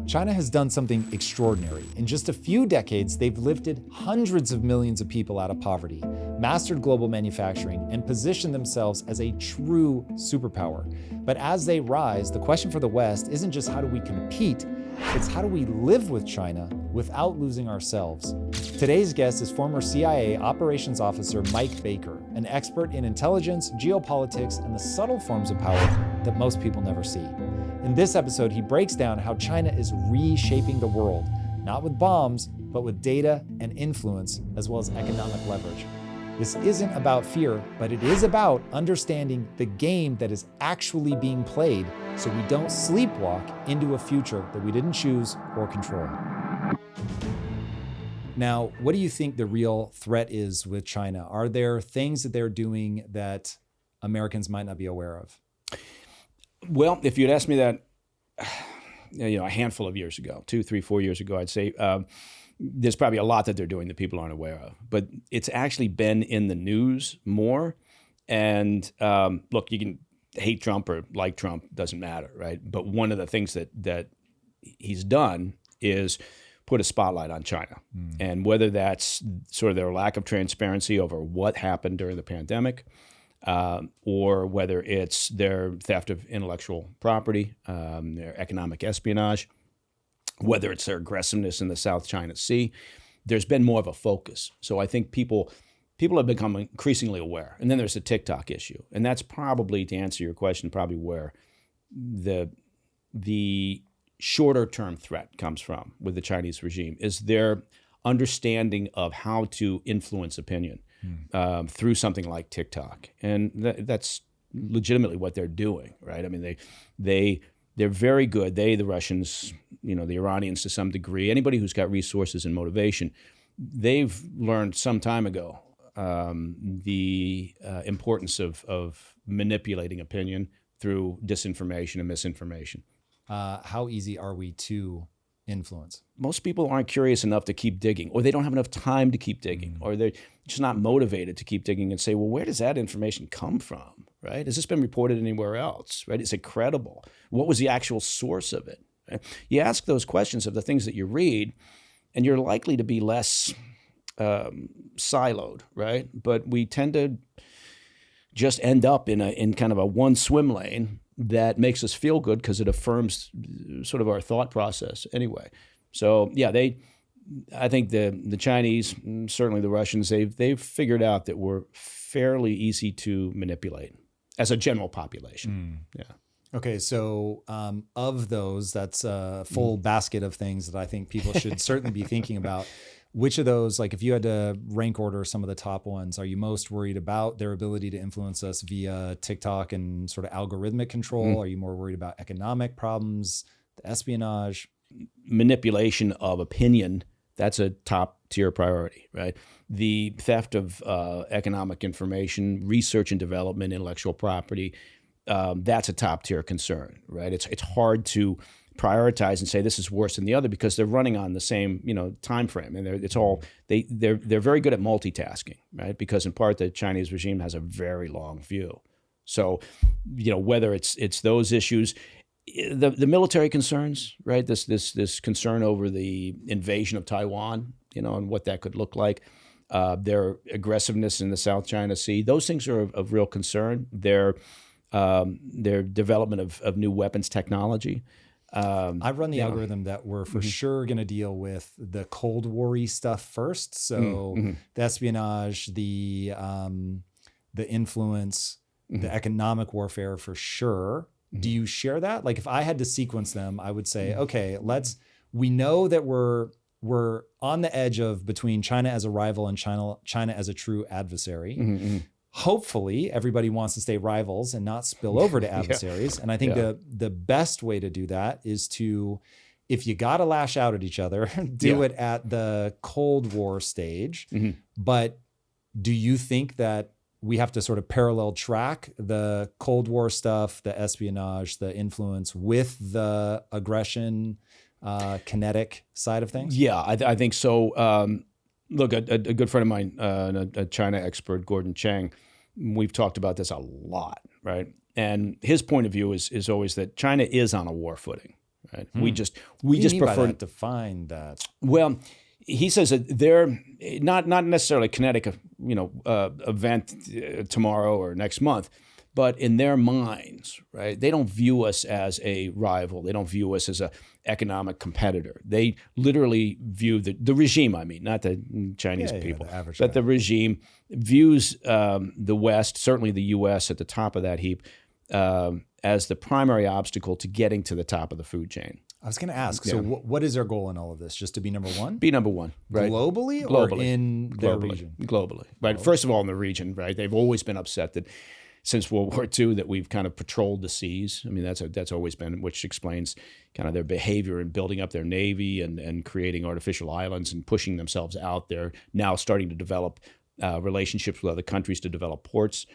China has done something extraordinary. In just a few decades, they've lifted hundreds of millions of people out of poverty, mastered global manufacturing, and positioned themselves as a true superpower. But as they rise, the question for the West isn't just how do we compete, it's how do we live with China without losing ourselves. Today's guest is former CIA operations officer Mike Baker, an expert in intelligence, geopolitics, and the subtle forms of power that most people never see. In this episode, he breaks down how China is reshaping the world, not with bombs, but with data and influence, as well as economic leverage. This isn't about fear, but it is about understanding the game that is actually being played so we don't sleepwalk into a future that we didn't choose or control. Now, what do you think the real threat is with China? Are there things that they're doing that Americans might not be aware of? Well, if you'd asked me that, a handful of years ago, 2, 3, 4 years ago, I'd say there's probably a lot that they're doing that people aren't aware of. But it's actually been in the news more. And look, you can hate Trump or like Trump, doesn't matter, right? But one of the things that he's done is put a spotlight on China. And whether that's sort of their lack of transparency over what happened during the pandemic, or whether it's their theft of intellectual property, their economic espionage, whether it's their aggressiveness in the South China Sea, there's been more of a focus. So I think people have become increasingly aware. And then there's the TikTok issue. And that's probably, to answer your question, probably where the shorter term threat comes from with the Chinese regime, is their understanding of how to influence opinion through something like TikTok. And that's legitimately what they're doing, right? I mean, they're very good. The Russians, the Iranians to some degree, anybody who's got resources and motivation, they've learned some time ago the importance of manipulating opinion through disinformation and misinformation. How easy are we to influence? Most people aren't curious enough to keep digging, or they don't have enough time to keep digging, or they're just not motivated to keep digging and say, well, where does that information come from, right? Has this been reported anywhere else, right? Is it credible? What was the actual source of it? Right? You ask those questions of the things that you read, and you're likely to be less siloed, right? But we tend to just end up in kind of a one swim lane that makes us feel good because it affirms sort of our thought process anyway. So yeah, I think the Chinese, certainly the Russians, they've figured out that we're fairly easy to manipulate as a general population. Yeah. Okay, so of those, that's a full basket of things that I think people should certainly be thinking about. Which of those, like if you had to rank order some of the top ones, are you most worried about their ability to influence us via TikTok and sort of algorithmic control? Are you more worried about economic problems, the espionage? Manipulation of opinion, that's a top tier priority, right? The theft of economic information, research and development, intellectual property, that's a top tier concern, right? It's hard to prioritize and say this is worse than the other because they're running on the same time frame, and they're very good at multitasking, right? Because in part the Chinese regime has a very long view. So whether it's those issues, the military concerns, right? This concern over the invasion of Taiwan, and what that could look like, their aggressiveness in the South China Sea, those things are of real concern. Their development of new weapons technology. I run the algorithm that we're for sure going to deal with the Cold War-y stuff first. So the espionage, the influence, the economic warfare for sure. Do you share that? Like if I had to sequence them, I would say, okay, we know that we're on the edge of between China as a rival and China as a true adversary. Hopefully everybody wants to stay rivals and not spill over to adversaries. And I think the best way to do that is to, if you got to lash out at each other, do it at the Cold War stage. But do you think that we have to sort of parallel track the Cold War stuff, the espionage, the influence with the aggression, kinetic side of things? Yeah, I think so. Look, a good friend of mine, a China expert, Gordon Chang, we've talked about this a lot, right? And his point of view is always that China is on a war footing, Right? We just prefer to define that. Well, he says that they're not necessarily kinetic, event tomorrow or next month, but in their minds, right? They don't view us as a rival. They don't view us as an economic competitor. They literally view the regime. I mean, not the Chinese people, the average but guy. the regime views the West, certainly the U.S. at the top of that heap, as the primary obstacle to getting to the top of the food chain. I was going to ask, so what is our goal in all of this? Just to be number one? Be number one, right? Globally or in their region? Globally, right? First of all, in the region, right? They've always been upset that since World War II that we've kind of patrolled the seas. I mean, that's always been, which explains kind of their behavior in building up their navy and creating artificial islands and pushing themselves out there. Now starting to develop relationships with other countries to develop ports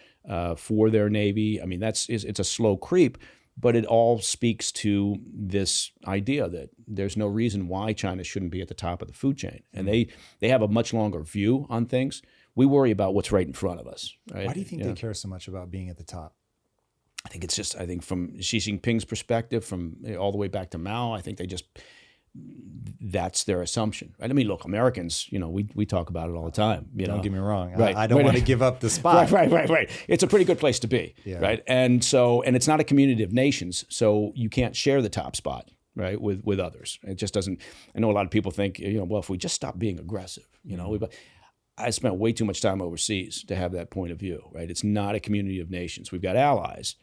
for their navy. I mean, it's a slow creep. But it all speaks to this idea that there's no reason why China shouldn't be at the top of the food chain. And they have a much longer view on things. We worry about what's right in front of us. Right? Why do you think they care so much about being at the top? I think it's just, from Xi Jinping's perspective, from all the way back to Mao, I think that's their assumption. Right? I mean, look, Americans, we talk about it all the time. Don't get me wrong. Right. I don't want to give up the spot. Right. It's a pretty good place to be, right? And it's not a community of nations, so you can't share the top spot, right, with others. It just doesn't. I know a lot of people think, well, if we just stop being aggressive, I spent way too much time overseas to have that point of view, right? It's not a community of nations. We've got allies.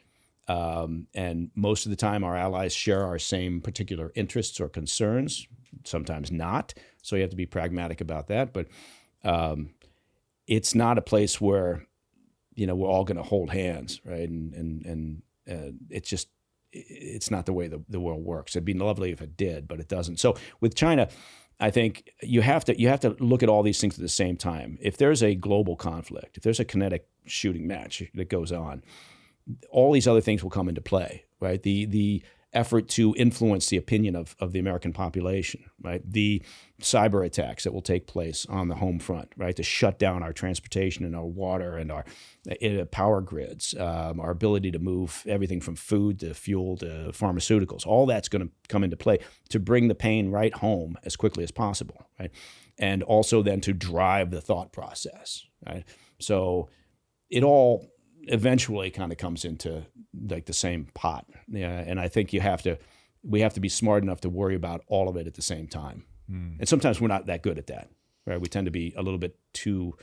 And most of the time, our allies share our same particular interests or concerns, sometimes not. So you have to be pragmatic about that. But it's not a place where, we're all going to hold hands, right? And it's not the way the world works. It'd be lovely if it did, but it doesn't. So with China, I think you have to look at all these things at the same time. If there's a global conflict, if there's a kinetic shooting match that goes on, all these other things will come into play, right? The effort to influence the opinion of the American population, right? The cyber attacks that will take place on the home front, right? To shut down our transportation and our water and our power grids, our ability to move everything from food to fuel to pharmaceuticals. All that's going to come into play to bring the pain right home as quickly as possible, right? And also then to drive the thought process, right? So it all eventually kind of comes into like the same pot. Yeah. And I think we have to be smart enough to worry about all of it at the same time. And sometimes we're not that good at that, right? We tend to be a little bit too,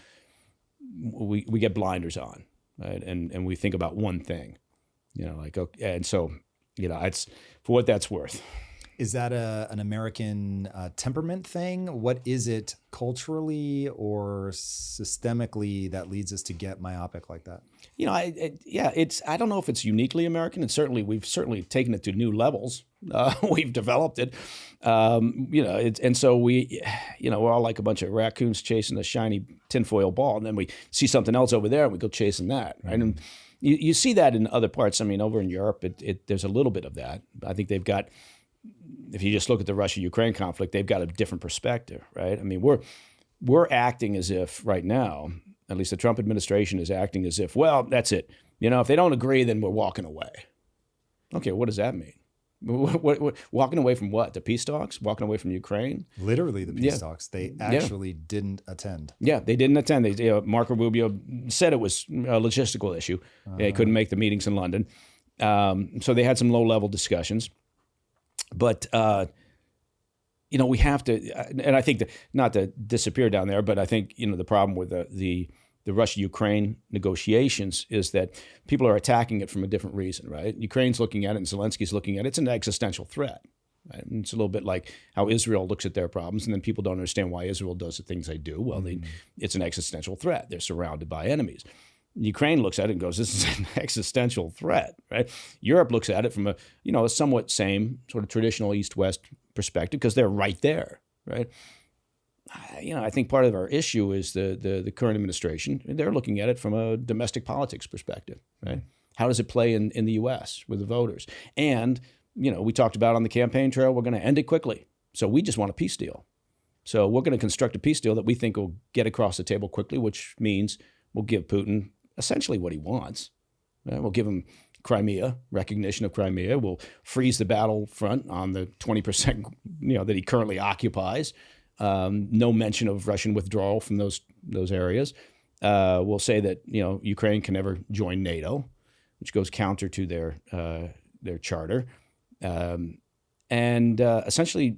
we get blinders on, right? And we think about one thing, okay. And so, it's for what that's worth. Is that an American temperament thing? What is it culturally or systemically that leads us to get myopic like that? I don't know if it's uniquely American, and we've certainly taken it to new levels. We've developed it, and so we're all like a bunch of raccoons chasing a shiny tinfoil ball, and then we see something else over there, and we go chasing that, right? And you see that in other parts. I mean, over in Europe, there's a little bit of that. I think they've got. If you just look at the Russia-Ukraine conflict, they've got a different perspective, right? I mean, we're acting as if right now, at least the Trump administration is acting as if, well, that's it. If they don't agree, then we're walking away. Okay, what does that mean? What walking away from what? The peace talks? Walking away from Ukraine? Literally the peace talks. They actually didn't attend. Yeah, they didn't attend. Marco Rubio said it was a logistical issue. They couldn't make the meetings in London. So they had some low-level discussions. But, we have to, and I think not to disappear down there, but I think, the problem with the Russia-Ukraine negotiations is that people are attacking it from a different reason, right? Ukraine's looking at it and Zelensky's looking at it. It's an existential threat. Right? And it's a little bit like how Israel looks at their problems, and then people don't understand why Israel does the things they do. Well, it's an existential threat. They're surrounded by enemies. Ukraine looks at it and goes, this is an existential threat, right? Europe looks at it from a somewhat same sort of traditional East-West perspective because they're right there, right? I think part of our issue is the current administration. They're looking at it from a domestic politics perspective, right? How does it play in the U.S. with the voters? And, we talked about on the campaign trail, we're going to end it quickly. So we just want a peace deal. So we're going to construct a peace deal that we think will get across the table quickly, which means we'll give Putin essentially what he wants. We'll give him Crimea, recognition of Crimea. We'll freeze the battlefront on the 20%, that he currently occupies. No mention of Russian withdrawal from those areas. We'll say that Ukraine can never join NATO, which goes counter to their charter, and essentially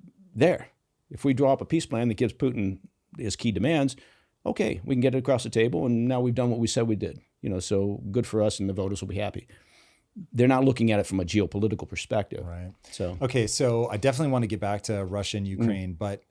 if we draw up a peace plan that gives Putin his key demands, okay, we can get it across the table, and now we've done what we said we did. So good for us, and the voters will be happy. They're not looking at it from a geopolitical perspective. Right. So okay, so I definitely want to get back to Russia and Ukraine, but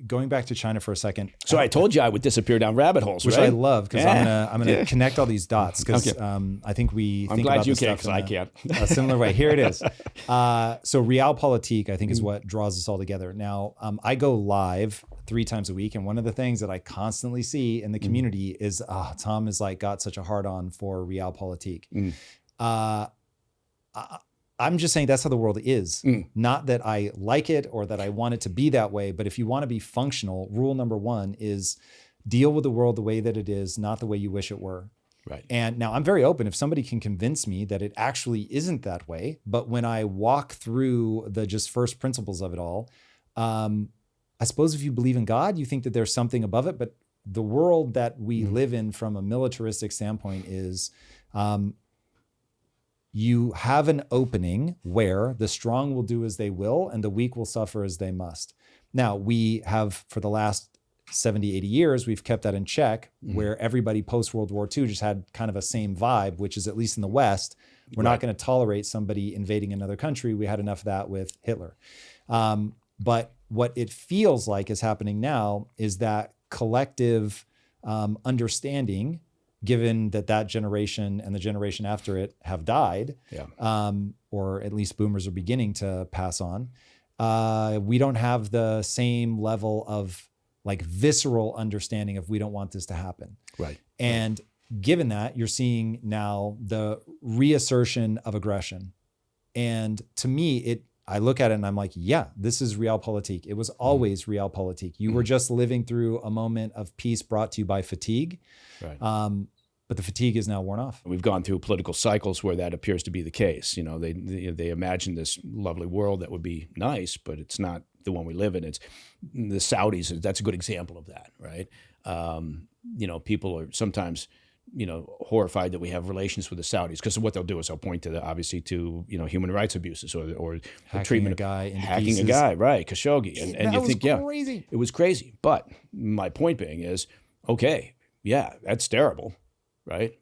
going back to China for a second. So I told you I would disappear down rabbit holes, which right? I love, because I'm gonna connect all these dots, because I think we. I'm think glad about you this can, stuff in because I can't. a similar way. Here it is. So realpolitik, I think, is what draws us all together. Now, I go live 3 times a week, and one of the things that I constantly see in the community is Tom is got such a hard on for realpolitik. I'm just saying that's how the world is. Not that I like it or that I want it to be that way, but if you want to be functional, rule number 1 is deal with the world the way that it is, not the way you wish it were. Right. And now I'm very open if somebody can convince me that it actually isn't that way. But when I walk through the just first principles of it all, I suppose if you believe in God, you think that there's something above it. But the world that we live in from a militaristic standpoint is you have an opening where the strong will do as they will and the weak will suffer as they must. Now, we have, for the last 70, 80 years, we've kept that in check, where everybody post-World War II just had kind of a same vibe, which is, at least in the West, we're not going to tolerate somebody invading another country. We had enough of that with Hitler. But what it feels like is happening now is that collective understanding, given that generation and the generation after it have died, or at least boomers are beginning to pass on, we don't have the same level of visceral understanding of we don't want this to happen. Right. And given that, you're seeing now the reassertion of aggression. And to me, I look at it and I'm like, yeah, this is realpolitik. It was always realpolitik. You were just living through a moment of peace brought to you by fatigue. Right. But the fatigue is now worn off. We've gone through political cycles where that appears to be the case. They imagine this lovely world that would be nice, but it's not the one we live in. It's the Saudis. That's a good example of that, right? People are sometimes, horrified that we have relations with the Saudis, because what they'll do is they'll point to human rights abuses or the treatment of hacking a guy, right? Khashoggi, and you think, crazy. It was crazy. But my point being is, okay, yeah, that's terrible, right?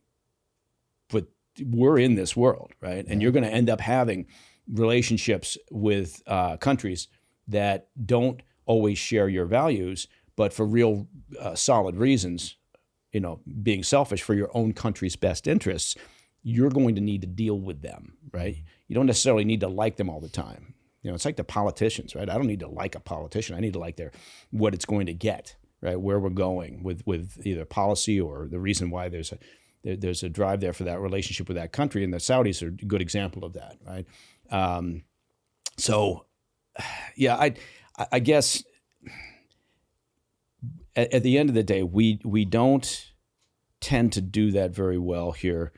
But we're in this world, right? And you're going to end up having relationships with countries that don't always share your values, but for real solid reasons, being selfish for your own country's best interests, you're going to need to deal with them, right? You don't necessarily need to like them all the time. It's like the politicians, right? I don't need to like a politician. I need to like what it's going to get, right? Where we're going with either policy or the reason why there's a drive there for that relationship with that country, and the Saudis are a good example of that, right? I guess at the end of the day, we don't tend to do that very well here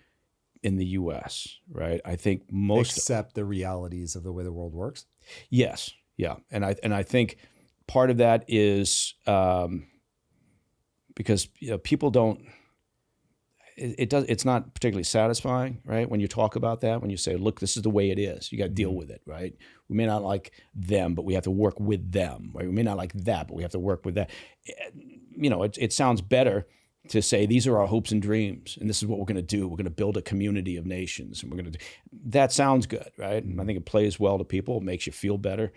in the U.S., right? I think most accept the realities of the way the world works. Yes, yeah, and I think part of that is because people don't. It's not particularly satisfying, right? When you talk about that, when you say, look, this is the way it is, you got to deal with it, right? We may not like them, but we have to work with them, right? We may not like that, but we have to work with that. It sounds better to say, these are our hopes and dreams, and this is what we're going to do. We're going to build a community of nations, and we're going to do. That sounds good, right? I think it plays well to people. It makes you feel better.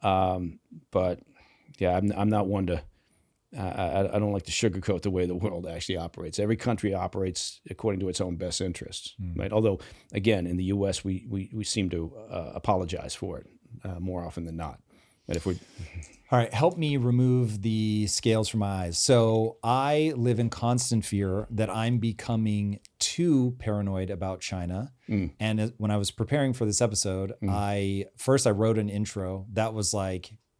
But yeah, I'm not one to. I don't like to sugarcoat the way the world actually operates. Every country operates according to its own best interests, right? Although, again, in the U.S., we seem to apologize for it more often than not. And if we, all right, help me remove the scales from my eyes. So I live in constant fear that I'm becoming too paranoid about China. And when I was preparing for this episode, I wrote an intro that was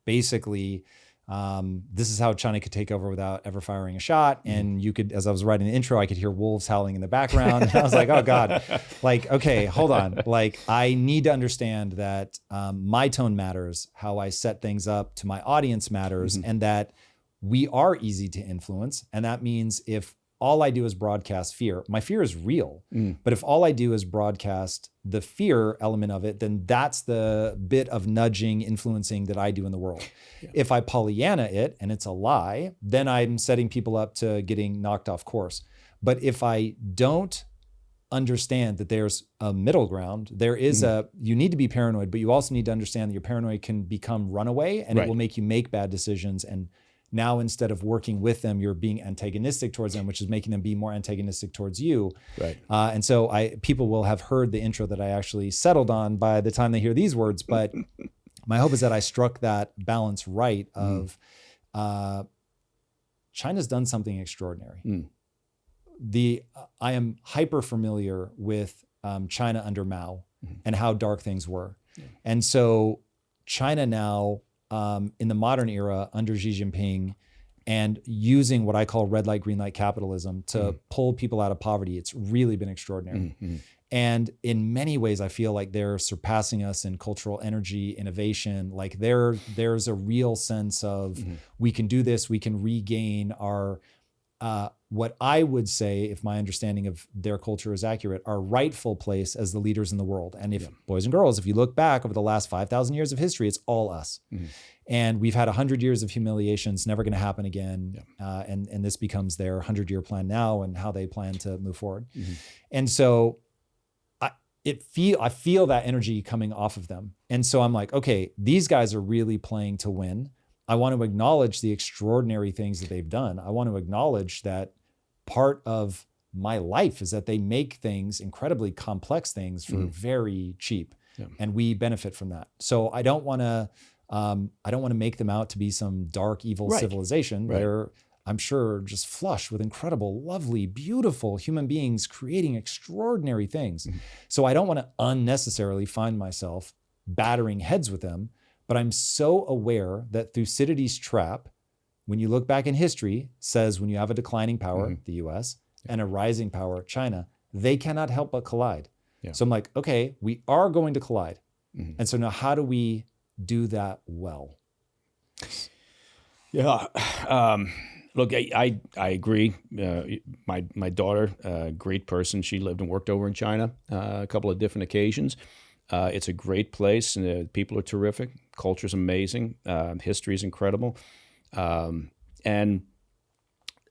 basically this is how China could take over without ever firing a shot. And you could, as I was writing the intro, I could hear wolves howling in the background. And I was like, oh God, like, okay, hold on. Like, I need to understand that my tone matters, how I set things up to my audience matters, and that we are easy to influence. And that means if all I do is broadcast fear, my fear is real. But if all I do is broadcast the fear element of it, then that's the bit of nudging, influencing that I do in the world. Yeah. If I Pollyanna it and it's a lie, then I'm setting people up to getting knocked off course. But if I don't understand that there's a middle ground, there is you need to be paranoid, but you also need to understand that your paranoia can become runaway, and it will make you make bad decisions. And now, instead of working with them, you're being antagonistic towards them, which is making them be more antagonistic towards you. Right. And so people will have heard the intro that I actually settled on by the time they hear these words. But my hope is that I struck that balance right of China's done something extraordinary. I am hyper familiar with China under Mao and how dark things were. And so China now, in the modern era under Xi Jinping, and using what I call red light, green light capitalism to pull people out of poverty, it's really been extraordinary. And in many ways, I feel like they're surpassing us in cultural energy, innovation. Like there's a real sense of we can do this, we can regain our, what I would say, if my understanding of their culture is accurate, our rightful place as the leaders in the world. And if boys and girls, if you look back over the last 5,000 years of history, it's all us. And we've had 100 years of humiliation. It's never going to happen again. And this becomes their 100-year plan now and how they plan to move forward. And so I feel that energy coming off of them. And so I'm like, okay, these guys are really playing to win. I want to acknowledge the extraordinary things that they've done. I want to acknowledge that part of my life is that they make things, incredibly complex things, for very cheap, and we benefit from that. So I don't want to make them out to be some dark, evil civilization. They're, I'm sure, just flush with incredible, lovely, beautiful human beings creating extraordinary things. So I don't want to unnecessarily find myself battering heads with them. But I'm so aware that Thucydides' trap, when you look back in history, says when you have a declining power, the US, and a rising power, China, they cannot help but collide. So I'm like, okay, we are going to collide. And so now how do we do that well? Look, I agree. My daughter, great person. She lived and worked over in China a couple of different occasions. It's a great place, and people are terrific. Culture's amazing. History is incredible, and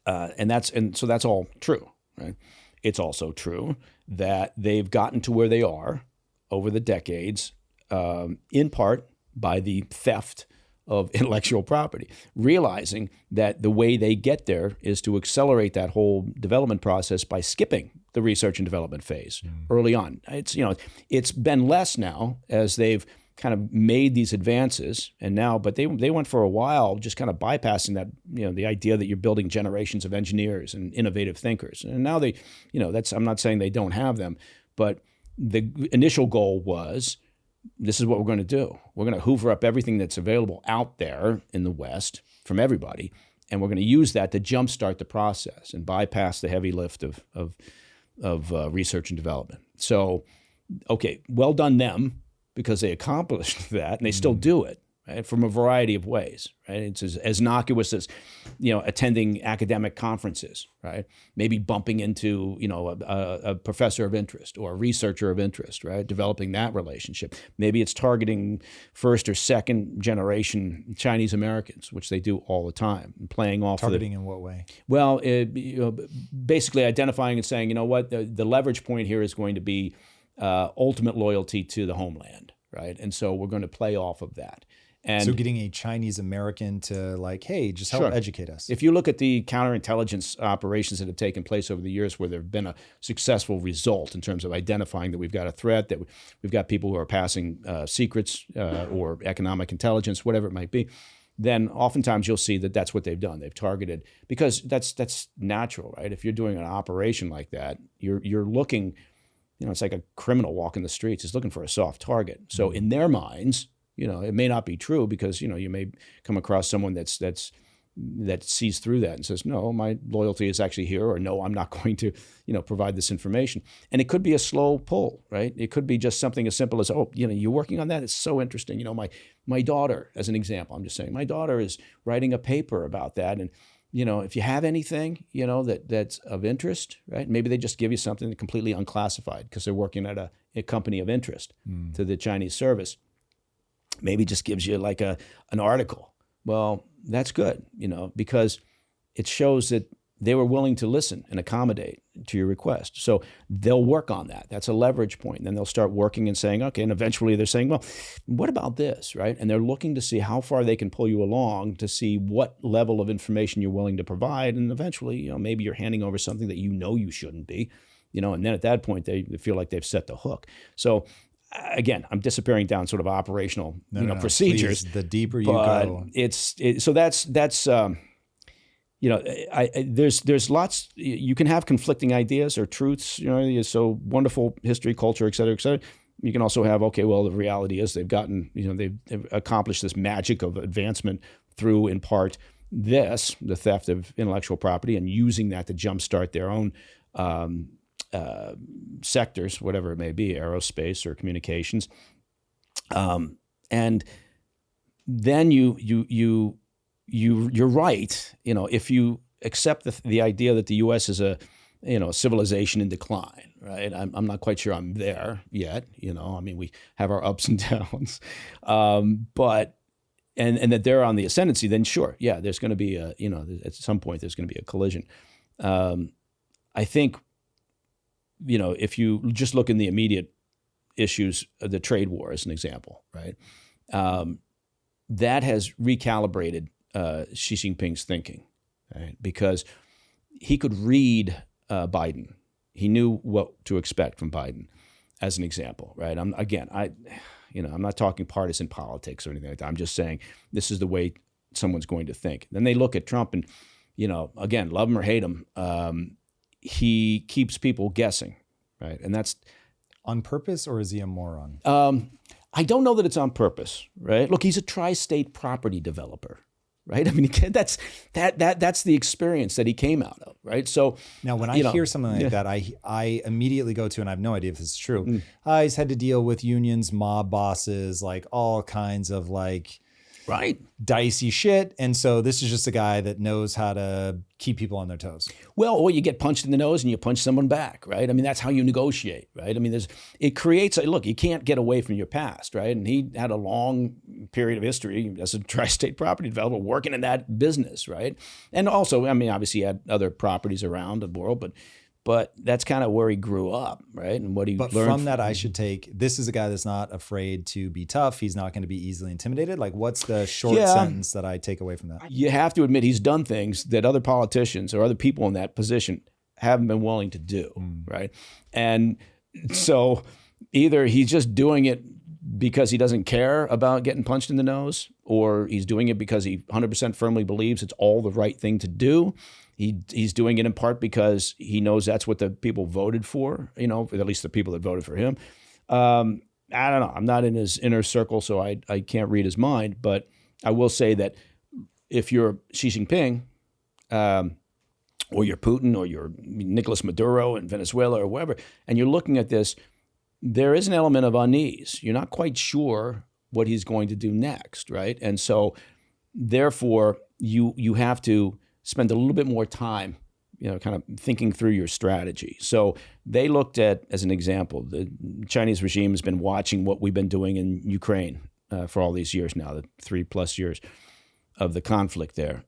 so that's all true, right? It's also true that they've gotten to where they are over the decades, in part by the theft of intellectual property, realizing that the way they get there is to accelerate that whole development process by skipping the research and development phase early on. It's been less now as they've kind of made these advances, and now, but they went for a while just kind of bypassing that, the idea that you're building generations of engineers and innovative thinkers. And now they, I'm not saying they don't have them, but the initial goal was, this is what we're going to do. We're going to hoover up everything that's available out there in the West from everybody, and we're going to use that to jumpstart the process and bypass the heavy lift of research and development. So, okay, well done them, because they accomplished that, and they still do it, right, from a variety of ways. Right, it's as innocuous as attending academic conferences, right? Maybe bumping into a professor of interest or a researcher of interest, right? Developing that relationship. Maybe it's targeting first or second generation Chinese Americans, which they do all the time, and playing off. Targeting in what way? Well, basically identifying and saying, the leverage point here is going to be ultimate loyalty to the homeland, right? And so we're going to play off of that. And so getting a Chinese American to hey, just help educate us. If you look at the counterintelligence operations that have taken place over the years where there have been a successful result in terms of identifying that we've got a threat, that we've got people who are passing secrets or economic intelligence, whatever it might be, then oftentimes you'll see that that's what they've done. They've targeted, because that's natural, right? If you're doing an operation like that, you're looking, it's like a criminal walking the streets. He's looking for a soft target. So in their minds, It may not be true because, you may come across someone that sees through that and says, no, my loyalty is actually here, or no, I'm not going to, provide this information. And it could be a slow pull, right? It could be just something as simple as, oh, you're working on that. It's so interesting. My daughter, as an example, I'm just saying, my daughter is writing a paper about that. And, if you have anything, that's of interest, right? Maybe they just give you something completely unclassified because they're working at a company of interest to the Chinese service. Maybe just gives you like an article. Well, that's good, because it shows that they were willing to listen and accommodate to your request. So they'll work on that. That's a leverage point. And then they'll start working and saying, okay, and eventually they're saying, well, what about this, right? And they're looking to see how far they can pull you along to see what level of information you're willing to provide. And eventually, maybe you're handing over something that you shouldn't be, and then at that point, they feel like they've set the hook. So again, I'm disappearing down sort of operational, procedures. Please, the deeper you go, so that's there's lots. You can have conflicting ideas or truths. So wonderful history, culture, et cetera, et cetera. You can also have, okay, well, the reality is they've gotten, they've accomplished this magic of advancement through, in part, the theft of intellectual property, and using that to jumpstart their own sectors, whatever it may be, aerospace or communications, and then you're right. If you accept the idea that the U.S. is a civilization in decline, right? I'm not quite sure I'm there yet. We have our ups and downs, but and that they're on the ascendancy. Then sure, yeah, there's going to be at some point there's going to be a collision. I think. If you just look in the immediate issues of the trade war as an example, right, that has recalibrated Xi Jinping's thinking, right? Because he could read Biden. He knew what to expect from Biden, as an example, right? I'm not talking partisan politics or anything like that. I'm just saying this is the way someone's going to think. Then they look at Trump and, again, love him or hate him, he keeps people guessing, right? And that's on purpose, or is he a moron? I don't know that it's on purpose, right? Look, he's a tri-state property developer, right? That's the experience that he came out of, right? So now, when I hear something like that, I immediately go to, and I have no idea if this is true. He's had to deal with unions, mob bosses, like all kinds of right, dicey shit. And so this is just a guy that knows how to keep people on their toes. Well, or you get punched in the nose and you punch someone back, right? That's how you negotiate, right? It creates look, you can't get away from your past, right? And he had a long period of history as a tri-state property developer working in that business, right? And also, obviously he had other properties around the world, but that's kind of where he grew up, right? And what he learned from that, I should take, this is a guy that's not afraid to be tough. He's not going to be easily intimidated. What's the short sentence that I take away from that? You have to admit he's done things that other politicians or other people in that position haven't been willing to do, right? And so either he's just doing it because he doesn't care about getting punched in the nose, or he's doing it because he 100% firmly believes it's all the right thing to do. He's doing it in part because he knows that's what the people voted for, at least the people that voted for him. I don't know. I'm not in his inner circle, so I can't read his mind. But I will say that if you're Xi Jinping, or you're Putin, or you're Nicolas Maduro in Venezuela or wherever, and you're looking at this, there is an element of unease. You're not quite sure what he's going to do next, right? And so, therefore, you have to spend a little bit more time, kind of thinking through your strategy. So they looked at, as an example, the Chinese regime has been watching what we've been doing in Ukraine for all these years now, the 3+ years of the conflict there,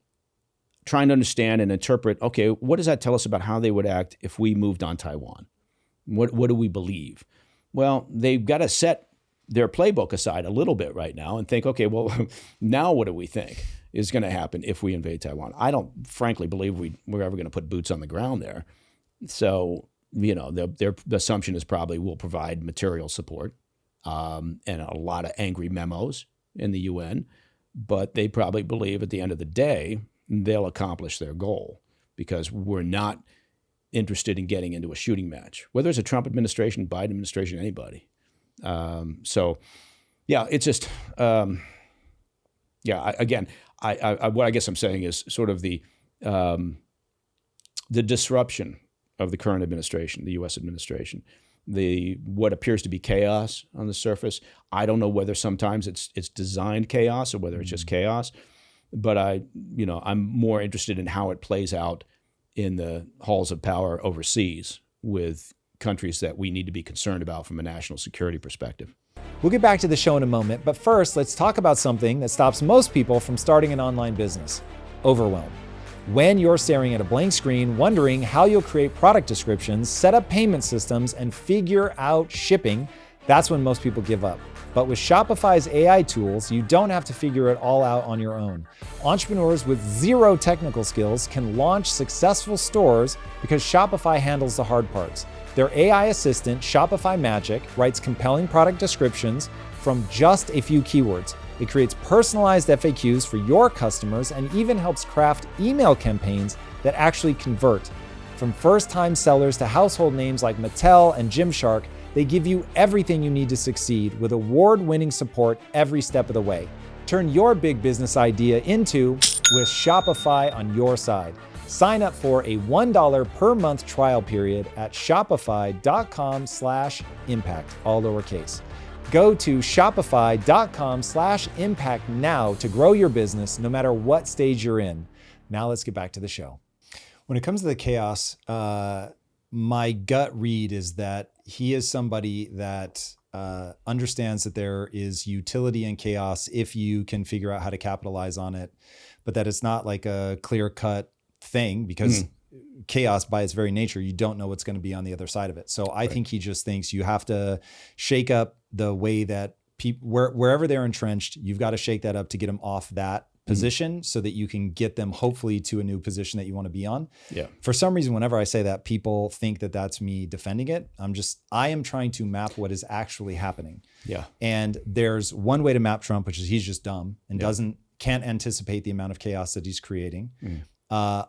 trying to understand and interpret, okay, what does that tell us about how they would act if we moved on Taiwan? What do we believe? Well, they've got to set their playbook aside a little bit right now and think, okay, well, now what do we think is going to happen if we invade Taiwan? I don't frankly believe we're ever going to put boots on the ground there. So, their assumption is probably we'll provide material support and a lot of angry memos in the UN, but they probably believe at the end of the day, they'll accomplish their goal because we're not interested in getting into a shooting match, whether it's a Trump administration, Biden administration, anybody. So Yeah, it's just, again, what I guess I'm saying is sort of the disruption of the current administration, the U.S. administration, what appears to be chaos on the surface. I don't know whether sometimes it's designed chaos or whether it's just chaos, but I'm more interested in how it plays out in the halls of power overseas with countries that we need to be concerned about from a national security perspective. We'll get back to the show in a moment, but first, let's talk about something that stops most people from starting an online business: overwhelm. When you're staring at a blank screen, wondering how you'll create product descriptions, set up payment systems, and figure out shipping, that's when most people give up. But with Shopify's AI tools, you don't have to figure it all out on your own. Entrepreneurs with zero technical skills can launch successful stores because Shopify handles the hard parts. Their AI assistant, Shopify Magic, writes compelling product descriptions from just a few keywords. It creates personalized FAQs for your customers and even helps craft email campaigns that actually convert. From first-time sellers to household names like Mattel and Gymshark, they give you everything you need to succeed with award-winning support every step of the way. Turn your big business idea into with Shopify on your side. Sign up for a $1 per month trial period at shopify.com/impact, all lowercase. Go to shopify.com/impact now to grow your business no matter what stage you're in. Now let's get back to the show. When it comes to the chaos, my gut read is that he is somebody that understands that there is utility in chaos if you can figure out how to capitalize on it, but that it's not like a clear-cut thing because chaos by its very nature, you don't know what's going to be on the other side of it. So I think he just thinks you have to shake up the way that people, wherever they're entrenched, you've got to shake that up to get them off that position so that you can get them hopefully to a new position that you want to be on. Yeah. For some reason, whenever I say that, people think that that's me defending it. I am trying to map what is actually happening. Yeah. And there's one way to map Trump, which is he's just dumb and can't anticipate the amount of chaos that he's creating.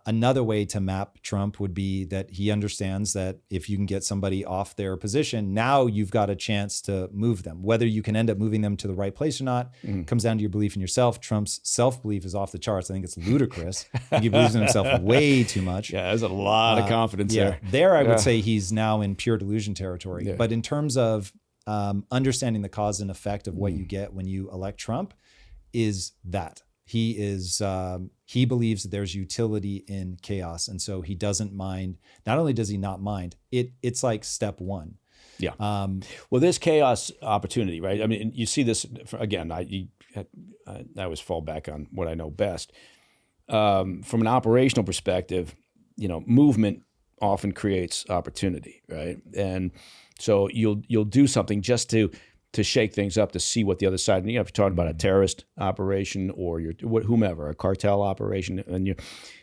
Another way to map Trump would be that he understands that if you can get somebody off their position, now you've got a chance to move them. Whether you can end up moving them to the right place or not comes down to your belief in yourself. Trump's self-belief is off the charts. I think it's ludicrous. I think he believes in himself way too much. Yeah, there's a lot of confidence there. There I would say he's now in pure delusion territory. Yeah. But in terms of understanding the cause and effect of what you get when you elect Trump is that. He believes that there's utility in chaos. And so he doesn't mind. Not only does he not mind, it's like step one. Yeah. Well, there's chaos opportunity, right? I mean, you see this, again, I always fall back on what I know best. From an operational perspective, movement often creates opportunity, right? And so you'll do something just to shake things up, to see what the other side, if you're talking about a terrorist operation or whomever, a cartel operation, and you're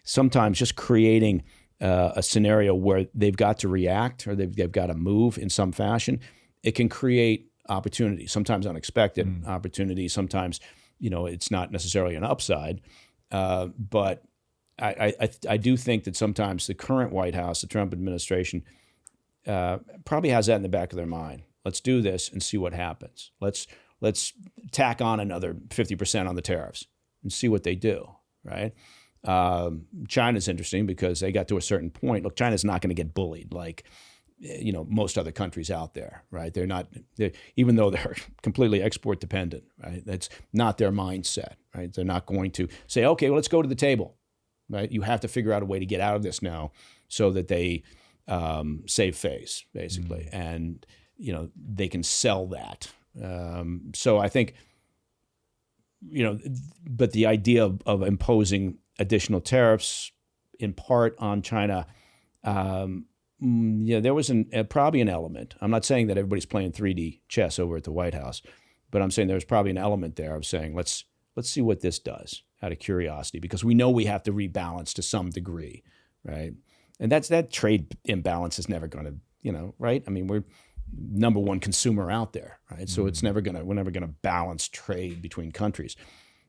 sometimes just creating a scenario where they've got to react or they've got to move in some fashion, it can create opportunity, sometimes unexpected opportunity, sometimes, it's not necessarily an upside. But I do think that sometimes the current White House, the Trump administration, probably has that in the back of their mind. Let's do this and see what happens. Let's tack on another 50% on the tariffs and see what they do, right? China's interesting because they got to a certain point. Look, China's not going to get bullied like, most other countries out there, right? Even though they're completely export dependent, right? That's not their mindset, right? They're not going to say, okay, well, let's go to the table, right? You have to figure out a way to get out of this now so that they save face, basically. And they can sell that. So I think, but the idea of imposing additional tariffs in part on China, there was probably an element. I'm not saying that everybody's playing 3D chess over at the White House, but I'm saying there's probably an element there of saying, let's see what this does out of curiosity, because we know we have to rebalance to some degree, right? And that trade imbalance is never going to, right? I mean, we're number one consumer out there, right? So we're never gonna balance trade between countries,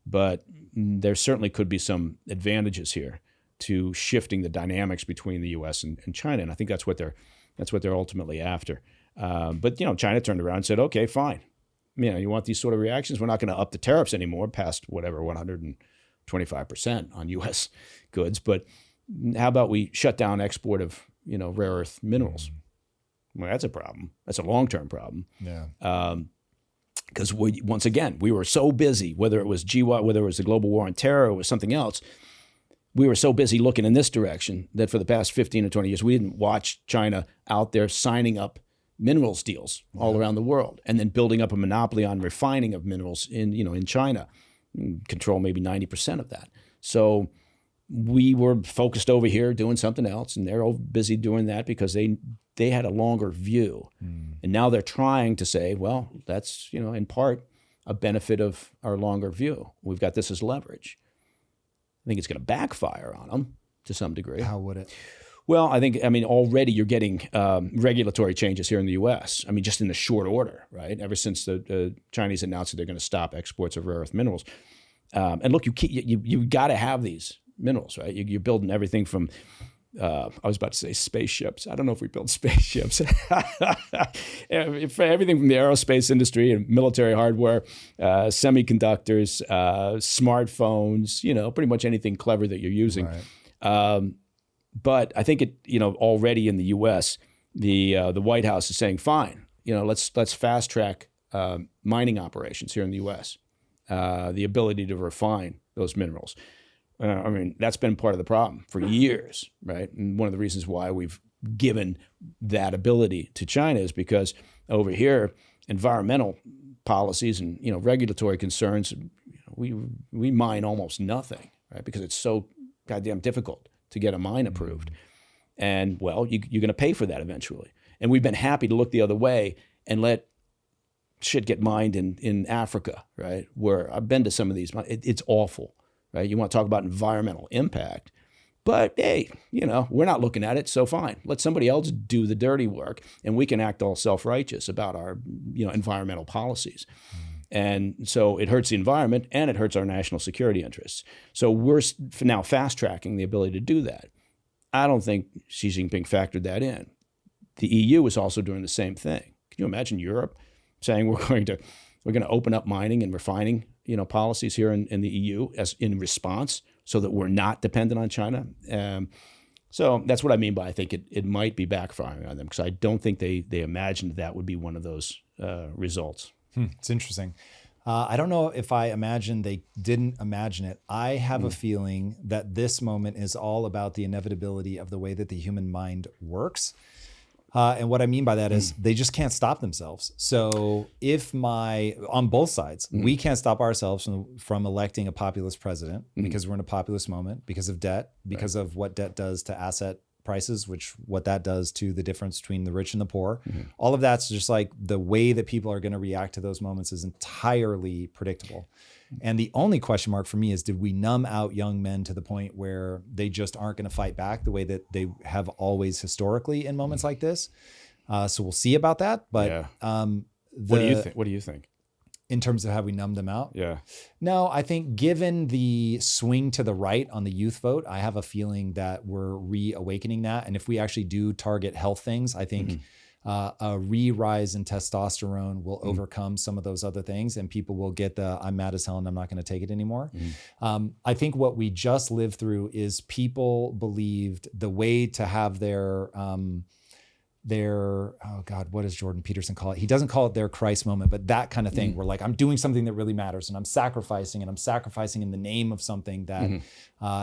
but there certainly could be some advantages here to shifting the dynamics between the U.S. and China, and I think that's what they're ultimately after. But China turned around and said, okay, fine, you want these sort of reactions? We're not going to up the tariffs anymore past whatever, 125% on U.S. goods. But how about we shut down export of, rare earth minerals? Well, that's a problem. That's a long-term problem. Yeah. Because once again, we were so busy, whether it was whether it was the global war on terror or something else, we were so busy looking in this direction that for the past 15 or 20 years, we didn't watch China out there signing up minerals deals all around the world, and then building up a monopoly on refining of minerals in China, control maybe 90% of that. So we were focused over here doing something else, and they're all busy doing that because they had a longer view. And now they're trying to say, well, that's, in part a benefit of our longer view. We've got this as leverage. I think it's going to backfire on them to some degree. How would it? Well, already you're getting regulatory changes here in the U.S. Just in the short order, right? Ever since the Chinese announced that they're going to stop exports of rare earth minerals. And look, you got to have these minerals, right? You're building everything from, I was about to say spaceships. I don't know if we build spaceships. Everything from the aerospace industry and military hardware, semiconductors, smartphones, pretty much anything clever that you're using. Right. But I think already in the U.S., the White House is saying, fine, let's fast track mining operations here in the U.S., the ability to refine those minerals. That's been part of the problem for years, right? And one of the reasons why we've given that ability to China is because over here, environmental policies and regulatory concerns, we mine almost nothing, right? Because it's so goddamn difficult to get a mine approved. And well, you're going to pay for that eventually. And we've been happy to look the other way and let shit get mined in Africa, right? Where I've been to some of these, it's awful, right? You want to talk about environmental impact, but hey, we're not looking at it, so fine. Let somebody else do the dirty work, and we can act all self-righteous about our, environmental policies. And so it hurts the environment and it hurts our national security interests. So we're now fast-tracking the ability to do that. I don't think Xi Jinping factored that in. The EU is also doing the same thing. Can you imagine Europe saying we're going to open up mining and refining, policies here in the EU as in response so that we're not dependent on China? So that's what I mean by I think it might be backfiring on them, because I don't think they imagined that would be one of those results. It's interesting. I don't know if I imagine they didn't imagine it. I have a feeling that this moment is all about the inevitability of the way that the human mind works. And what I mean by that is they just can't stop themselves. So on both sides, we can't stop ourselves from electing a populist president because we're in a populist moment, because of debt, because of what debt does to asset prices, what that does to the difference between the rich and the poor. All of that's just like the way that people are going to react to those moments is entirely predictable. And the only question mark for me is, did we numb out young men to the point where they just aren't going to fight back the way that they have always historically in moments like this? So we'll see about that. But what do you think? In terms of how we numb them out? Yeah. No, I think given the swing to the right on the youth vote, I have a feeling that we're reawakening that. And if we actually do target health things, I think a re-rise in testosterone will overcome some of those other things, and people will get I'm mad as hell and I'm not going to take it anymore. I think what we just lived through is people believed the way to have their oh God, what does Jordan Peterson call it? He doesn't call it their Christ moment, but that kind of thing where like, I'm doing something that really matters and I'm sacrificing in the name of something that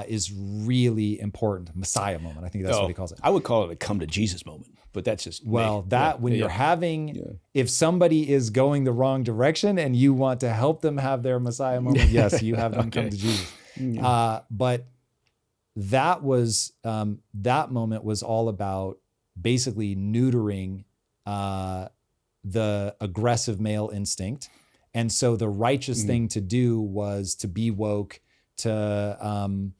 is really important. Messiah moment. I think that's what he calls it. I would call it a come to Jesus moment, but that's just you're having, if somebody is going the wrong direction and you want to help them have their Messiah moment, yes, you have them come to Jesus. But that was, that moment was all about basically neutering the aggressive male instinct. And so the righteous thing to do was to be woke, to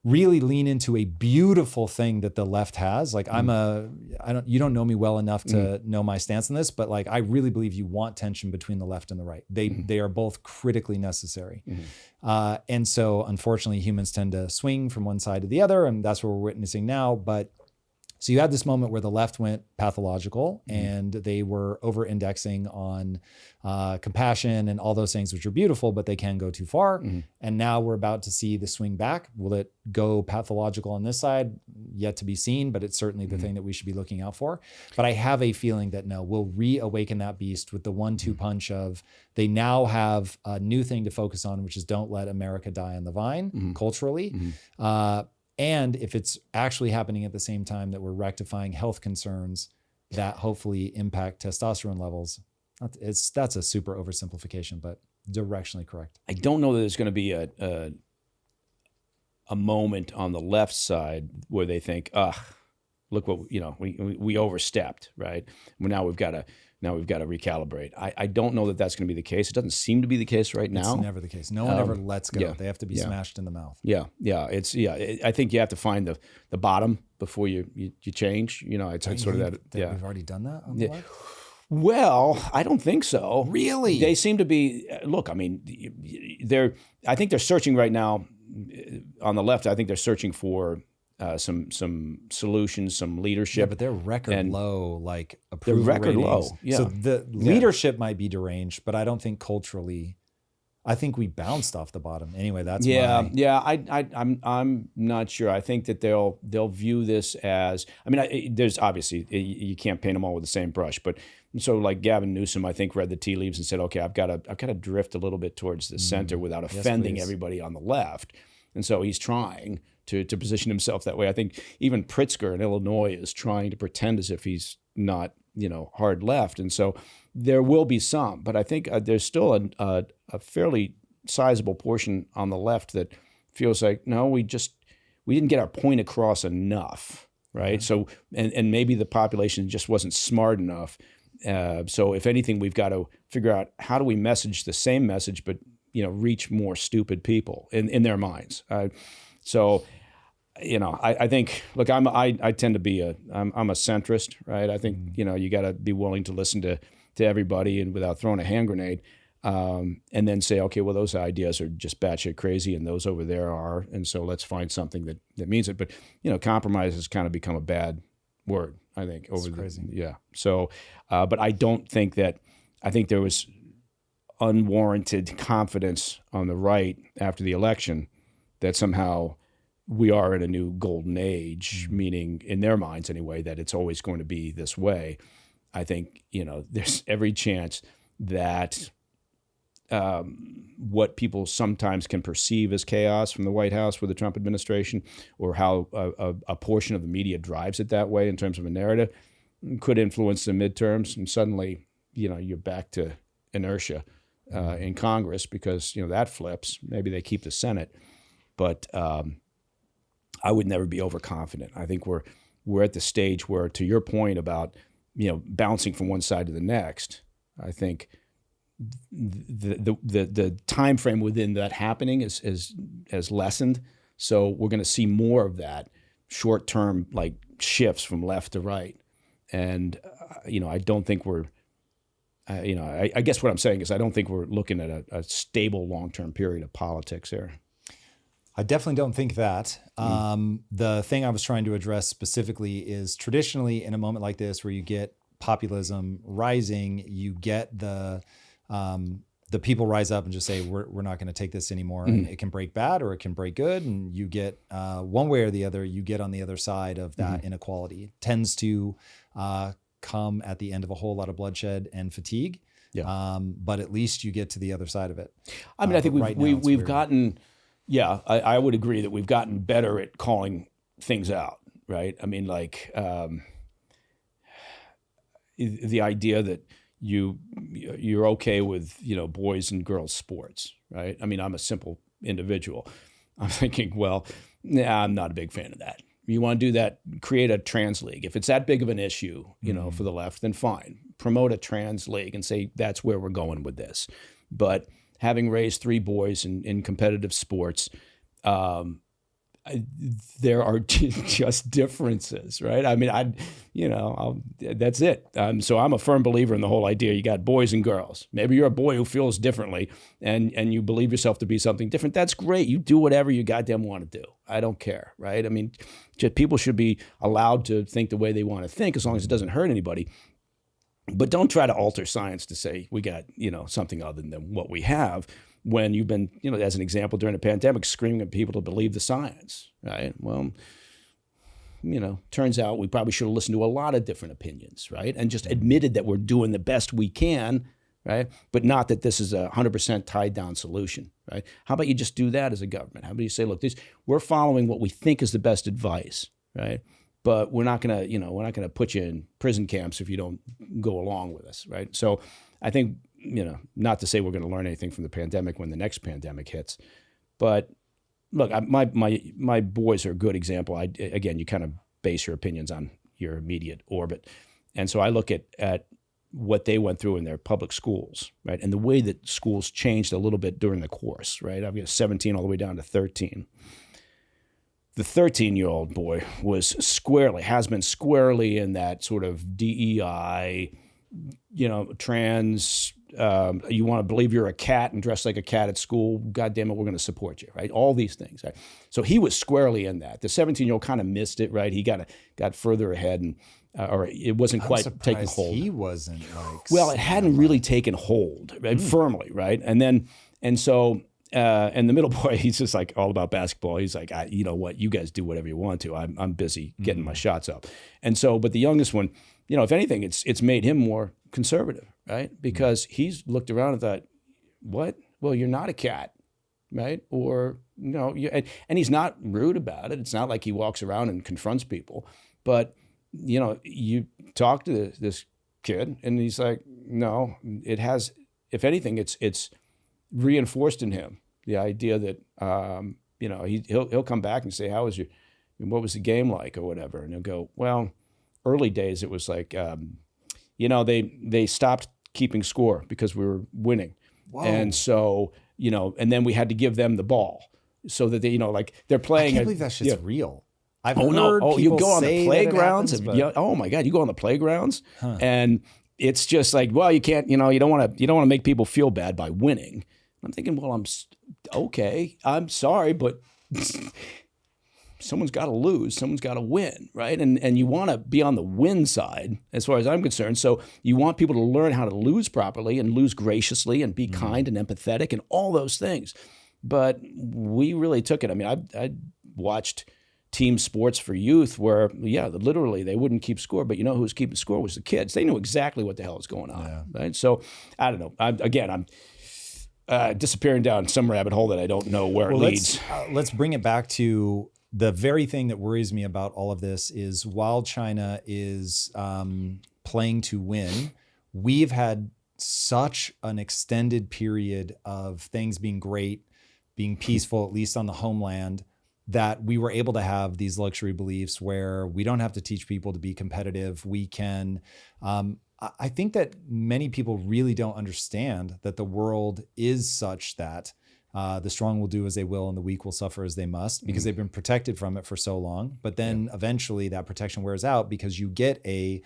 really lean into a beautiful thing that the left has. Like you don't know me well enough to know my stance on this, but like, I really believe you want tension between the left and the right. They are both critically necessary. And so unfortunately humans tend to swing from one side to the other, and that's what we're witnessing now. But So you had this moment where the left went pathological and they were over-indexing on compassion and all those things, which are beautiful, but they can go too far. And now we're about to see the swing back. Will it go pathological on this side? Yet to be seen, but it's certainly the thing that we should be looking out for. But I have a feeling that no, we'll reawaken that beast with the 1-2 punch of they now have a new thing to focus on, which is don't let America die on the vine culturally. And if it's actually happening at the same time that we're rectifying health concerns that hopefully impact testosterone levels, that's a super oversimplification, but directionally correct. I don't know that there's going to be a moment on the left side where they think, look what we overstepped, right? Well, now we've got to recalibrate. I don't know that that's going to be the case. It doesn't seem to be the case right now. It's never the case. No one ever lets go. They have to be smashed in the mouth. I think you have to find the bottom before you change. It's sort of that. We've already done that on the left? Well, I don't think so. Really? They seem to be. Look, I mean, I think they're searching right now on the left. I think they're searching for some solutions, some leadership. Yeah, but they're record low, like approval they're record ratings. low. Yeah. So the leadership might be deranged, but I don't think culturally. I think we bounced off the bottom. Anyway, that's I'm not sure. I think that they'll view this as. I mean, there's obviously you can't paint them all with the same brush, but so like Gavin Newsom, I think read the tea leaves and said, okay, I've got to drift a little bit towards the center without offending everybody on the left, and so he's trying to position himself that way. I think even Pritzker in Illinois is trying to pretend as if he's not, hard left. And so there will be some, but I think there's still a fairly sizable portion on the left that feels like, no, we didn't get our point across enough, right? Mm-hmm. So, and maybe the population just wasn't smart enough. So if anything, we've got to figure out how do we message the same message, but, reach more stupid people in their minds. So, I think, look, I tend to be I'm a centrist, right? I think, you got to be willing to listen to everybody and without throwing a hand grenade, and then say, okay, well, those ideas are just batshit crazy and those over there are, and so let's find something that means it. But, compromise has kind of become a bad word, I think. Crazy. Yeah. So, but I don't think I think there was unwarranted confidence on the right after the election that somehow we are in a new golden age, meaning in their minds anyway, that it's always going to be this way. I think, there's every chance that what people sometimes can perceive as chaos from the White House with the Trump administration, or how a portion of the media drives it that way in terms of a narrative, could influence the midterms. And suddenly, you're back to inertia in Congress because, that flips. Maybe they keep the Senate. But I would never be overconfident. I think we're at the stage where, to your point about, bouncing from one side to the next, I think the time frame within that happening has lessened. So we're going to see more of that short-term like shifts from left to right. And, I don't think we're, I guess what I'm saying is I don't think we're looking at a stable long-term period of politics here. I definitely don't think that. The thing I was trying to address specifically is traditionally in a moment like this where you get populism rising, you get the people rise up and just say, we're not going to take this anymore. And it can break bad or it can break good. And you get one way or the other, you get on the other side of that inequality. It tends to come at the end of a whole lot of bloodshed and fatigue. Yeah. But at least you get to the other side of it. I mean, I think we've gotten... Yeah, I would agree that we've gotten better at calling things out, right? I mean, like the idea that you're okay with, boys and girls sports, right? I mean, I'm a simple individual. I'm thinking, well, I'm not a big fan of that. You want to do that, create a trans league. If it's that big of an issue, for the left, then fine. Promote a trans league and say that's where we're going with this. But having raised 3 boys in competitive sports, there are just differences, right? I mean, that's it. So I'm a firm believer in the whole idea. You got boys and girls. Maybe you're a boy who feels differently and you believe yourself to be something different. That's great. You do whatever you goddamn want to do. I don't care, right? I mean, just people should be allowed to think the way they want to think as long as it doesn't hurt anybody. But don't try to alter science to say we got, something other than what we have when you've been, as an example, during the pandemic, screaming at people to believe the science, right? Well, turns out we probably should have listened to a lot of different opinions, right? And just admitted that we're doing the best we can, right? But not that this is a 100% tied down solution, right? How about you just do that as a government? How about you say, look, we're following what we think is the best advice, right? But we're not gonna put you in prison camps if you don't go along with us, right? So I think, not to say we're going to learn anything from the pandemic when the next pandemic hits, but look, my boys are a good example. Again, you kind of base your opinions on your immediate orbit, and so I look at what they went through in their public schools, right, and the way that schools changed a little bit during the course, right. I've got 17 all the way down to 13. The 13-year-old boy has been squarely in that sort of DEI, trans, you want to believe you're a cat and dress like a cat at school, God damn it, we're going to support you, right? All these things, right? So he was squarely in that. The 17-year-old kind of missed it, right? He got further ahead and, or it wasn't quite taking hold. He wasn't well, it hadn't really taken hold, right? Firmly, right? And so and the middle boy, he's just like all about basketball. He's like, you know what, you guys do whatever you want to. I'm busy getting my shots up. And so, but the youngest one, if anything, it's made him more conservative, right? Because he's looked around and thought, what? Well, you're not a cat, right? Or, and he's not rude about it. It's not like he walks around and confronts people. But, you talk to this kid and he's like, no, it has, if anything, it's reinforced in him the idea that he'll come back and say, what was the game like or whatever, and he'll go, well, early days it was like they stopped keeping score because we were winning. Whoa. And so and then we had to give them the ball so that they they're playing. I can't believe that shit's real. I've heard you go on say the playgrounds happens, but... oh my God, you go on the playgrounds and it's just like, well, you can't, you don't want to make people feel bad by winning. I'm thinking, well, I'm sorry, but someone's got to lose, someone's got to win, right? And you want to be on the win side, as far as I'm concerned. So you want people to learn how to lose properly and lose graciously and be kind and empathetic and all those things. But we really took it. I mean, I watched team sports for youth where, literally they wouldn't keep score, but who was keeping score was the kids. They knew exactly what the hell was going on, right? So I don't know. I'm disappearing down some rabbit hole that I don't know where it leads. Let's bring it back to the very thing that worries me about all of this is while China is playing to win, we've had such an extended period of things being great, being peaceful, at least on the homeland, that we were able to have these luxury beliefs where we don't have to teach people to be competitive. We can, I think that many people really don't understand that the world is such that the strong will do as they will and the weak will suffer as they must, because they've been protected from it for so long. But then eventually that protection wears out because you get a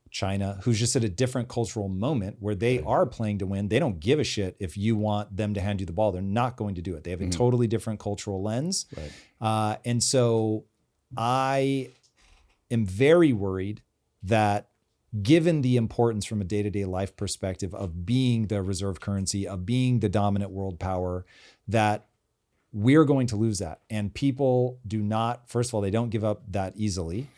China who's just at a different cultural moment where they are playing to win. They don't give a shit if you want them to hand you the ball. They're not going to do it. They have a totally different cultural lens. Right. And so I am very worried that given the importance from a day-to-day life perspective of being the reserve currency, of being the dominant world power, that we're going to lose that. And people do not, first of all, they don't give up that easily.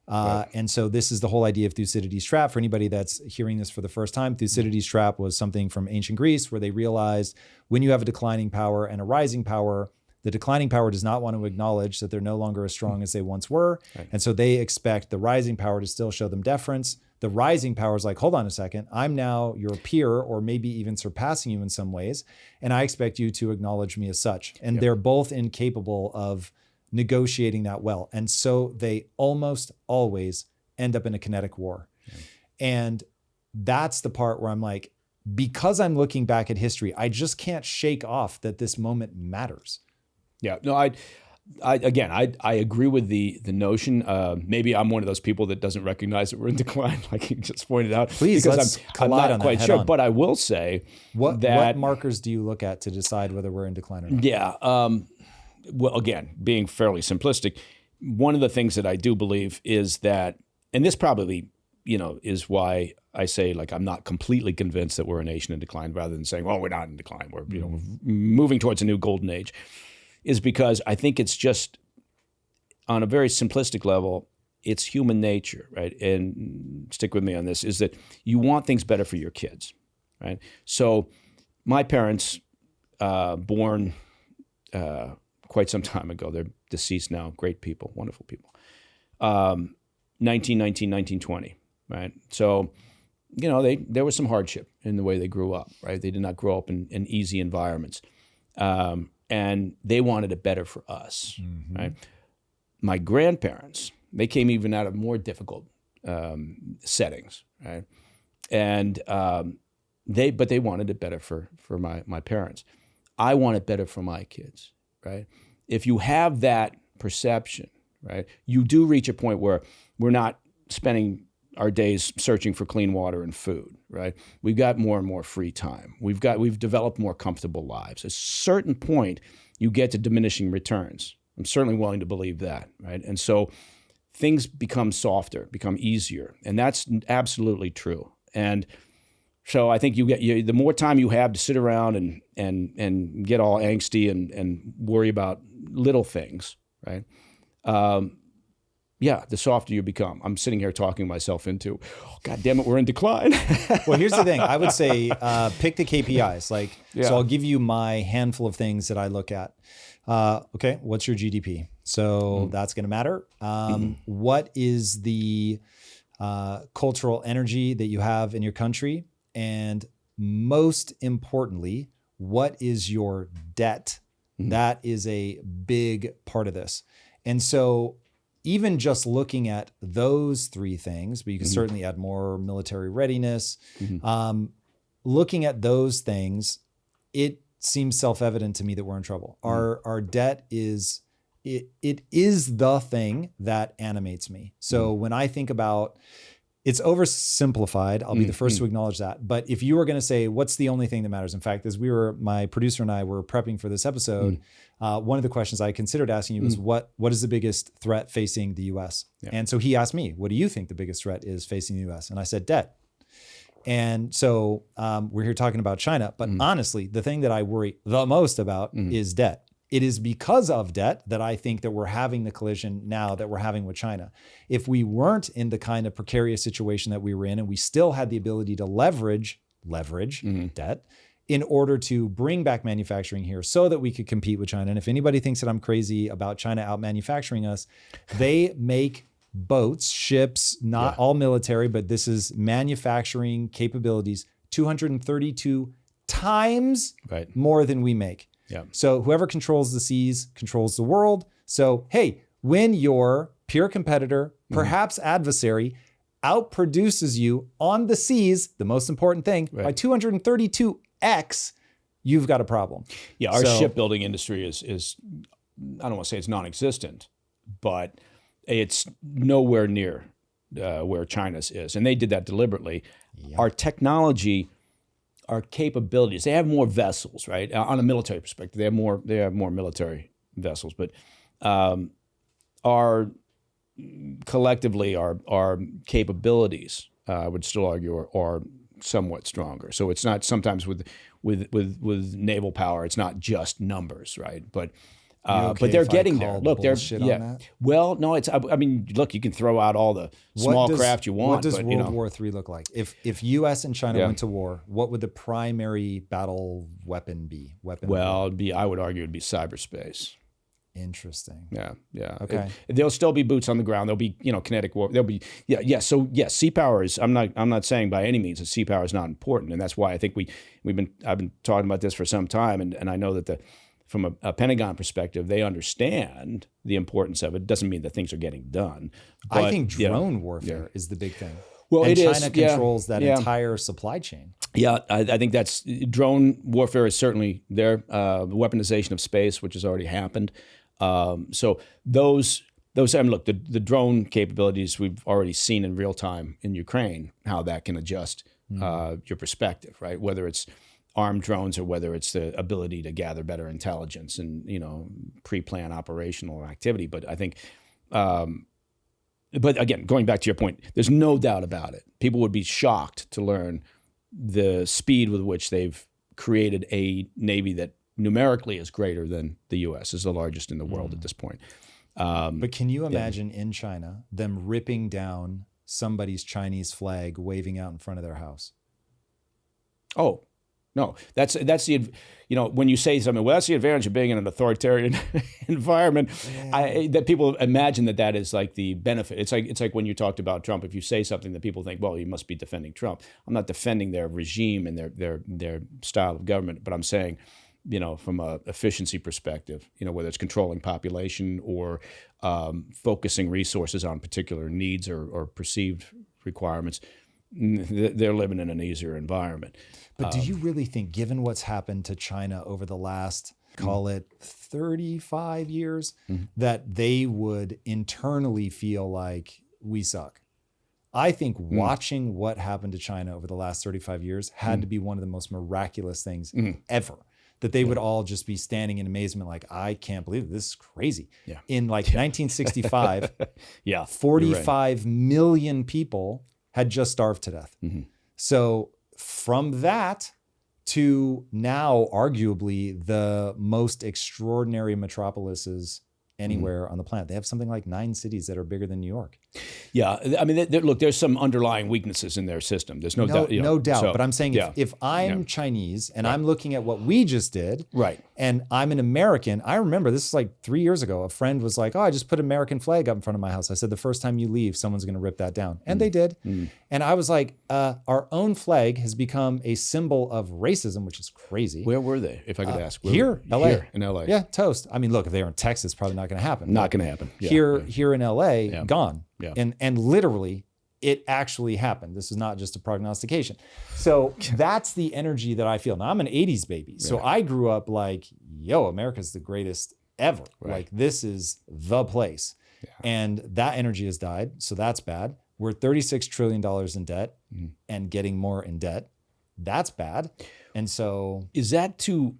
Right. And so this is the whole idea of Thucydides' trap. For anybody that's hearing this for the first time, Thucydides' trap was something from ancient Greece where they realized when you have a declining power and a rising power, the declining power does not want to acknowledge that they're no longer as strong as they once were. Right. And so they expect the rising power to still show them deference. The rising power is like, hold on a second, I'm now your peer or maybe even surpassing you in some ways. And I expect you to acknowledge me as such. And they're both incapable of negotiating that well. And so they almost always end up in a kinetic war. Yeah. And that's the part where I'm like, because I'm looking back at history, I just can't shake off that this moment matters. Yeah, no, I agree with the notion. Maybe I'm one of those people that doesn't recognize that we're in decline, like you just pointed out. Please, because let's I'm collide not on that quite head sure. on. But I will say What that markers do you look at to decide whether we're in decline or not? yeah. Well, again, being fairly simplistic, one of the things that I do believe is that, and this probably, is why I say, like, I'm not completely convinced that we're a nation in decline, rather than saying, well, we're not in decline. We're, moving towards a new golden age, is because I think it's just, on a very simplistic level, it's human nature, right? And stick with me on this, is that you want things better for your kids, right? So my parents, born quite some time ago, they're deceased now, great people, wonderful people, 1919, 1920, right? So, there was some hardship in the way they grew up, right? They did not grow up in easy environments. And they wanted it better for us, right? My grandparents, they came even out of more difficult settings, right? And but they wanted it better for my parents. I want it better for my kids, right? If you have that perception, right, you do reach a point where we're not spending our days searching for clean water and food, right? We've got more and more free time. We've developed more comfortable lives. At a certain point, you get to diminishing returns. I'm certainly willing to believe that, right? And so things become softer, become easier, and that's absolutely true. And so I think the more time you have to sit around and get all angsty and worry about little things, right? The softer you become. I'm sitting here talking myself into, God damn it, we're in decline. Well, here's the thing. I would say pick the KPIs. So I'll give you my handful of things that I look at. Okay, what's your GDP? So that's going to matter. What is the cultural energy that you have in your country? And most importantly, what is your debt? That is a big part of this. And so even just looking at those three things, but you can certainly add more military readiness, looking at those things, it seems self-evident to me that we're in trouble. Our debt is, it is the thing that animates me. So when I think about, it's oversimplified, I'll be the first to acknowledge that. But if you were going to say, what's the only thing that matters? In fact, as my producer and I were prepping for this episode, one of the questions I considered asking you was, what is the biggest threat facing the U.S.? Yeah. And so he asked me, what do you think the biggest threat is facing the U.S.? And I said, debt. And so we're here talking about China, but honestly, the thing that I worry the most about is debt. It is because of debt that I think that we're having the collision now that we're having with China. If we weren't in the kind of precarious situation that we were in, and we still had the ability to leverage debt in order to bring back manufacturing here so that we could compete with China. And if anybody thinks that I'm crazy about China out manufacturing us, they make boats, ships, not all military, but this is manufacturing capabilities, 232 times more than we make. Yeah. So whoever controls the seas controls the world. So, hey, when your peer competitor, perhaps adversary, outproduces you on the seas, the most important thing, by 232x, you've got a problem. Yeah, our shipbuilding industry is I don't want to say it's non-existent, but it's nowhere near where China's is. And they did that deliberately. Yeah. Our technology, our capabilities, they have more vessels, right? On a military perspective, they have more military vessels, but our capabilities, I would still argue, are somewhat stronger. So it's not sometimes with naval power, it's not just numbers, right? But they're getting there. Look, they're on that? Well, no, it's. I mean, look, you can throw out all the small craft you want. What does World War III look like? If U.S. and China went to war, what would the primary battle weapon be? Well, I would argue it'd be cyberspace. Interesting. Yeah. Okay. There'll still be boots on the ground. There'll be, kinetic war. There'll be, So yes, sea power is. I'm not saying by any means that sea power is not important, and that's why I think I've been talking about this for some time, and I know that from a Pentagon perspective, they understand the importance of it. It doesn't mean that things are getting done. But, I think drone warfare is the big thing. Well, and it China is. controls that entire supply chain. Yeah, I think that's drone warfare is certainly there. The weaponization of space, which has already happened. So those I mean, look, the drone capabilities we've already seen in real time in Ukraine, how that can adjust your perspective, right? Whether it's armed drones or whether it's the ability to gather better intelligence and, pre-plan operational activity. But I think, but again, going back to your point, there's no doubt about it. People would be shocked to learn the speed with which they've created a Navy that numerically is greater than the U.S., is the largest in the world at this point. But can you imagine in China them ripping down somebody's Chinese flag waving out in front of their house? Oh, no, that's the, when you say something, well, that's the advantage of being in an authoritarian environment, that people imagine that is like the benefit. It's like when you talked about Trump, if you say something that people think, well, you must be defending Trump. I'm not defending their regime and their style of government, but I'm saying, from a efficiency perspective, whether it's controlling population or focusing resources on particular needs or perceived requirements, they're living in an easier environment. But do you really think, given what's happened to China over the last, call it 35 years, that they would internally feel like we suck? I think watching what happened to China over the last 35 years had to be one of the most miraculous things ever. That they would all just be standing in amazement, like, I can't believe it. This is crazy. Yeah. In 1965, 45 right. million people had just starved to death. So from that to now, arguably the most extraordinary metropolises anywhere on the planet. They have something like 9 cities that are bigger than New York. Yeah, I mean, look, there's some underlying weaknesses in their system. There's no doubt. No doubt. So, but I'm saying if I'm Chinese and I'm looking at what we just did, and I'm an American, I remember this is like 3 years ago. A friend was like, "Oh, I just put an American flag up in front of my house." I said, "The first time you leave, someone's going to rip that down," and they did. And I was like, "Our own flag has become a symbol of racism, which is crazy." Where were they, if I could ask? Here, LA. Here in LA. Yeah, toast. I mean, look, if they were in Texas, probably not going to happen. Not going to happen. Here in LA, gone. Yeah. And literally, it actually happened. This is not just a prognostication. So that's the energy that I feel. Now, I'm an 80s baby. So I grew up like, yo, America's the greatest ever. Like, this is the place. Yeah. And that energy has died. So that's bad. We're $36 trillion in debt and getting more in debt. That's bad. And so... Is that too...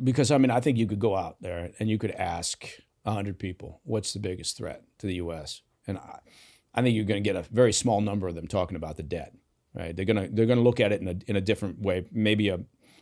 Because, I mean, I think you could go out there and you could ask 100 people, what's the biggest threat to the U.S.? And I think you're going to get a very small number of them talking about the debt, right? They're going to look at it in a different way. Maybe a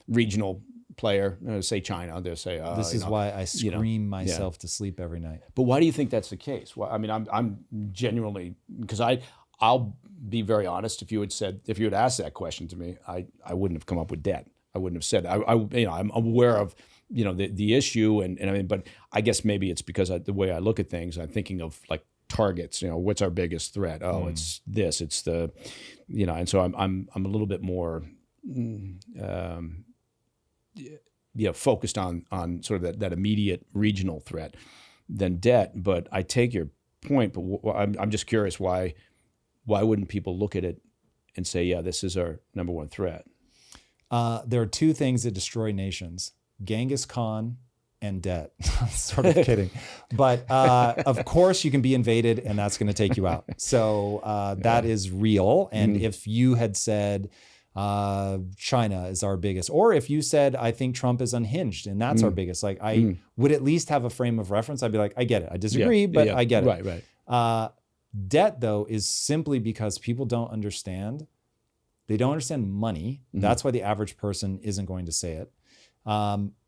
regional player, say China, they'll say, this is why I scream myself to sleep every night. But why do you think that's the case? Well, I mean, I'm genuinely, because I'll be very honest. If you had asked that question to me, I wouldn't have come up with debt. I wouldn't have said, I'm aware of, the issue and I mean, but I guess maybe it's because the way I look at things, I'm thinking of like targets, what's our biggest threat? Oh, it's this, it's the, and so I'm a little bit more, focused on sort of that immediate regional threat than debt. But I take your point, but I'm just curious why wouldn't people look at it and say, yeah, this is our number one threat? There are 2 things that destroy nations: Genghis Khan and debt. Sort of kidding. But of course you can be invaded and that's going to take you out. So that is real. And if you had said China is our biggest, or if you said, I think Trump is unhinged and that's our biggest, like I would at least have a frame of reference. I'd be like, I get it. I disagree, but I get it. Right. Debt, though, is simply because people don't understand. They don't understand money. That's why the average person isn't going to say it.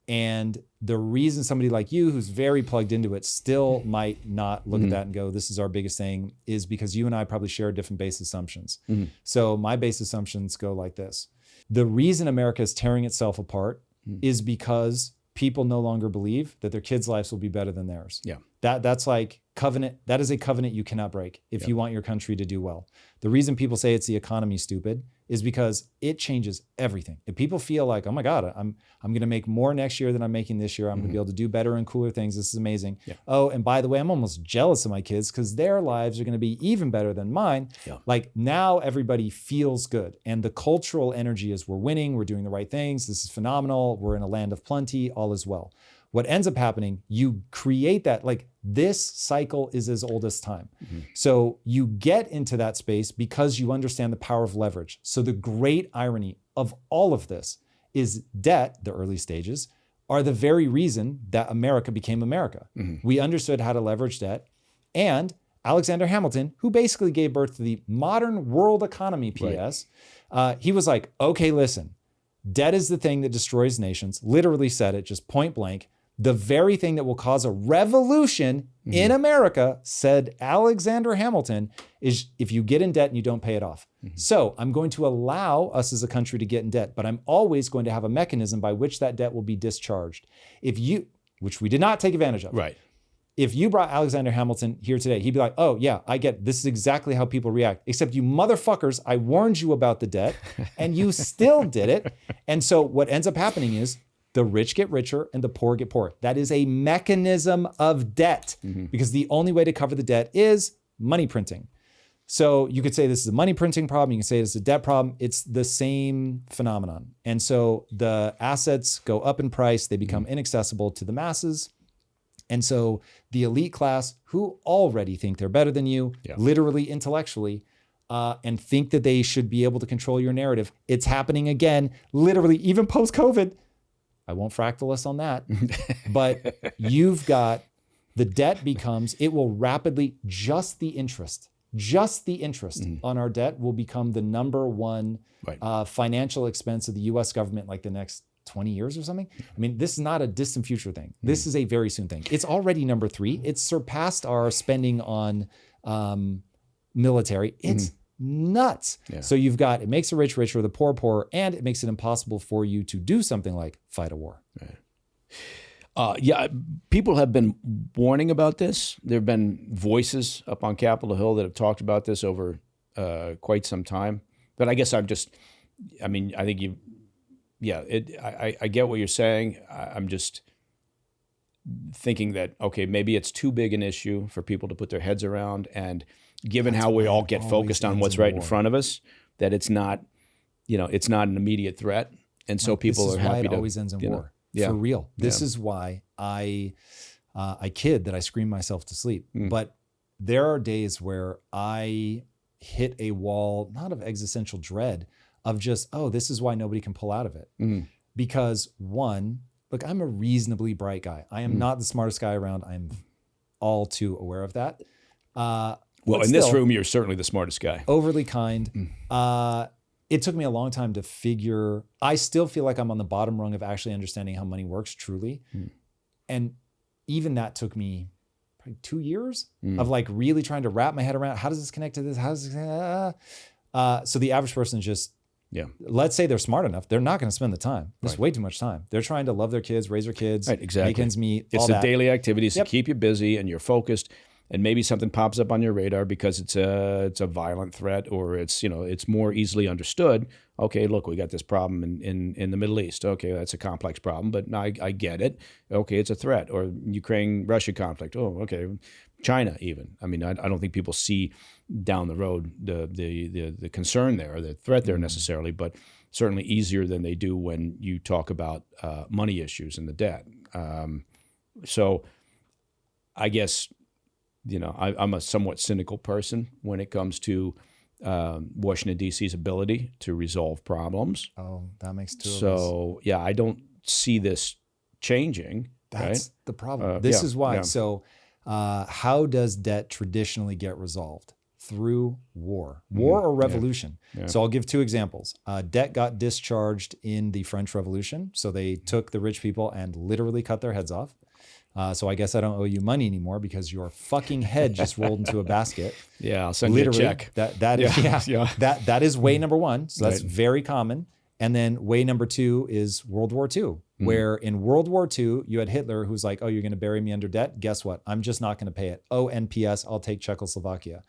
And the reason somebody like you, who's very plugged into it, still might not look at that and go, this is our biggest thing, is because you and I probably share different base assumptions. So my base assumptions go like this. The reason America is tearing itself apart is because people no longer believe that their kids' lives will be better than theirs. Yeah. That's like covenant. That is a covenant you cannot break if you want your country to do well. The reason people say it's the economy, stupid, is because it changes everything. If people feel like, oh my God, I'm going to make more next year than I'm making this year. I'm going to be able to do better and cooler things. This is amazing. Yeah. Oh, and by the way, I'm almost jealous of my kids because their lives are going to be even better than mine. Yeah. Like now everybody feels good. And the cultural energy is we're winning. We're doing the right things. This is phenomenal. We're in a land of plenty. All is well. what ends up happening, you create that, like this cycle is as old as time. So you get into that space because you understand the power of leverage. So the great irony of all of this is debt, the early stages, are the very reason that America became America. We understood how to leverage debt. And Alexander Hamilton, who basically gave birth to the modern world economy, PS, he was like, okay, listen, debt is the thing that destroys nations. Literally said it, just point blank. The very thing that will cause a revolution in America, said Alexander Hamilton, is if you get in debt and you don't pay it off. So I'm going to allow us as a country to get in debt, but I'm always going to have a mechanism by which that debt will be discharged. Which we did not take advantage of. Right. If you brought Alexander Hamilton here today, he'd be like, oh yeah, I get it. This is exactly how people react. Except you motherfuckers, I warned you about the debt and you still did it. And so what ends up happening is the rich get richer and the poor get poorer. That is a mechanism of debt because the only way to cover the debt is money printing. So you could say this is a money printing problem. You can say this is a debt problem. It's the same phenomenon. And so the assets go up in price. They become inaccessible to the masses. And so the elite class, who already think they're better than you, literally intellectually, and think that they should be able to control your narrative. It's happening again, literally, even post-COVID. I won't fractal us on that. But you've got, the debt becomes, it will rapidly, just the interest on our debt will become the number one financial expense of the US government like the next 20 years or something. I mean, this is not a distant future thing. This is a very soon thing. It's already number 3. It's surpassed our spending on military. It's nuts. So you've got, it makes the rich richer, the poor poorer, and it makes it impossible for you to do something like fight a war. People have been warning about this. There have been voices up on Capitol Hill that have talked about this over quite some time. But I guess I think you, I get what you're saying. I'm just thinking that, okay, maybe it's too big an issue for people to put their heads around. And given how we all get focused on what's right in front of us, that it's not, it's not an immediate threat. And so people are happy to. This is why it always ends in war. For real. This is why I kid that I scream myself to sleep. But there are days where I hit a wall, not of existential dread, of just, this is why nobody can pull out of it. Because one, look, I'm a reasonably bright guy. I am not the smartest guy around. I'm all too aware of that. Well, in this room, you're certainly the smartest guy. Overly kind. It took me a long time to figure, I still feel like I'm on the bottom rung of actually understanding how money works truly. And even that took me probably 2 years of like really trying to wrap my head around, how does this connect to this? How does this, so the average person just, let's say they're smart enough, they're not going to spend the time. There's way too much time. They're trying to love their kids, raise their kids, make ends meet, it's the daily activities to keep you busy and you're focused. And maybe something pops up on your radar because it's a violent threat, or it's it's more easily understood. Okay, look, we got this problem in the Middle East. Okay, that's a complex problem, but I get it. Okay, it's a threat. Or Ukraine-Russia conflict. Oh, okay, China even. I mean, I don't think people see down the road the concern there, or the threat there necessarily, but certainly easier than they do when you talk about money issues and the debt. So, I guess. I'm a somewhat cynical person when it comes to Washington, D.C.'s ability to resolve problems. Oh, that makes two of us. So, I don't see this changing. That's the problem. This is why. So how does debt traditionally get resolved? Through war or revolution. So I'll give 2 examples. Debt got discharged in the French Revolution. So they took the rich people and literally cut their heads off. So I guess I don't owe you money anymore because your fucking head just rolled into a basket. I'll send you a check. That is way number 1. So that's very common. And then way number 2 is World War II, where in World War II, you had Hitler who's like, oh, you're going to bury me under debt? Guess what? I'm just not going to pay it. Oh, and P.S., I'll take Czechoslovakia.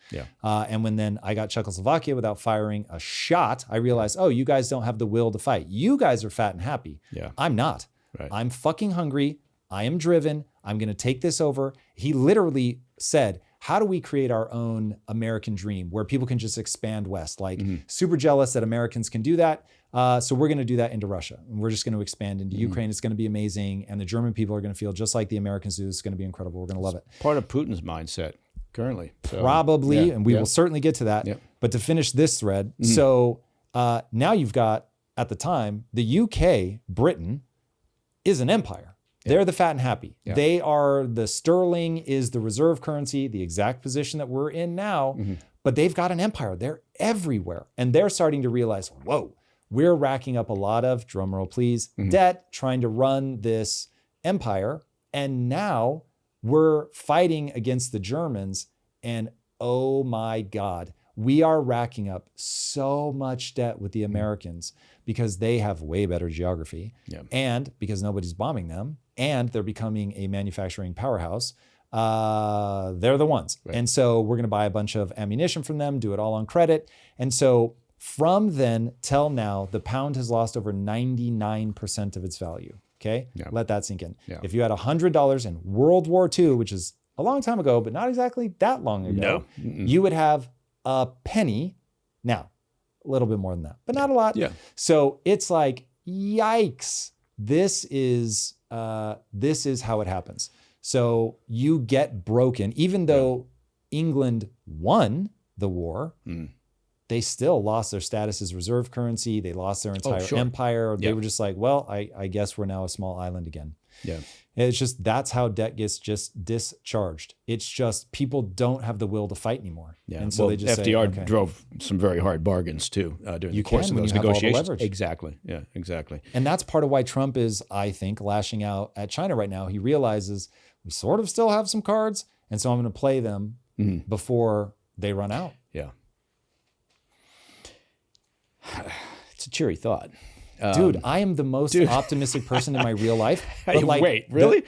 And when then I got Czechoslovakia without firing a shot, I realized, oh, you guys don't have the will to fight. You guys are fat and happy. I'm not. I'm fucking hungry. I am driven. I'm going to take this over. He literally said, how do we create our own American dream where people can just expand west? Like super jealous that Americans can do that. So we're going to do that into Russia. And we're just going to expand into Ukraine. It's going to be amazing. And the German people are going to feel just like the Americans do. It's going to be incredible. We're going to love it. Part of Putin's mindset currently. So, Probably. And we will certainly get to that. Yeah. But to finish this thread. So now you've got, at the time, the UK, Britain, is an empire. They're the fat and happy. Yeah. They are, the sterling is the reserve currency, the exact position that we're in now, but they've got an empire. They're everywhere. And they're starting to realize, whoa, we're racking up a lot of, drumroll please, debt, trying to run this empire. And now we're fighting against the Germans. And oh my God, we are racking up so much debt with the Americans because they have way better geography and because nobody's bombing them and they're becoming a manufacturing powerhouse. They're the ones. Right. And so we're going to buy a bunch of ammunition from them, do it all on credit. And so from then till now, the pound has lost over 99% of its value. Okay. Yeah. Let that sink in. Yeah. If you had $100 in World War II, which is a long time ago, but not exactly that long ago, you would have a penny. Now, a little bit more than that, but not a lot. Yeah. So it's like, yikes. This is how it happens. So you get broken, even though England won the war, they still lost their status as reserve currency. They lost their entire empire. They were just like, well, I guess we're now a small island again. Yeah. It's just, that's how debt gets just discharged. It's just, people don't have the will to fight anymore. Yeah. And so they just FDR drove some very hard bargains too during the course of those negotiations. Exactly. Yeah, exactly. And that's part of why Trump is, I think, lashing out at China right now. He realizes we sort of still have some cards, and so I'm going to play them before they run out. Yeah. It's a cheery thought. Dude, I am the most optimistic person in my real life. But like, wait, really?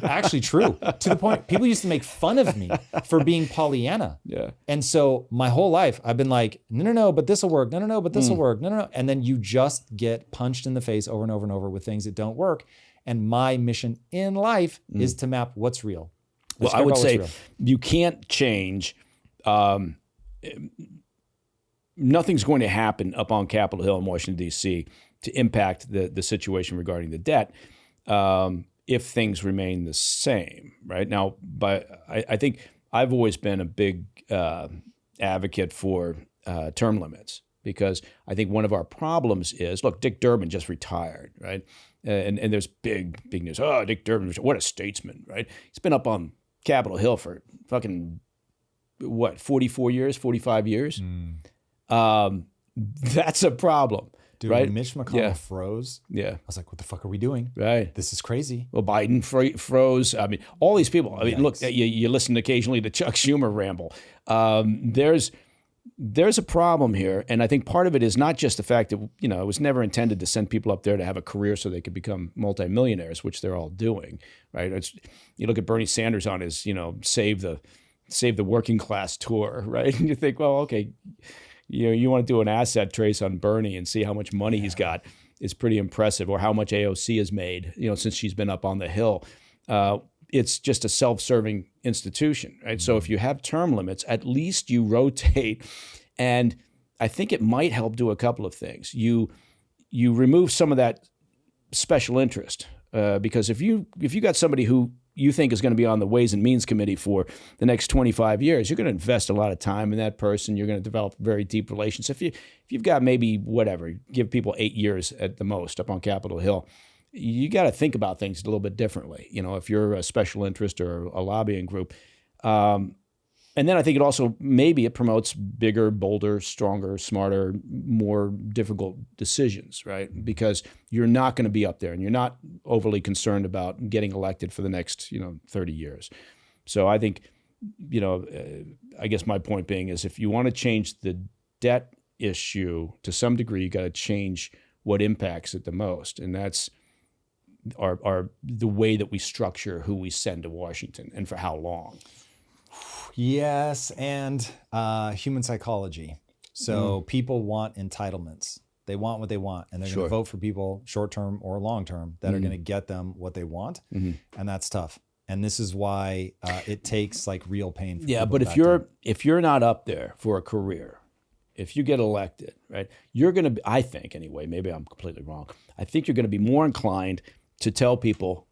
Actually true. To the point, people used to make fun of me for being Pollyanna. Yeah. And so my whole life, I've been like, no, but this will work. No, but this will work. No. And then you just get punched in the face over and over and over with things that don't work. And my mission in life is to map what's real. Well, I would say you can't change. Nothing's going to happen up on Capitol Hill in Washington, D.C. to impact the situation regarding the debt if things remain the same, right? Now, I think I've always been a big advocate for term limits because I think one of our problems is, look, Dick Durbin just retired, right? And there's big news. Oh, Dick Durbin, what a statesman, right? He's been up on Capitol Hill for fucking, 44 years, 45 years? That's a problem. Dude, right? When Mitch McConnell froze, I was like, what the fuck are we doing? Right. This is crazy. Well, Biden froze. I mean, all these people. I mean, look, you listen occasionally to Chuck Schumer ramble. There's a problem here. And I think part of it is not just the fact that, it was never intended to send people up there to have a career so they could become multimillionaires, which they're all doing, right? You look at Bernie Sanders on his, save the working class tour, right? And you think, well, okay, you want to do an asset trace on Bernie and see how much money he's got is pretty impressive, or how much AOC has made, since she's been up on the Hill. It's just a self-serving institution, right? So if you have term limits, at least you rotate, and I think it might help do a couple of things. You remove some of that special interest because if you got somebody who you think is going to be on the Ways and Means Committee for the next 25 years, you're going to invest a lot of time in that person. You're going to develop very deep relations. If you've got maybe give people 8 years at the most up on Capitol Hill, you got to think about things a little bit differently. If you're a special interest or a lobbying group. And then I think it also, maybe it promotes bigger, bolder, stronger, smarter, more difficult decisions, right? Because you're not going to be up there and you're not overly concerned about getting elected for the next, 30 years. So I think, I guess my point being is if you want to change the debt issue to some degree, you got to change what impacts it the most. And that's the way that we structure who we send to Washington and for how long. Yes, and human psychology. So people want entitlements. They want what they want, and they're going to vote for people, short-term or long-term, that are going to get them what they want, and that's tough. And this is why it takes like real pain. For Yeah, people but to back down. if you're not up there for a career, if you get elected, right, you're going to be, I think anyway, maybe I'm completely wrong. I think you're going to be more inclined to tell people,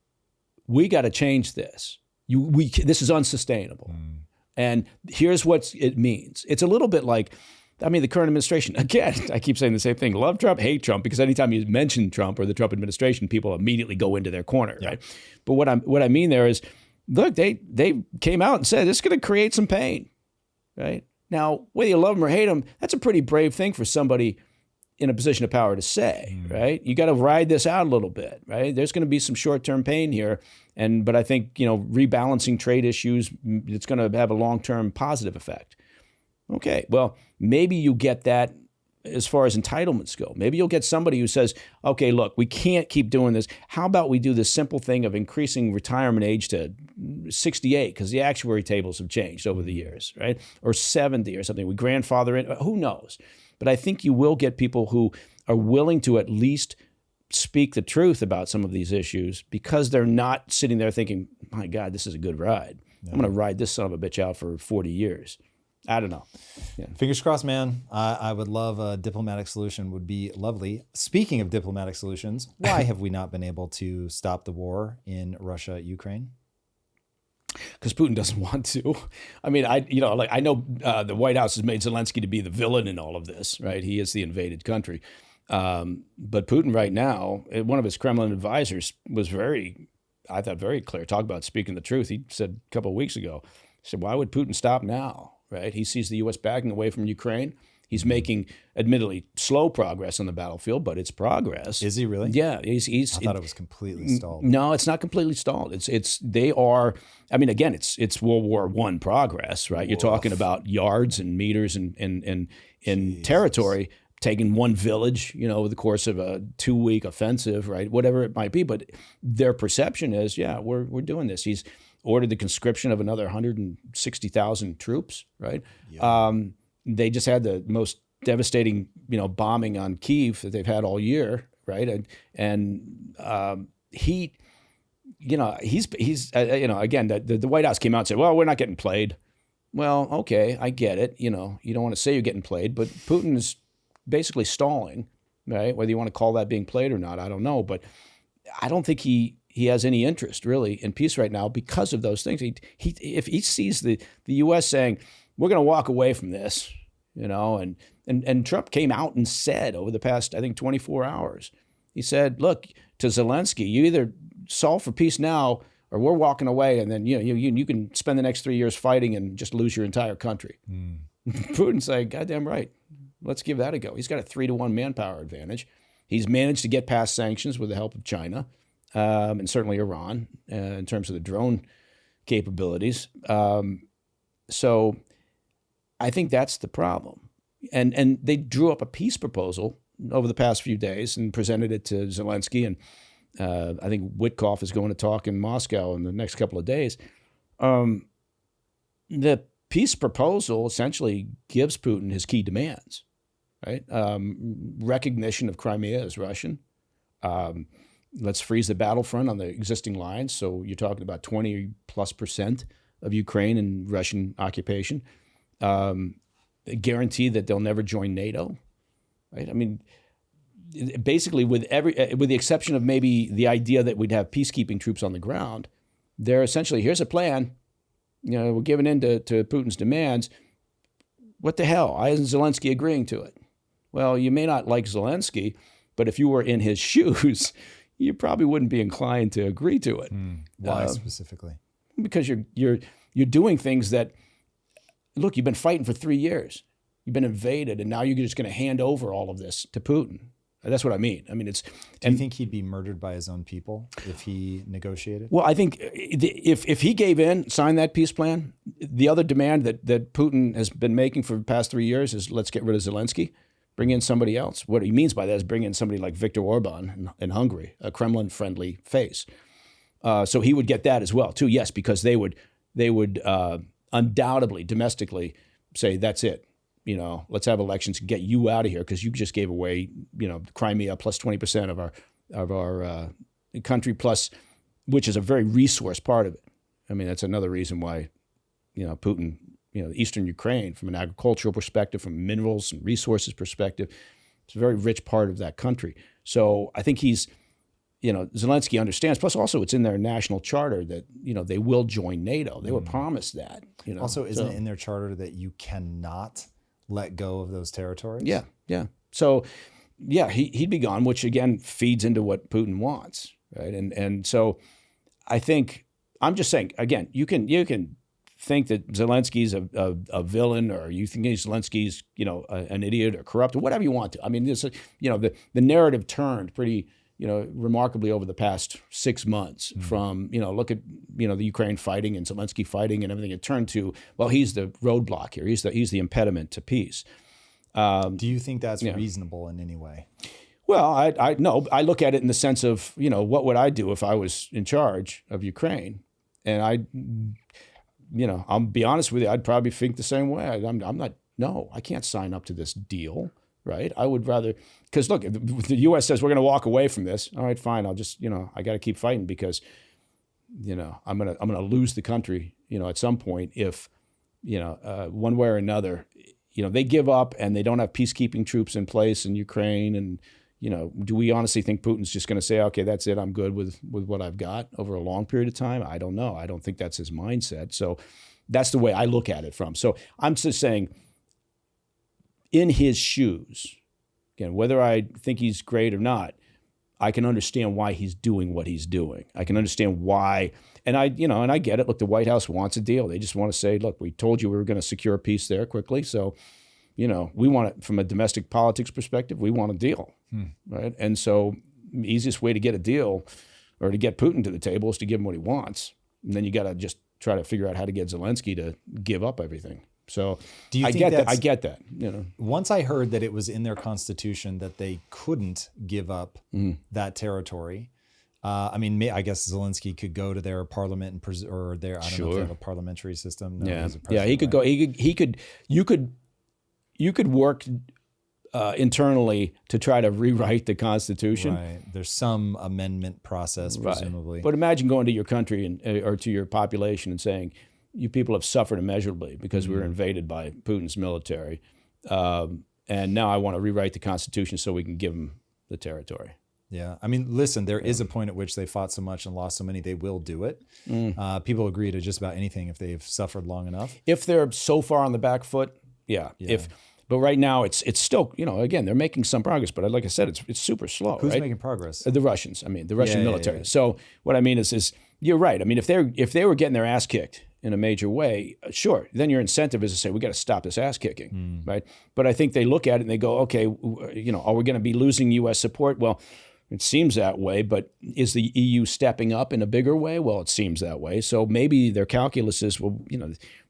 we got to change this. This is unsustainable. And here's what it means. It's a little bit like, I mean, the current administration, again, I keep saying the same thing, love Trump, hate Trump, because anytime you mention Trump or the Trump administration, people immediately go into their corner, right? But what I mean there is, look, they came out and said, this is going to create some pain, right? Now, whether you love them or hate them, that's a pretty brave thing for somebody in a position of power to say, right? You got to ride this out a little bit, right? There's going to be some short-term pain here, but I think, rebalancing trade issues, it's going to have a long-term positive effect. Okay, well, maybe you get that as far as entitlements go. Maybe you'll get somebody who says, okay, look, we can't keep doing this. How about we do this simple thing of increasing retirement age to 68, because the actuary tables have changed over the years, right? Or 70 or something. We grandfather in, who knows? But I think you will get people who are willing to at least speak the truth about some of these issues, because they're not sitting there thinking, my God, this is a good ride. I'm going to ride this son of a bitch out for 40 years. I don't know. Yeah. Fingers crossed, man. I would love a diplomatic solution. Would be lovely. Speaking of diplomatic solutions, why have we not been able to stop the war in Russia, Ukraine? Because Putin doesn't want to. I mean, I know the White House has made Zelensky to be the villain in all of this, right? He is the invaded country. But Putin right now, one of his Kremlin advisors was very clear. Talk about speaking the truth. He said a couple of weeks ago, he said, why would Putin stop now? Right? He sees the U.S. backing away from Ukraine. He's making, admittedly, slow progress on the battlefield, but it's progress. Is he really? Yeah. I thought it was completely stalled. No, it's not completely stalled. They are, I mean, again, it's World War I progress, right? You're talking about yards and meters and territory, taking one village, over the course of a 2-week offensive, right? Whatever it might be. But their perception is, yeah, we're doing this. He's ordered the conscription of another 160,000 troops, right? Yeah. They just had the most devastating, bombing on Kyiv that they've had all year, right? And he's again, the White House came out and said, well, we're not getting played. Well, okay, I get it. You don't want to say you're getting played, but Putin is basically stalling, right? Whether you want to call that being played or not, I don't know, but I don't think he has any interest really in peace right now because of those things. If he sees the U.S. saying, we're going to walk away from this, and Trump came out and said over the past, I think, 24 hours, he said, look, to Zelensky, you either solve for peace now or we're walking away, and then you can spend the next 3 years fighting and just lose your entire country. Putin's like, goddamn right, let's give that a go. He's got a 3-to-1 manpower advantage. He's managed to get past sanctions with the help of China. And certainly Iran in terms of the drone capabilities. So I think that's the problem. And they drew up a peace proposal over the past few days and presented it to Zelensky. And I think Witkoff is going to talk in Moscow in the next couple of days. The peace proposal essentially gives Putin his key demands, right? Recognition of Crimea as Russian. Let's freeze the battlefront on the existing lines. So you're talking about 20+% of Ukraine in Russian occupation. Guarantee that they'll never join NATO, right? I mean, basically with the exception of maybe the idea that we'd have peacekeeping troops on the ground, they're essentially, here's a plan. We're giving in to Putin's demands. What the hell? Why isn't Zelensky agreeing to it? Well, you may not like Zelensky, but if you were in his shoes, you probably wouldn't be inclined to agree to it. Why specifically? Because you're doing things that, look, you've been fighting for 3 years. You've been invaded, and now you're just going to hand over all of this to Putin. That's what I mean. I mean, it's. Do you think he'd be murdered by his own people if he negotiated? Well, I think if he gave in, signed that peace plan, the other demand that Putin has been making for the past 3 years is let's get rid of Zelensky. Bring in somebody else. What he means by that is bring in somebody like Viktor Orban in Hungary, a Kremlin-friendly face. So he would get that as well, too. Yes, because they would undoubtedly, domestically say, that's it. Let's have elections and get you out of here because you just gave away, Crimea plus 20% of our country plus, which is a very resource part of it. I mean, that's another reason why, Putin, Eastern Ukraine, from an agricultural perspective, from minerals and resources perspective, it's a very rich part of that country. So I think Zelensky understands. Plus, also, it's in their national charter that they will join NATO. They were promised that. Also, isn't it in their charter that you cannot let go of those territories? Yeah, yeah. So, yeah, he'd be gone, which again feeds into what Putin wants, right? And so, I think I'm just saying again, you can think that Zelensky's a villain, or you think Zelensky's an idiot or corrupt or whatever you want to. I mean, the narrative turned pretty remarkably over the past 6 months from, look at, the Ukraine fighting and Zelensky fighting and everything. It turned to, well, he's the roadblock here. He's the impediment to peace. Do you think that's reasonable in any way? Well, I look at it in the sense of, what would I do if I was in charge of Ukraine? And I'll be honest with you, I'd probably think the same way. I can't sign up to this deal. Right. I would rather, because look, if the U.S. says we're going to walk away from this. All right, fine. I'll just, I got to keep fighting because, I'm going to lose the country, at some point if, one way or another, they give up and they don't have peacekeeping troops in place in Ukraine. And, do we honestly think Putin's just going to say, okay, that's it. I'm good with what I've got over a long period of time? I don't know. I don't think that's his mindset. So that's the way I look at it from. So I'm just saying, in his shoes, again, whether I think he's great or not, I can understand why he's doing what he's doing. I can understand why, and I get it. Look, the White House wants a deal. They just want to say, look, we told you we were going to secure peace there quickly, so we want it from a domestic politics perspective. We want a deal, right? And so, the easiest way to get a deal or to get Putin to the table is to give him what he wants, and then you got to just try to figure out how to get Zelensky to give up everything. So I get that. Once I heard that it was in their constitution that they couldn't give up that territory. I guess Zelensky could go to their parliament and or their, I don't know if they have a parliamentary system. No, he could go. You could work internally to try to rewrite the Constitution. Right. There's some amendment process, presumably. Right. But imagine going to your country or to your population and saying, you people have suffered immeasurably because we were invaded by Putin's military. And now I want to rewrite the Constitution so we can give them the territory. Yeah. I mean, listen, there is a point at which they fought so much and lost so many, they will do it. People agree to just about anything if they've suffered long enough. If they're so far on the back foot, yeah. But right now it's still, again, they're making some progress, but like I said, it's super slow. Who's right? making progress? The Russians. I mean, the Russian military. Yeah. So what I mean is you're right. I mean, if they were getting their ass kicked in a major way, sure, then your incentive is to say, we got to stop this ass kicking, right? But I think they look at it and they go, okay, are we going to be losing U.S. support? Well, it seems that way, but is the EU stepping up in a bigger way? Well, it seems that way. So maybe their calculus is, well,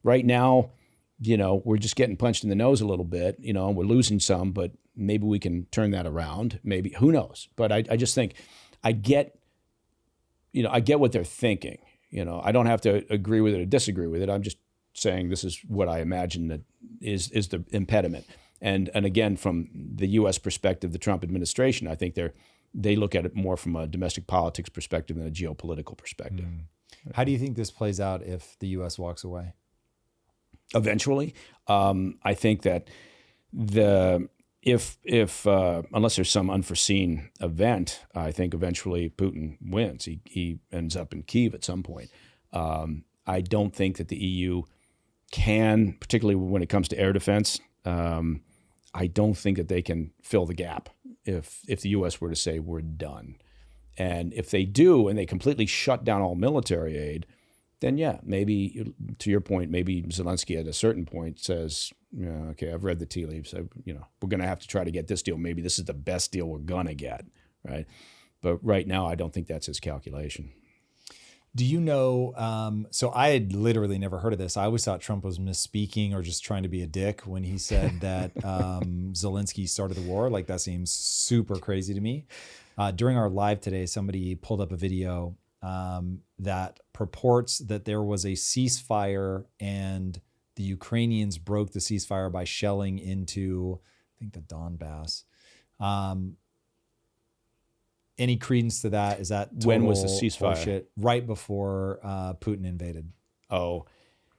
right now, we're just getting punched in the nose a little bit, and we're losing some, but maybe we can turn that around. Maybe, who knows? But I just think I get what they're thinking. I don't have to agree with it or disagree with it. I'm just saying this is what I imagine that is the impediment. And again, from the U.S. perspective, the Trump administration, I think they look at it more from a domestic politics perspective than a geopolitical perspective. How do you think this plays out if the U.S. walks away? Eventually, I think that if unless there's some unforeseen event, I think eventually Putin wins. He ends up in Kyiv at some point. I don't think that the EU can, particularly when it comes to air defense, I don't think that they can fill the gap if the U.S. were to say we're done. And if they do and they completely shut down all military aid, then yeah, maybe, to your point, maybe Zelensky at a certain point says, okay, I've read the tea leaves. We're going to have to try to get this deal. Maybe this is the best deal we're going to get, right? But right now, I don't think that's his calculation. Do you know, so I had literally never heard of this. I always thought Trump was misspeaking or just trying to be a dick when he said that Zelensky started the war. Like, that seems super crazy to me. During our live today, somebody pulled up a video that purports that there was a ceasefire and the Ukrainians broke the ceasefire by shelling into, I think, the Donbass. Any credence to that? Is that total When was the ceasefire? bullshit? Right before Putin invaded. Oh,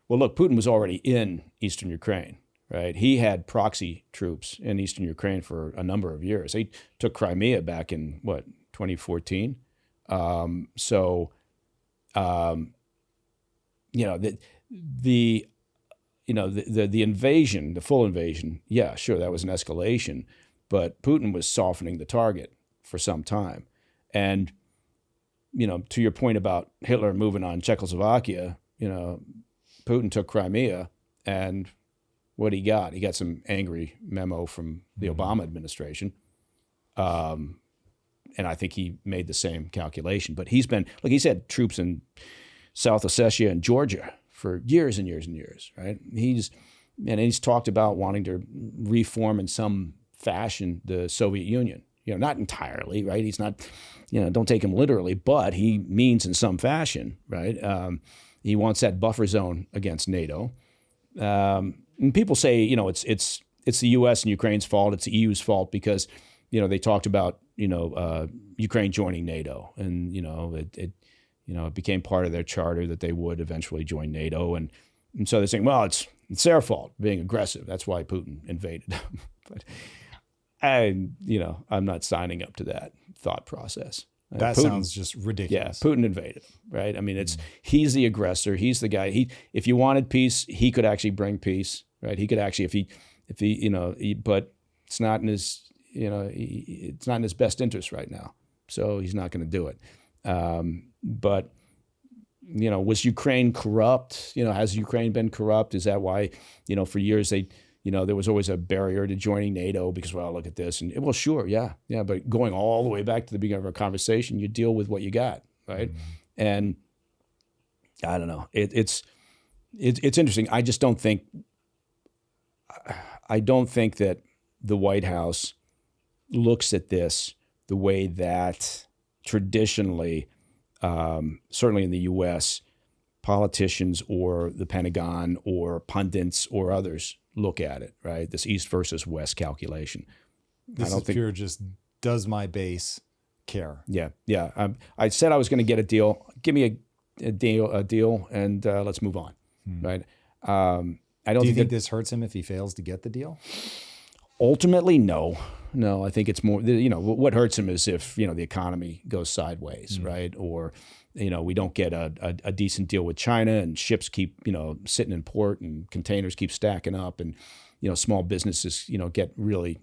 well, look, Putin was already in eastern Ukraine, right? He had proxy troops in eastern Ukraine for a number of years. He took Crimea back in, 2014? The invasion, the full invasion, yeah, sure, that was an escalation, but Putin was softening the target for some time. And, to your point about Hitler moving on Czechoslovakia, Putin took Crimea, and what he got some angry memo from the Obama administration. And I think he made the same calculation. But he's had troops in South Ossetia and Georgia for years and years and years, right? He's talked about wanting to reform in some fashion the Soviet Union. Not entirely, right? He's not, don't take him literally, but he means in some fashion, right? He wants that buffer zone against NATO. And people say, it's the U.S. and Ukraine's fault. It's the EU's fault because, they talked about, Ukraine joining NATO, and it became part of their charter that they would eventually join NATO, and so they're saying, well, it's their fault being aggressive. That's why Putin invaded. But I'm not signing up to that thought process. That Putin, sounds just ridiculous. Yeah, Putin invaded, right? I mean, he's the aggressor. He's the guy. If you wanted peace, he could actually bring peace, right? He could actually, but it's not in his, it's not in his best interest right now. So he's not going to do it. But was Ukraine corrupt? Has Ukraine been corrupt? Is that why, for years there was always a barrier to joining NATO because, well, look at this. And, well, sure, yeah. But going all the way back to the beginning of our conversation, you deal with what you got, right? Mm-hmm. And I don't know. It's interesting. I just don't think that the White House looks at this the way that traditionally, certainly in the U.S., politicians or the Pentagon or pundits or others look at it, right? This East versus West calculation. This is pure just, does my base care? Yeah. I said I was going to get a deal. Give me a deal, and let's move on, right? I don't. Do you think this hurts him if he fails to get the deal? Ultimately, no. I think it's more, what hurts him is if, the economy goes sideways, right? Or, we don't get a decent deal with China and ships keep, sitting in port and containers keep stacking up and, small businesses, get really,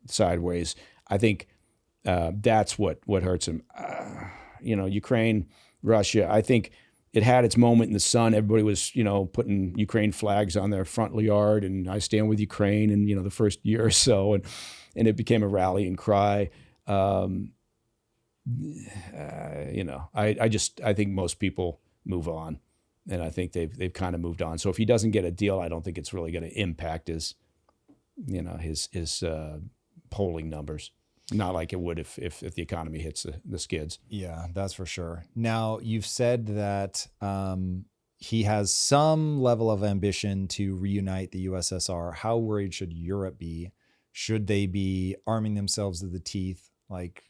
sideways. I think that's what hurts him. Ukraine, Russia, I think it had its moment in the sun. Everybody was, putting Ukraine flags on their front yard, and I stand with Ukraine, and the first year or so, and it became a rallying cry. I think most people move on, and I think they've kind of moved on. So if he doesn't get a deal, I don't think it's really going to impact his polling numbers. Not like it would if the economy hits the skids. Yeah, that's for sure. Now, you've said that he has some level of ambition to reunite the USSR. How worried should Europe be? Should they be arming themselves to the teeth? Like,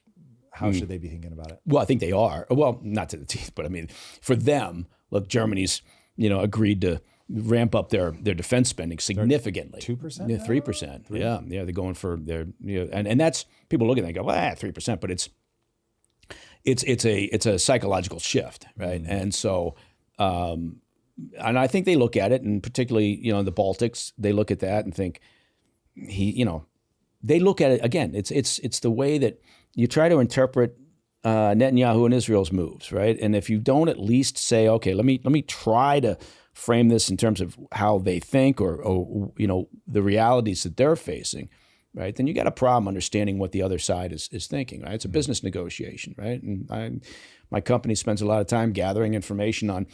how should they be thinking about it? Well, I think they are. Well, not to the teeth, but I mean, for them, look, Germany's, agreed to ramp up their defense spending significantly. 2%? Yeah, 3%. Yeah, they're going for their, and that's, people look at it and go, well, 3%, but it's a psychological shift, right? Mm-hmm. And so, and I think they look at it, and particularly, the Baltics, they look at that and think they look at it again. It's the way that you try to interpret Netanyahu and Israel's moves, right? And if you don't at least say, okay, let me try to frame this in terms of how they think or the realities that they're facing, right? Then you got a problem understanding what the other side is thinking, right? It's a business negotiation, right? And my company spends a lot of time gathering information on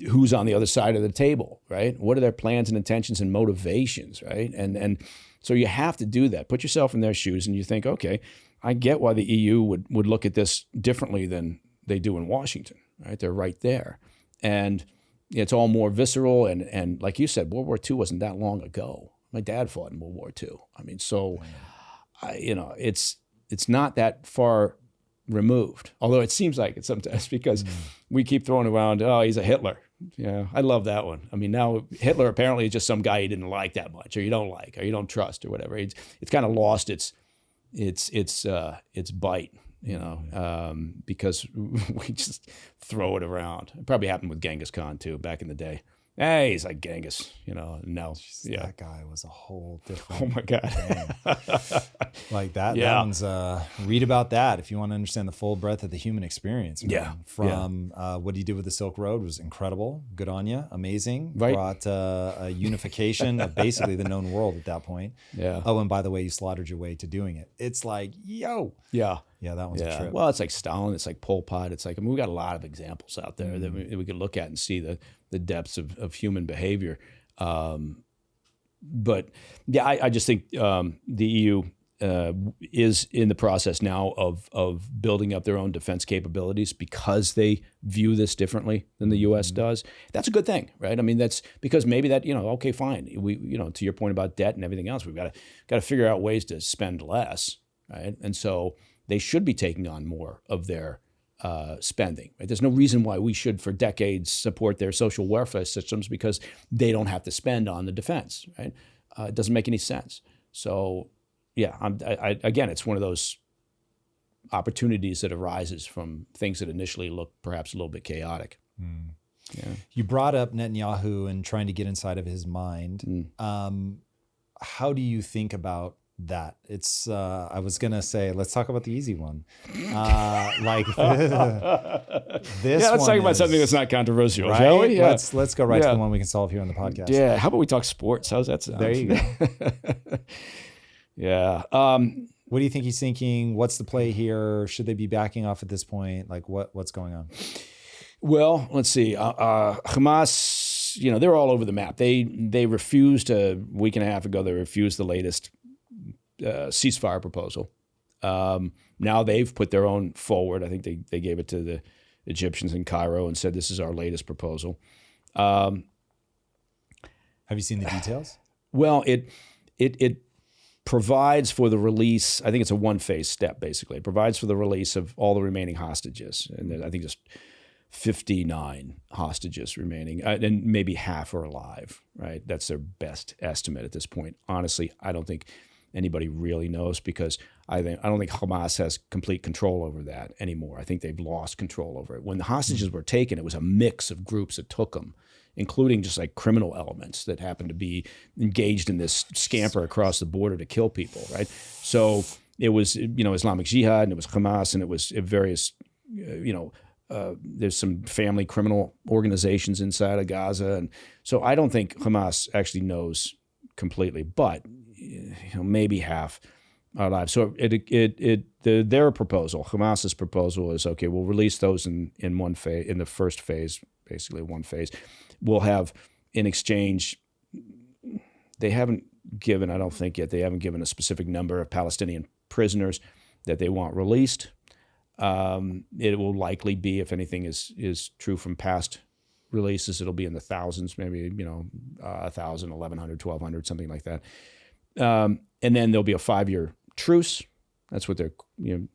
who's on the other side of the table, right? What are their plans and intentions and motivations, right? And so you have to do that. Put yourself in their shoes and you think, okay, I get why the EU would look at this differently than they do in Washington, right? They're right there. And it's all more visceral. And like you said, World War II wasn't that long ago. My dad fought in World War II. I mean, so, it's it's not that far removed, although it seems like it sometimes because we keep throwing around, oh, he's a Hitler. Yeah, I love that one. I mean, now Hitler apparently is just some guy you didn't like that much, or you don't like, or you don't trust, or whatever. It's kind of lost its bite, because we just throw it around. It probably happened with Genghis Khan too back in the day. Hey, he's like Genghis, no. Yeah. That guy was a whole different. Oh my God. Like that. Yeah. That one's, read about that if you want to understand the full breadth of the human experience. Man. Yeah. From what he did with the Silk Road was incredible. Good on you. Amazing. Right. Brought a unification of basically the known world at that point. Yeah. Oh, and by the way, you slaughtered your way to doing it. It's like, yo. Yeah. Yeah, that one's a trip. Well, it's like Stalin. It's like Pol Pot. It's like, we've got a lot of examples out there that we could look at and see the depths of human behavior. But yeah, I just think the EU is in the process now of building up their own defense capabilities because they view this differently than the U.S. does. That's a good thing, right? I mean, that's because maybe that, okay, fine. We, to your point about debt and everything else, we've got to figure out ways to spend less, right? And so they should be taking on more of their spending. Right? There's no reason why we should, for decades, support their social welfare systems because they don't have to spend on the defense. Right? It doesn't make any sense. So, yeah, again, it's one of those opportunities that arises from things that initially look perhaps a little bit chaotic. Yeah. You brought up Netanyahu and trying to get inside of his mind. How do you think about that? It's I was gonna say let's talk about the easy one, this let's one talk about is, something that's not controversial, right? shall we? Yeah. Let's go right to the one we can solve here on the podcast. Yeah, how about we talk sports? How's that sound? There you go. Yeah. What do you think he's thinking? What's the play here? Should they be backing off at this point? Like what's going on? Well, let's see. Hamas, they're all over the map. They refused a week and a half ago. They refused the latest ceasefire proposal. Now they've put their own forward. I think they gave it to the Egyptians in Cairo and said, this is our latest proposal. Have you seen the details? Well, it provides for the release. I think it's a one-phase step, basically. It provides for the release of all the remaining hostages. And I think there's 59 hostages remaining, and maybe half are alive, right? That's their best estimate at this point. Honestly, I don't think anybody really knows because I don't think Hamas has complete control over that anymore. I think they've lost control over it. When the hostages were taken, it was a mix of groups that took them, including just like criminal elements that happened to be engaged in this scamper across the border to kill people, right? So it was, Islamic Jihad, and it was Hamas, and it was various, there's some family criminal organizations inside of Gaza. And so I don't think Hamas actually knows completely, but maybe half are alive. So their proposal, Hamas's proposal is, okay, we'll release those in one phase, in the first phase, basically one phase. We'll have in exchange, they haven't given, I don't think yet, they haven't given a specific number of Palestinian prisoners that they want released. It will likely be, if anything is true from past releases, it'll be in the thousands, maybe, 1,000, 1,100, 1,200, something like that. And then there'll be a 5-year truce. That's what they're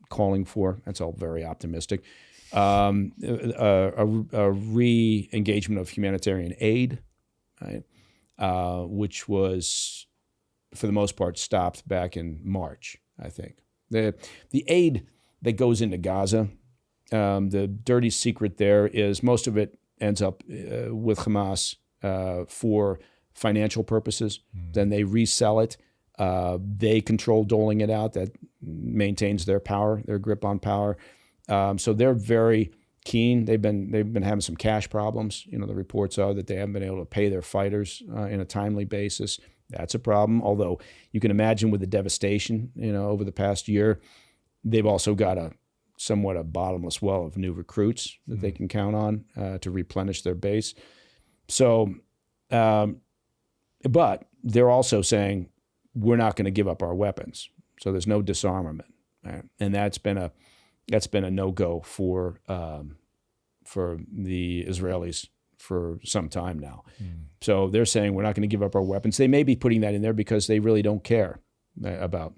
calling for. That's all very optimistic. A re-engagement of humanitarian aid, right? Which was, for the most part, stopped back in March, I think. The aid that goes into Gaza, the dirty secret there is most of it ends up with Hamas for financial purposes. Then they resell it. They control doling it out. That maintains their power, their grip on power. So they're very keen. They've been having some cash problems. The reports are that they haven't been able to pay their fighters in a timely basis. That's a problem. Although you can imagine with the devastation, over the past year, they've also got somewhat a bottomless well of new recruits that they can count on to replenish their base. So, but they're also saying we're not going to give up our weapons. So there's no disarmament, right? And that's been a no-go for the Israelis for some time now. So they're saying we're not going to give up our weapons. They may be putting that in there because they really don't care about.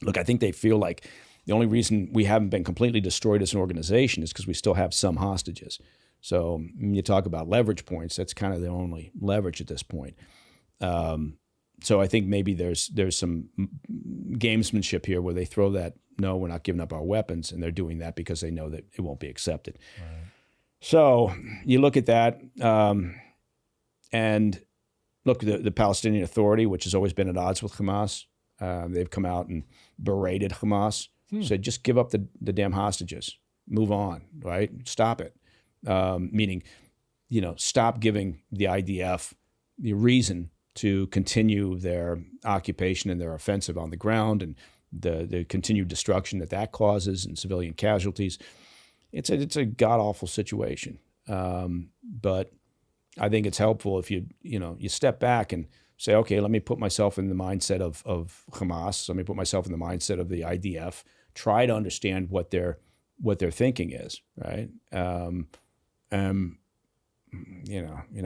Look, I think they feel like The only reason we haven't been completely destroyed as an organization is because we still have some hostages. So when you talk about leverage points, that's kind of the only leverage at this point. So I think maybe there's some gamesmanship here where they throw that, no, we're not giving up our weapons, and they're doing that because they know that it won't be accepted. Right. So you look at that, and look, the Palestinian Authority, which has always been at odds with Hamas, they've come out and berated Hamas, said just give up the damn hostages, move on, right? Stop it. Meaning, stop giving the IDF the reason to continue their occupation and their offensive on the ground and the continued destruction that causes and civilian casualties. It's a god-awful situation. But I think it's helpful if you step back and say, okay, let me put myself in the mindset of Hamas. Let me put myself in the mindset of the IDF. Try to understand what their thinking is, right? You don't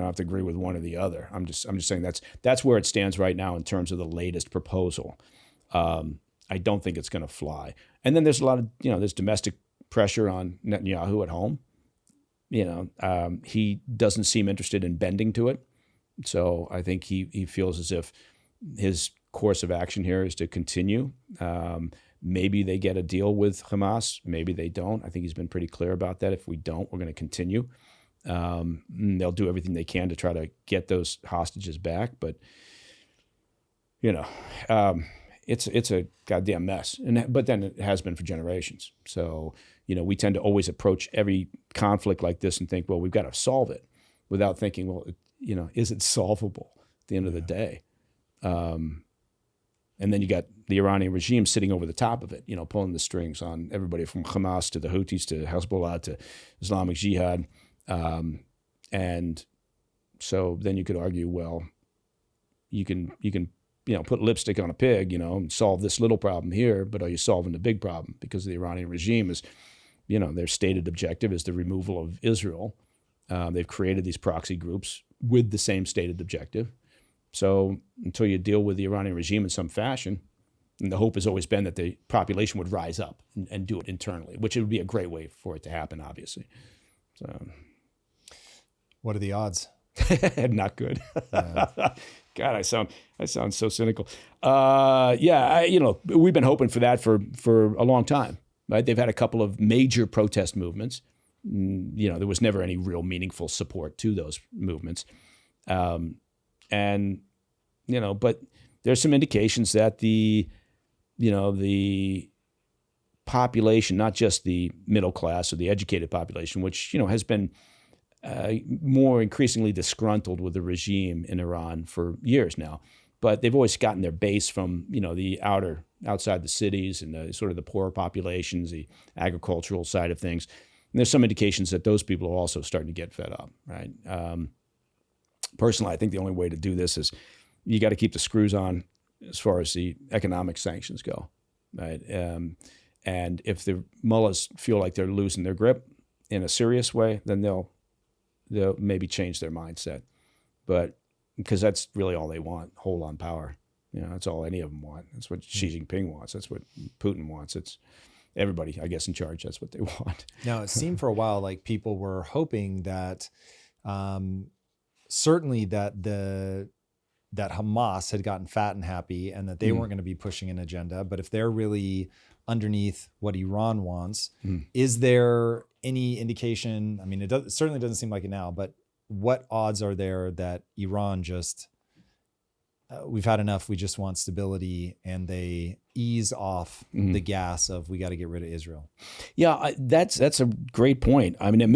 have to agree with one or the other. I'm just saying that's where it stands right now in terms of the latest proposal. I don't think it's going to fly. And then there's a lot of there's domestic pressure on Netanyahu at home. He doesn't seem interested in bending to it. So I think he feels as if his course of action here is to continue. Maybe they get a deal with Hamas. Maybe they don't. I think he's been pretty clear about that. If we don't, we're going to continue. They'll do everything they can to try to get those hostages back. But, it's a goddamn mess. But then it has been for generations. So, we tend to always approach every conflict like this and think, well, we've got to solve it without thinking, well, is it solvable at the end of the day? And then you got the Iranian regime sitting over the top of it, pulling the strings on everybody from Hamas to the Houthis to Hezbollah to Islamic Jihad. And so then you could argue, well, you can put lipstick on a pig, and solve this little problem here, but are you solving the big problem? Because the Iranian regime is, their stated objective is the removal of Israel. They've created these proxy groups with the same stated objective. So until you deal with the Iranian regime in some fashion, and the hope has always been that the population would rise up and do it internally, which would be a great way for it to happen, obviously. So, what are the odds? Not good. Yeah. God, I sound so cynical. We've been hoping for that for a long time, right? They've had a couple of major protest movements. There was never any real meaningful support to those movements. But there's some indications that the population, not just the middle class or the educated population, which, has been more increasingly disgruntled with the regime in Iran for years now, but they've always gotten their base from, the outside the cities and the sort of the poorer populations, the agricultural side of things. And there's some indications that those people are also starting to get fed up, right? Personally, I think the only way to do this is you got to keep the screws on as far as the economic sanctions go, right? And if the mullahs feel like they're losing their grip in a serious way, then they'll maybe change their mindset. But because that's really all they want, hold on power. That's all any of them want. That's what Xi Jinping wants. That's what Putin wants. It's everybody, I guess, in charge. That's what they want. Now, it seemed for a while like people were hoping that certainly that Hamas had gotten fat and happy and that they weren't going to be pushing an agenda. But if they're really underneath what Iran wants, is there any indication? I mean, it certainly doesn't seem like it now, but what odds are there that Iran just, we've had enough, we just want stability, and they ease off the gas of we got to get rid of Israel? Yeah, that's a great point. I mean,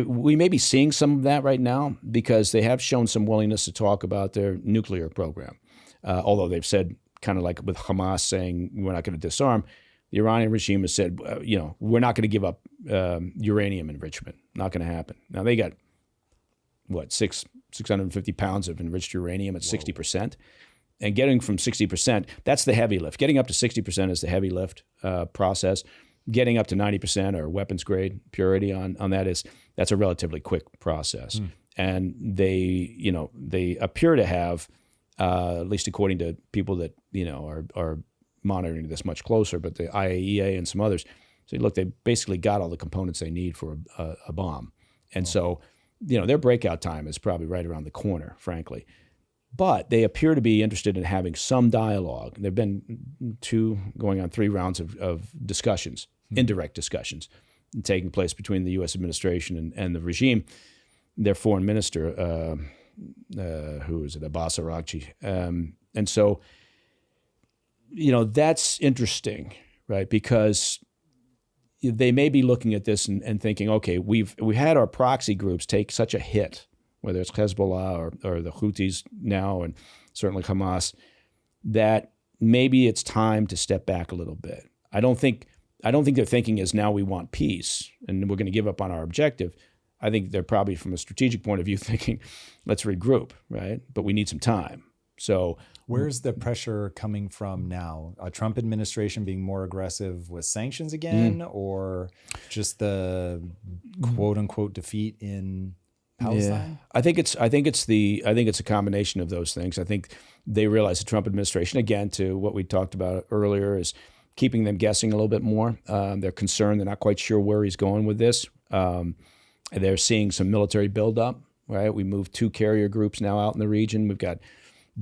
we may be seeing some of that right now because they have shown some willingness to talk about their nuclear program. Although they've said, kind of like with Hamas saying we're not going to disarm, the Iranian regime has said, we're not going to give up uranium enrichment. Not going to happen. Now they got 650 pounds of enriched uranium at 60%. And getting from 60%, that's the heavy lift. Getting up to 60% is the heavy lift process. Getting up to 90% or weapons grade purity on that's a relatively quick process. And they appear to have, at least according to people that are monitoring this much closer, but the IAEA and some others say, look, they basically got all the components they need for a bomb. And so, their breakout time is probably right around the corner, frankly. But they appear to be interested in having some dialogue. There have been 3 rounds of discussions, indirect discussions, taking place between the U.S. administration and the regime. Their foreign minister, who is it, Abbas Araghchi. And so, that's interesting, right? Because they may be looking at this and thinking, okay, we had our proxy groups take such a hit, whether it's Hezbollah or the Houthis now, and certainly Hamas, that maybe it's time to step back a little bit. I don't think their thinking is now we want peace and we're going to give up on our objective. I think they're probably, from a strategic point of view, thinking, let's regroup, right? But we need some time. So where's the pressure coming from now? A Trump administration being more aggressive with sanctions again, or just the quote unquote defeat in Palestine? Yeah. I think it's a combination of those things. I think they realize the Trump administration, again, to what we talked about earlier, is keeping them guessing a little bit more. They're concerned. They're not quite sure where he's going with this. They're seeing some military buildup, right? We moved 2 carrier groups now out in the region. We've got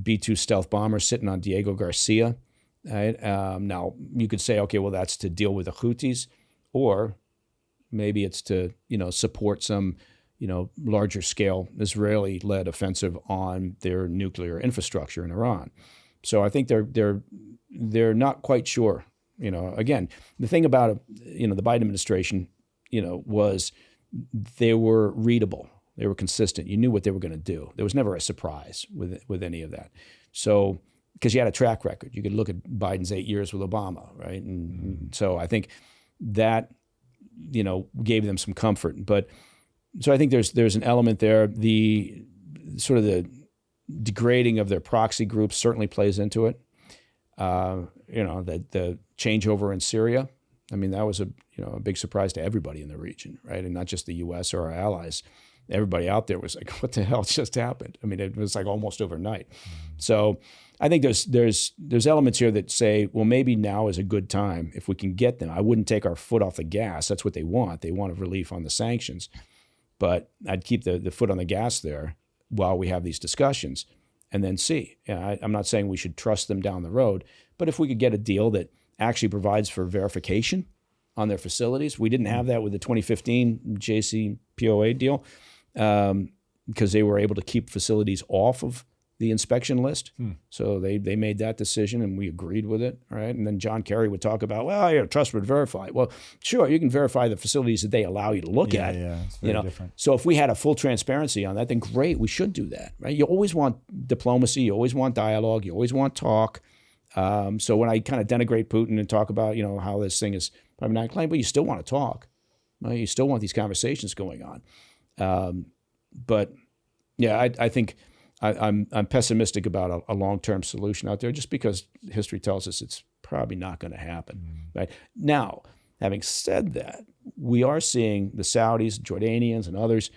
B-2 stealth bombers sitting on Diego Garcia. Right? Now, you could say, okay, well, that's to deal with the Houthis, or maybe it's to, support some, larger scale Israeli-led offensive on their nuclear infrastructure in Iran. So I think they're not quite sure. Again, the thing about the Biden administration, was they were readable. They were consistent. You knew what they were going to do. There was never a surprise with any of that. So, because you had a track record. You could look at Biden's 8 years with Obama, right? And so I think that, gave them some comfort. But so I think there's an element there. The sort of the degrading of their proxy groups certainly plays into it. The changeover in Syria. I mean, that was a big surprise to everybody in the region, right? And not just the U.S. or our allies. Everybody out there was like, what the hell just happened? I mean, it was like almost overnight. So I think there's elements here that say, well, maybe now is a good time if we can get them. I wouldn't take our foot off the gas. That's what they want. They want a relief on the sanctions. But I'd keep the foot on the gas there while we have these discussions and then see. I'm not saying we should trust them down the road, but if we could get a deal that actually provides for verification on their facilities. We didn't have that with the 2015 JCPOA deal because they were able to keep facilities off of the inspection list. So they made that decision and we agreed with it, right? And then John Kerry would talk about, well, trust but verify. Well, sure, you can verify the facilities that they allow you to look at. Yeah, it's very different. So if we had a full transparency on that, then great, we should do that, right? You always want diplomacy, you always want dialogue, you always want talk. So when I kind of denigrate Putin and talk about, how this thing is probably not claimed, but you still want to talk, right? You still want these conversations going on. But yeah, I think I'm pessimistic about a long-term solution out there just because history tells us it's probably not going to happen. Right? Now, having said that, we are seeing the Saudis, Jordanians, and others,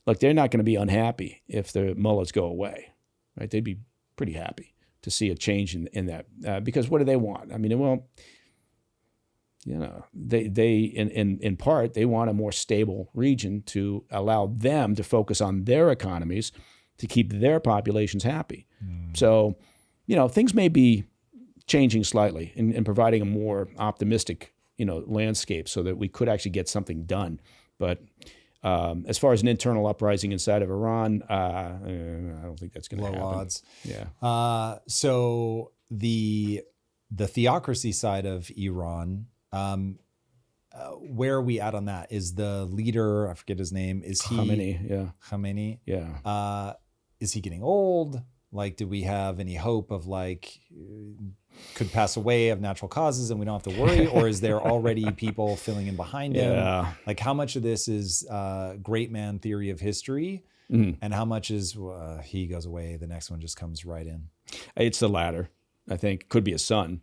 look, they're not going to be unhappy if the mullahs go away. Right? They'd be pretty happy to see a change in that because what do they want? I mean, well, they in part, they want a more stable region to allow them to focus on their economies to keep their populations happy. So, things may be changing slightly and providing a more optimistic, landscape so that we could actually get something done. But as far as an internal uprising inside of Iran, I don't think that's going to happen. Low odds. Yeah. So the theocracy side of Iran, where are we at on that? Is the leader, I forget his name, is he? Khamenei? Yeah. Is he getting old? Like, do we have any hope of could pass away of natural causes and we don't have to worry? Or is there already people filling in behind him? Like, how much of this is great man theory of history? And how much is he goes away, the next one just comes right in? It's the latter, I think. Could be a son.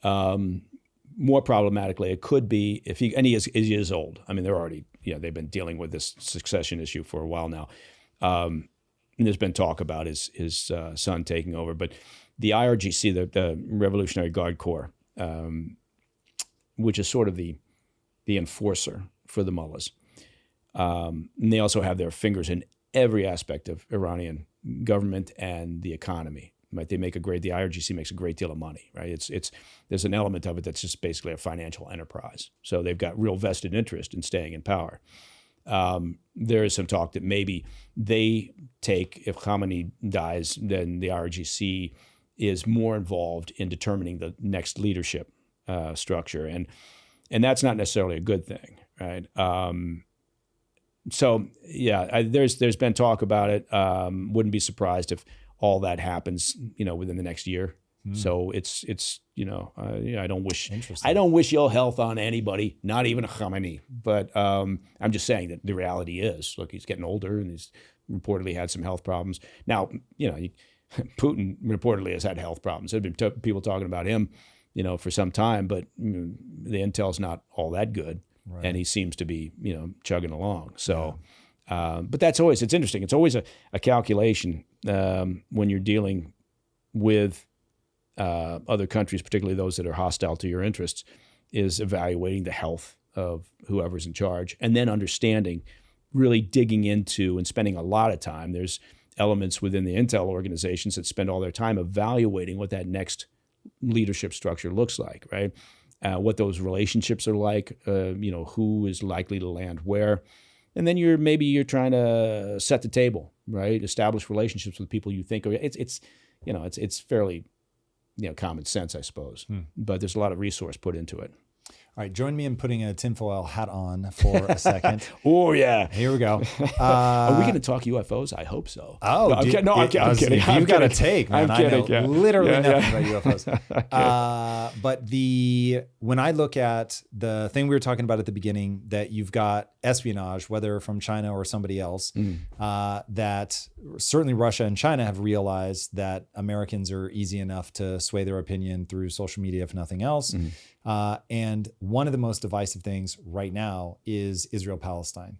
More problematically, it could be he is old. I mean, they're already, they've been dealing with this succession issue for a while now. And there's been talk about his son taking over, but the IRGC, the Revolutionary Guard Corps, which is sort of the enforcer for the mullahs. And they also have their fingers in every aspect of Iranian government and the economy. Right? The IRGC makes a great deal of money. Right? There's an element of it that's just basically a financial enterprise. So they've got real vested interest in staying in power. There is some talk that maybe they take, if Khamenei dies, then the IRGC is more involved in determining the next leadership structure, and that's not necessarily a good thing, right? So yeah, there's been talk about it. Wouldn't be surprised if all that happens, within the next year. So it's I don't wish ill health on anybody, not even a Khamenei. But I'm just saying that the reality is, look, he's getting older and he's reportedly had some health problems. Now, Putin reportedly has had health problems. There have been people talking about him, for some time, but the intel's not all that good, right. And he seems to be, chugging along. So, but it's interesting. It's always a calculation when you're dealing with other countries, particularly those that are hostile to your interests, is evaluating the health of whoever's in charge, and then understanding, really digging into and spending a lot of time. There's elements within the intel organizations that spend all their time evaluating what that next leadership structure looks like, right? What those relationships are like, who is likely to land where. And then you're trying to set the table, right? Establish relationships with people you think it's fairly, common sense, I suppose. But there's a lot of resource put into it. All right, join me in putting a tinfoil hat on for a second. Oh, yeah. Here we go. Are we going to talk UFOs? I hope so. Oh, I'm kidding. You've got a take, man. I'm kidding. I know literally nothing about UFOs. But when I look at the thing we were talking about at the beginning, that you've got espionage, whether from China or somebody else, that certainly Russia and China have realized that Americans are easy enough to sway their opinion through social media, if nothing else. And one of the most divisive things right now is Israel-Palestine.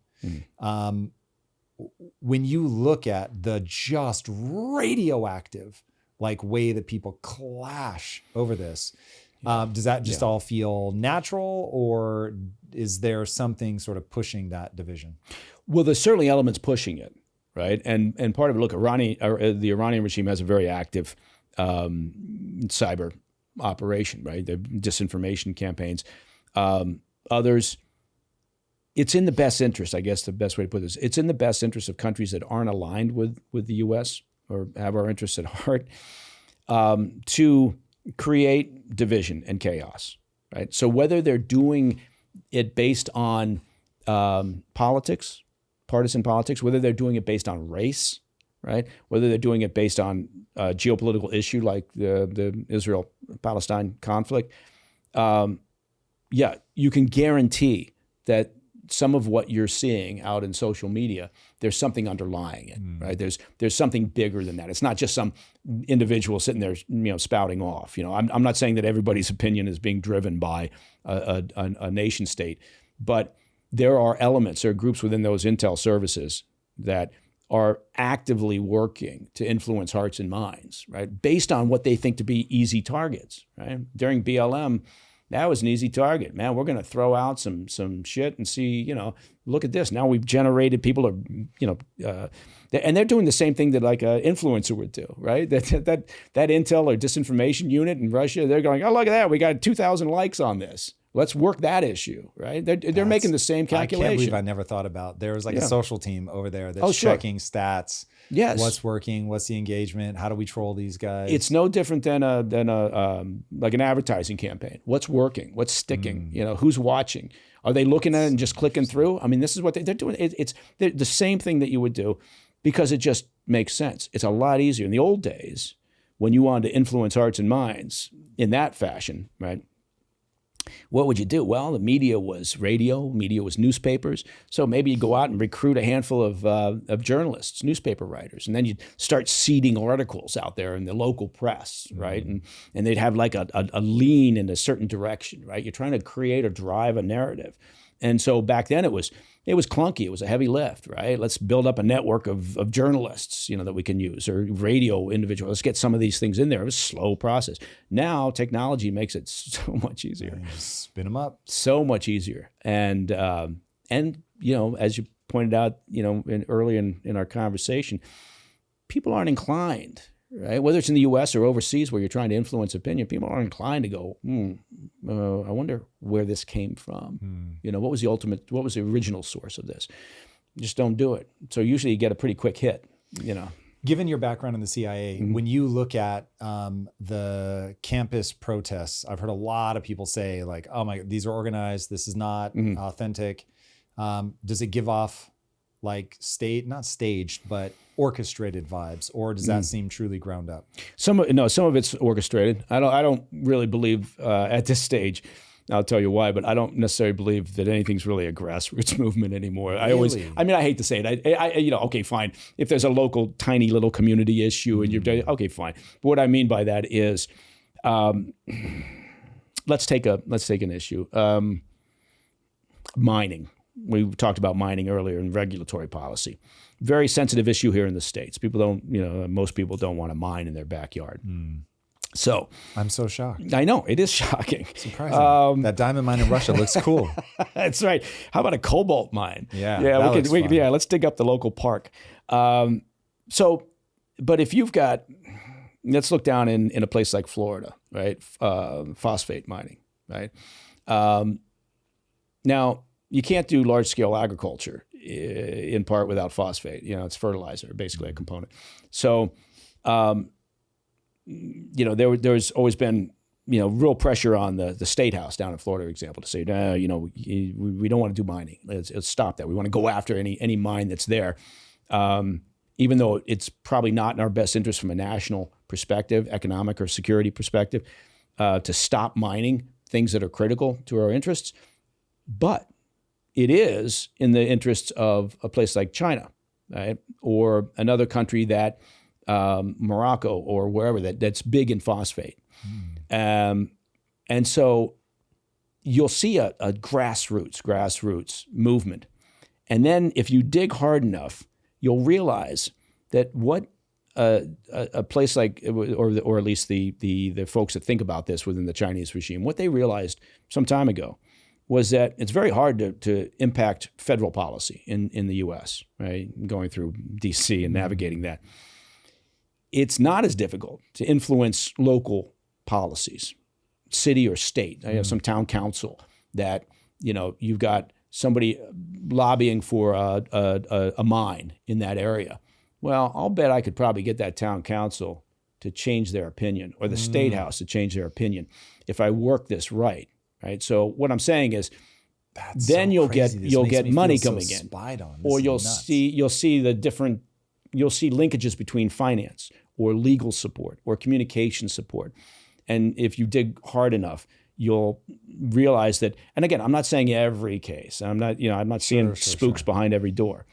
When you look at the just radioactive way that people clash over this, does that just all feel natural, or is there something sort of pushing that division? Well, there's certainly elements pushing it, right? And part of it, look, the Iranian regime has a very active cyber operation, right? The disinformation campaigns. Others, it's in the best interest, I guess the best way to put this, it's in the best interest of countries that aren't aligned with the U.S. or have our interests at heart, to create division and chaos, right? So whether they're doing it based on politics, partisan politics, whether they're doing it based on race, right? Whether they're doing it based on a geopolitical issue like the Israel-Palestine conflict, you can guarantee that some of what you're seeing out in social media, there's something underlying it, right? There's something bigger than that. It's not just some individual sitting there, spouting off. I'm not saying that everybody's opinion is being driven by a nation state, but there are elements, there are groups within those intel services that are actively working to influence hearts and minds, right? Based on what they think to be easy targets, right? During BLM, that was an easy target. Man, we're going to throw out some shit and see, look at this. Now we've generated people are, and they're doing the same thing that like an influencer would do, right? That intel or disinformation unit in Russia, they're going, oh, look at that. We got 2,000 likes on this. Let's work that issue, right? They're making the same calculation. I can't believe I never thought about. There was a social team over there that's checking stats. Yes. What's working? What's the engagement? How do we troll these guys? It's no different than like an advertising campaign. What's working? What's sticking? Who's watching? Are they looking at it and just clicking through? I mean, this is what they're doing. It's the same thing that you would do because it just makes sense. It's a lot easier. In the old days, when you wanted to influence hearts and minds in that fashion, right? What would you do? Well, the media was radio, media was newspapers. So maybe you go out and recruit a handful of journalists, newspaper writers, and then you'd start seeding articles out there in the local press, right? And they'd have like a lean in a certain direction, right? You're trying to create or drive a narrative. And so back then it was clunky. It was a heavy lift, right? Let's build up a network of journalists, that we can use, or radio individuals. Let's get some of these things in there. It was a slow process. Now technology makes it so much easier. Yeah, just spin them up. So much easier. And as you pointed out, early in our conversation, people aren't inclined, right? Whether it's in the U.S. or overseas where you're trying to influence opinion, people aren't inclined to go, I wonder where this came from. What was the original source of this? Just don't do it. So usually you get a pretty quick hit, Given your background in the CIA, when you look at the campus protests, I've heard a lot of people say like, oh my, these are organized. This is not authentic. Does it give off like not staged, but orchestrated vibes, or does that seem truly ground up? Some of it's orchestrated. I don't really believe at this stage. I'll tell you why, but I don't necessarily believe that anything's really a grassroots movement anymore. Really? I hate to say it. Okay, fine. If there's a local, tiny little community issue, and okay, fine. But what I mean by that is, let's take an issue. Mining. We talked about mining earlier in regulatory policy. Very sensitive issue here in the States. Most people don't want to mine in their backyard. So I'm so shocked. I know, it is shocking. Surprising. That diamond mine in Russia looks cool. That's right. How about a cobalt mine? Yeah, let's dig up the local park. But if you've got, let's look down in a place like Florida, right? Phosphate mining, right? Now, you can't do large-scale agriculture in part without phosphate. It's fertilizer, basically a component. So, there's always been, real pressure on the State House down in Florida, for example, to say, no, we don't want to do mining. Let's stop that. We want to go after any mine that's there, even though it's probably not in our best interest from a national perspective, economic or security perspective, to stop mining things that are critical to our interests. But it is in the interests of a place like China, right? Or another country that, Morocco or wherever, that's big in phosphate. And so you'll see a grassroots movement. And then if you dig hard enough, you'll realize that what a place like, or at least the folks that think about this within the Chinese regime, what they realized some time ago was that it's very hard to impact federal policy in the U.S., right? Going through D.C. and navigating that. It's not as difficult to influence local policies, city or state. I have some town council that, you've got somebody lobbying for a mine in that area. Well, I'll bet I could probably get that town council to change their opinion, or the State House to change their opinion if I work this right. Right. So what I'm saying is, then you'll get money coming in, or you'll see linkages between finance or legal support or communication support, and if you dig hard enough, you'll realize that. And again, I'm not saying every case. I'm not seeing spooks behind every door,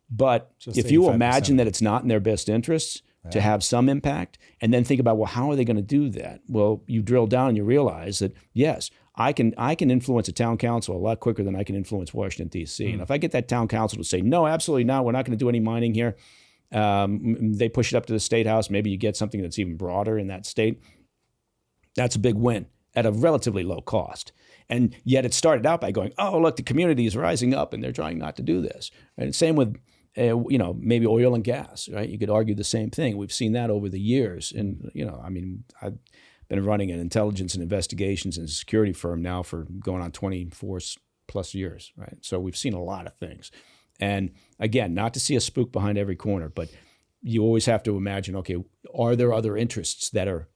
but just if you imagine that it's not in their best interests to have some impact, and then think about, well, how are they going to do that? Well, you drill down and you realize that yes, I can influence a town council a lot quicker than I can influence Washington, D.C. And if I get that town council to say, no, absolutely not, we're not going to do any mining here, they push it up to the State House, maybe you get something that's even broader in that state. That's a big win at a relatively low cost. And yet it started out by going, oh, look, the community is rising up and they're trying not to do this. And same with, maybe oil and gas, right? You could argue the same thing. We've seen that over the years. And, I've been running an intelligence and investigations and security firm now for going on 24 plus years, right? So we've seen a lot of things. And again, not to see a spook behind every corner, but you always have to imagine, okay, are there other interests that are,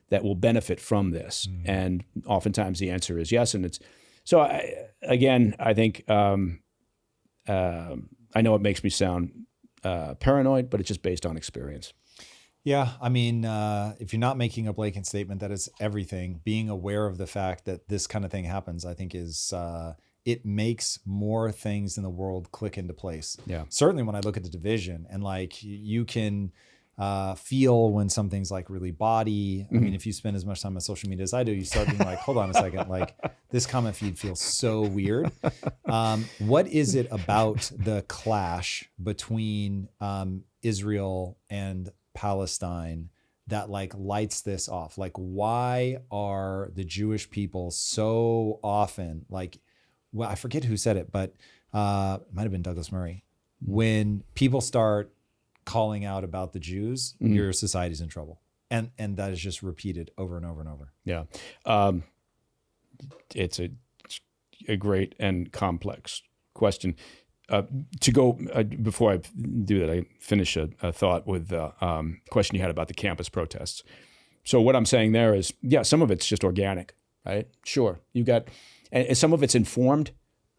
that will benefit from this? And oftentimes the answer is yes. And it's, so I think, I know it makes me sound paranoid, but it's just based on experience. Yeah, if you're not making a blanket statement, that is everything. Being aware of the fact that this kind of thing happens, I think is, it makes more things in the world click into place. Yeah. Certainly when I look at the division and you can feel when something's like really bawdy. I mean, if you spend as much time on social media as I do, you start being like, hold on a second, like this comment feed feels so weird. What is it about the clash between Israel and Palestine that like lights this off? Like, why are the Jewish people so often like, well, I forget who said it, but it might have been Douglas Murray. When people start calling out about the Jews, your society's in trouble. And that is just repeated over and over and over. Yeah. It's a great and complex question. To go, before I do that, I finish a thought with the question you had about the campus protests. So what I'm saying there is, yeah, some of it's just organic, right? Sure. You've got, and some of it's informed,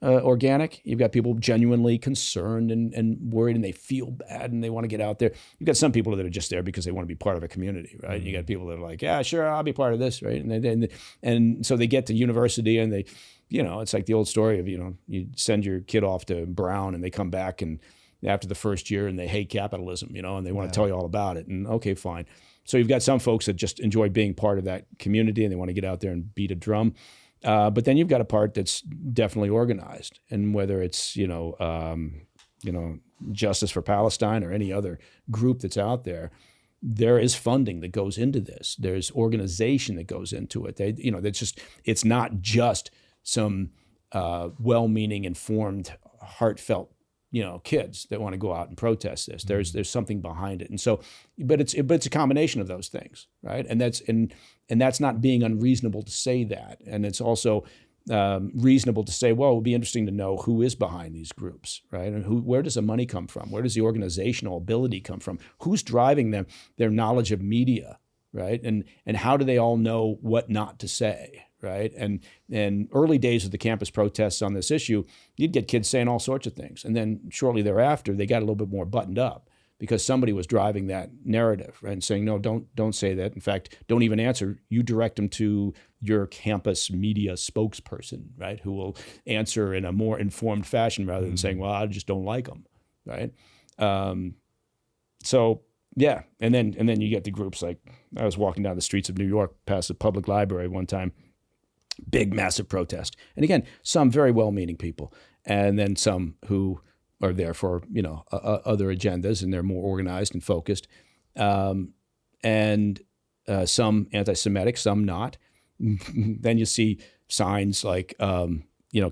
organic. You've got people genuinely concerned and worried, and they feel bad and they want to get out there. You've got some people that are just there because they want to be part of a community, right? You got people that are like, yeah, sure, I'll be part of this, right? And so they get to university and they, it's like the old story of, you send your kid off to Brown and they come back and after the first year and they hate capitalism, and they want to tell you all about it. And okay, fine. So you've got some folks that just enjoy being part of that community and they want to get out there and beat a drum. But then you've got a part that's definitely organized, and whether it's Justice for Palestine or any other group that's out there, there is funding that goes into this. There's organization that goes into it. It's not just some well-meaning, informed, heartfelt kids that want to go out and protest this. There's something behind it, and so, but it's a combination of those things, right? And that's not being unreasonable to say that, and it's also reasonable to say, well, it would be interesting to know who is behind these groups, right? And where does the money come from? Where does the organizational ability come from? Who's driving them? Their knowledge of media, right? And how do they all know what not to say? Right. And early days of the campus protests on this issue, you'd get kids saying all sorts of things. And then shortly thereafter, they got a little bit more buttoned up because somebody was driving that narrative, right? And saying, no, don't say that. In fact, don't even answer. You direct them to your campus media spokesperson, right? Who will answer in a more informed fashion rather than saying, well, I just don't like them. Right. So, yeah. And then you get the groups like, I was walking down the streets of New York past the public library one time. Big, massive protest. And again, some very well-meaning people, and then some who are there for, other agendas, and they're more organized and focused. And some anti-Semitic, some not. Then you see signs like,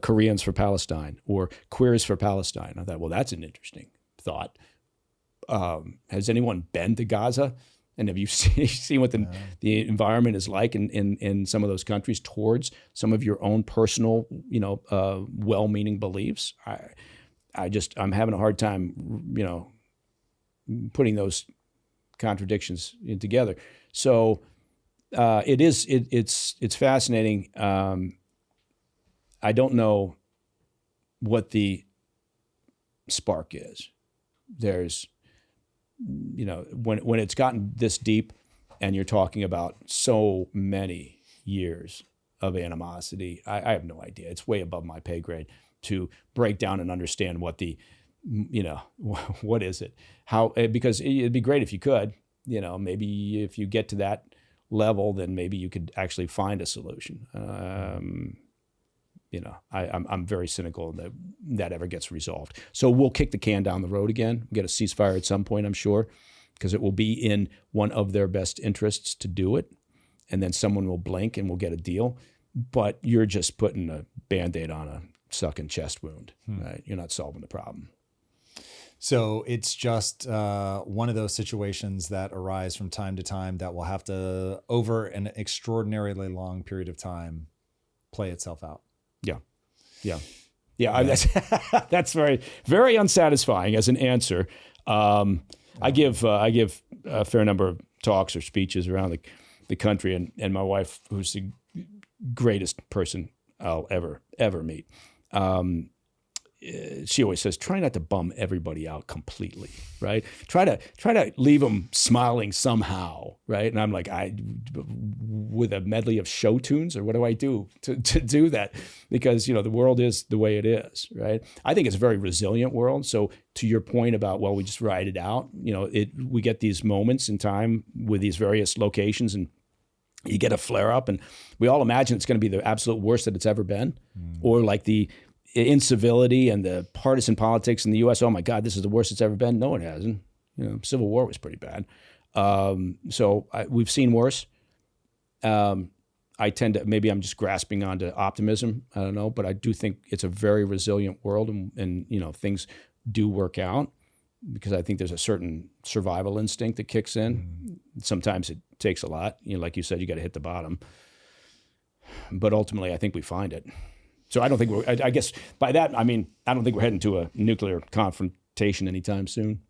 Koreans for Palestine or Queers for Palestine. I thought, well, that's an interesting thought. Has anyone been to Gaza? And have you seen what the environment is like in some of those countries towards some of your own personal, well-meaning beliefs? I'm having a hard time, putting those contradictions together. So it's fascinating. I don't know what the spark is. There's, when it's gotten this deep and you're talking about so many years of animosity, I have no idea. It's way above my pay grade to break down and understand what what is it? How, because it'd be great if you could, maybe if you get to that level, then maybe you could actually find a solution. I'm very cynical that ever gets resolved. So we'll kick the can down the road again, get a ceasefire at some point, I'm sure, because it will be in one of their best interests to do it. And then someone will blink and we'll get a deal. But you're just putting a Band-Aid on a sucking chest wound, right? You're not solving the problem. So it's just one of those situations that arise from time to time that will have to, over an extraordinarily long period of time, play itself out. Yeah. That's very, very unsatisfying as an answer. I give a fair number of talks or speeches around the country, and my wife, who's the greatest person I'll ever meet, she always says, try not to bum everybody out completely, right? Try to leave them smiling somehow, right? And I'm like, with a medley of show tunes, or what do I do to do that? Because, the world is the way it is, right? I think it's a very resilient world. So to your point about, well, we just ride it out, we get these moments in time with these various locations, and you get a flare up, and we all imagine it's going to be the absolute worst that it's ever been, or like the incivility and the partisan politics in the U.S. Oh my God, this is the worst it's ever been. No, it hasn't. Civil War was pretty bad. We've seen worse. I tend to, maybe I'm just grasping onto optimism. I don't know, but I do think it's a very resilient world, and things do work out, because I think there's a certain survival instinct that kicks in. Sometimes it takes a lot. Like you said, you got to hit the bottom. But ultimately, I think we find it. So I don't think I guess by that, I mean, I don't think we're heading to a nuclear confrontation anytime soon.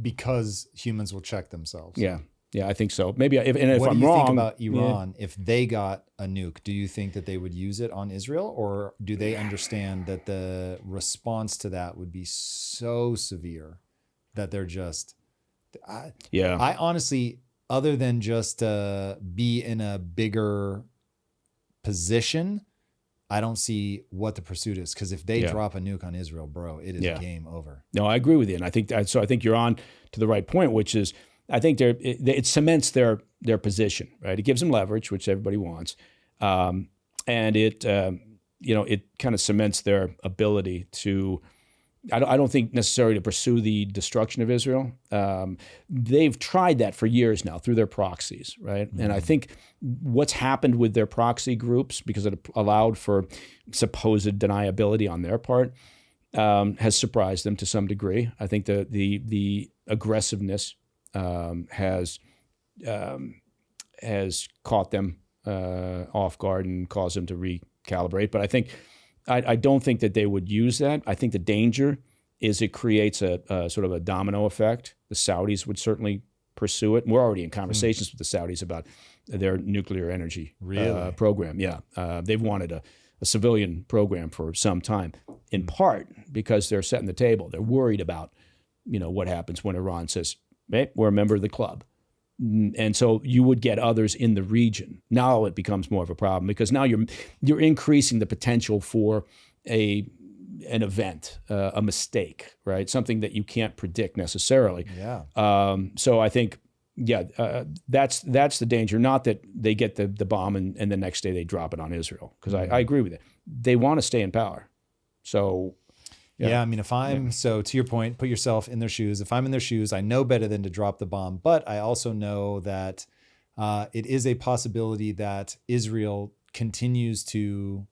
Because humans will check themselves. Yeah, I think so. Maybe if I'm wrong. What do you think about Iran? If they got a nuke, do you think that they would use it on Israel? Or do they understand that the response to that would be so severe that they're just... I honestly, other than just be in a bigger position, I don't see what the pursuit is, because if they drop a nuke on Israel, bro, it is game over. No, I agree with you, and I think you're on to the right point, which is I think it cements their position, right? It gives them leverage, which everybody wants, and it kind of cements their ability to. I don't think necessarily to pursue the destruction of Israel. They've tried that for years now through their proxies, right? And I think what's happened with their proxy groups, because it allowed for supposed deniability on their part, has surprised them to some degree. I think the aggressiveness has caught them off guard and caused them to recalibrate. But I don't think that they would use that. I think the danger is it creates a sort of a domino effect. The Saudis would certainly pursue it. And we're already in conversations with the Saudis about their nuclear energy program. Yeah, they've wanted a civilian program for some time, in part because they're setting the table. They're worried about, what happens when Iran says, hey, we're a member of the club. And so you would get others in the region. Now it becomes more of a problem, because now you're increasing the potential for an event, a mistake, right? Something that you can't predict necessarily. Yeah. So I think, that's the danger. Not that they get the bomb and the next day they drop it on Israel, because I agree with it. They want to stay in power. So. Yeah, I mean, so to your point, put yourself in their shoes. If I'm in their shoes, I know better than to drop the bomb, but I also know that it is a possibility that Israel continues to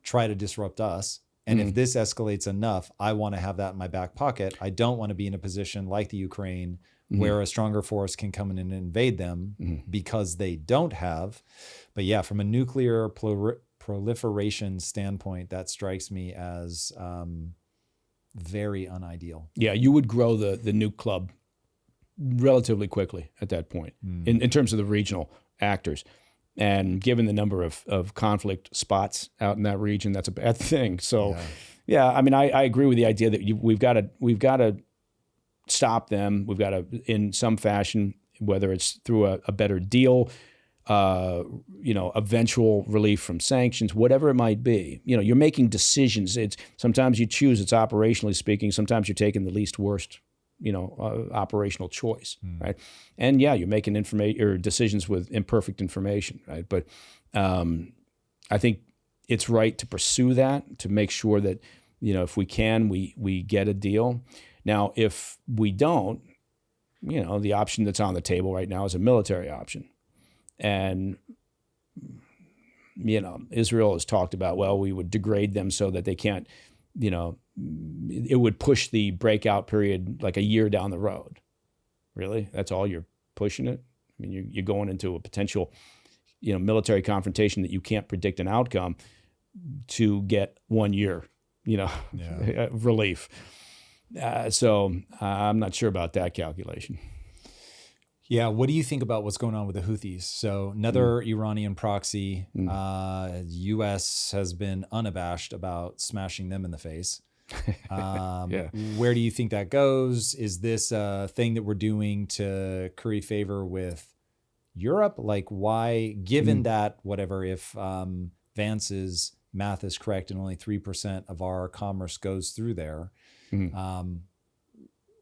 try to disrupt us. And if this escalates enough, I want to have that in my back pocket. I don't want to be in a position like the Ukraine where a stronger force can come in and invade them because they don't have. But yeah, from a nuclear proliferation standpoint, that strikes me as very unideal. Yeah, you would grow the nuke club relatively quickly at that point in terms of the regional actors. And given the number of conflict spots out in that region, that's a bad thing. So, I mean, I agree with the idea that we've got to stop them. We've got to, in some fashion, whether it's through a better deal, eventual relief from sanctions, whatever it might be. You're making decisions. Sometimes you choose. It's operationally speaking. Sometimes you're taking the least worst, operational choice, right? And you're making decisions with imperfect information, right? But I think it's right to pursue that, to make sure that if we can, we get a deal. Now, if we don't, the option that's on the table right now is a military option. And, Israel has talked about, well, we would degrade them so that they can't, it would push the breakout period like a year down the road. Really? That's all you're pushing it? I mean, you're going into a potential, military confrontation that you can't predict an outcome to get 1 year, relief. So I'm not sure about that calculation. Yeah, what do you think about what's going on with the Houthis? So another Iranian proxy, U.S. has been unabashed about smashing them in the face. Yeah. Where do you think that goes? Is this a thing that we're doing to curry favor with Europe? Like, why, given that whatever, if Vance's math is correct and only 3% of our commerce goes through there,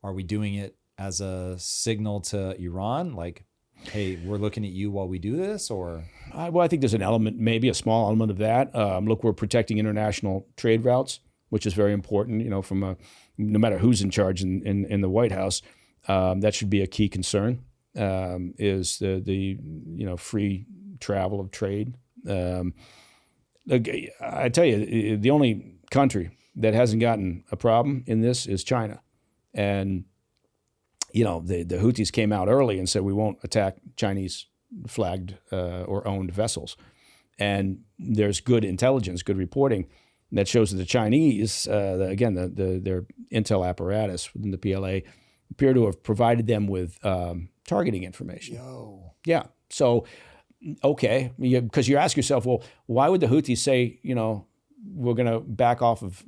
are we doing it as a signal to Iran? Like, hey, we're looking at you while we do this, or? Well, I think there's an element, maybe a small element of that. Look, we're protecting international trade routes, which is very important, from no matter who's in charge in the White House, that should be a key concern, is the free travel of trade. I tell you, the only country that hasn't gotten a problem in this is China. And, the Houthis came out early and said, we won't attack Chinese flagged or owned vessels. And there's good intelligence, good reporting that shows that the Chinese, their intel apparatus within the PLA, appear to have provided them with targeting information. Yeah. So, okay, because you ask yourself, well, why would the Houthis say, we're going to back off of,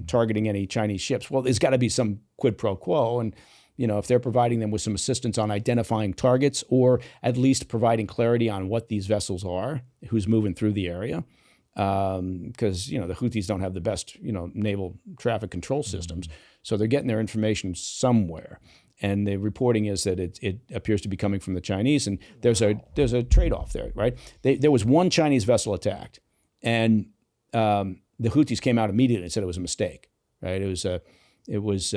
targeting any Chinese ships? Well, there's got to be some quid pro quo. And, if they're providing them with some assistance on identifying targets, or at least providing clarity on what these vessels are, who's moving through the area, because, the Houthis don't have the best, naval traffic control systems. So they're getting their information somewhere. And the reporting is that it appears to be coming from the Chinese, and there's a trade-off there, right? There was one Chinese vessel attacked, and the Houthis came out immediately and said it was a mistake, right? It was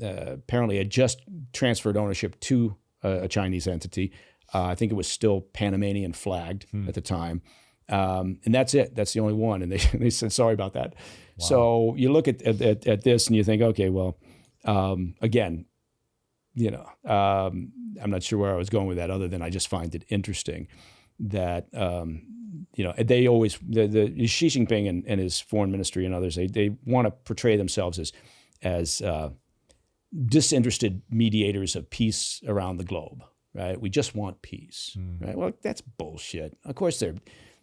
apparently had just transferred ownership to a Chinese entity. I think it was still Panamanian flagged at the time, and that's it. That's the only one, and they said sorry about that. Wow. So you look at this and you think, okay, well, again. I'm not sure where I was going with that, other than I just find it interesting that, they always, the Xi Jinping and his foreign ministry and others, they want to portray themselves as disinterested mediators of peace around the globe, right? We just want peace, right? Well, that's bullshit. Of course,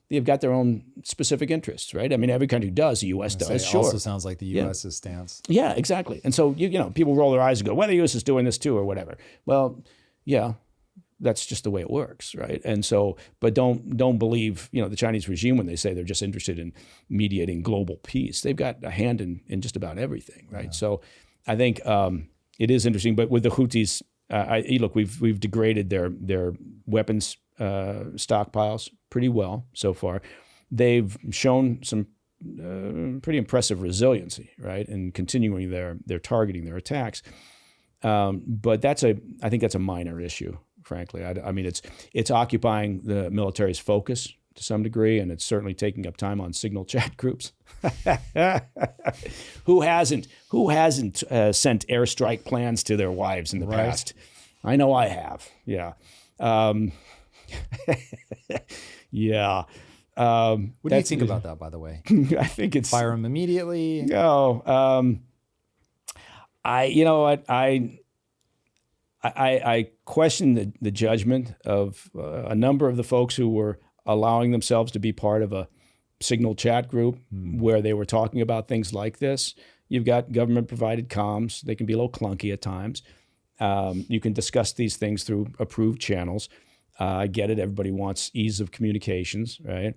they've got their own specific interests, right? I mean, every country does. The U.S. does. It also sounds like the U.S.'s stance. Yeah, exactly. And so, people roll their eyes and go, well, the U.S. is doing this too, or whatever. Well, yeah, that's just the way it works, right? And so, but don't believe, the Chinese regime when they say they're just interested in mediating global peace. They've got a hand in just about everything, right? Yeah. So I think it is interesting. But with the Houthis, look, we've degraded their weapons stockpiles pretty well so far. They've shown some pretty impressive resiliency, right, in continuing their targeting, their attacks. But I think that's a minor issue, frankly. I mean, it's occupying the military's focus to some degree, and it's certainly taking up time on signal chat groups. Who hasn't sent airstrike plans to their wives in the past? I know I have. Yeah. Yeah. What do you think about that, by the way? I think it's fire them immediately. No. I question the judgment of a number of the folks who were allowing themselves to be part of a signal chat group where they were talking about things like this. You've got government-provided comms. They can be a little clunky at times. You can discuss these things through approved channels. I get it. Everybody wants ease of communications, right?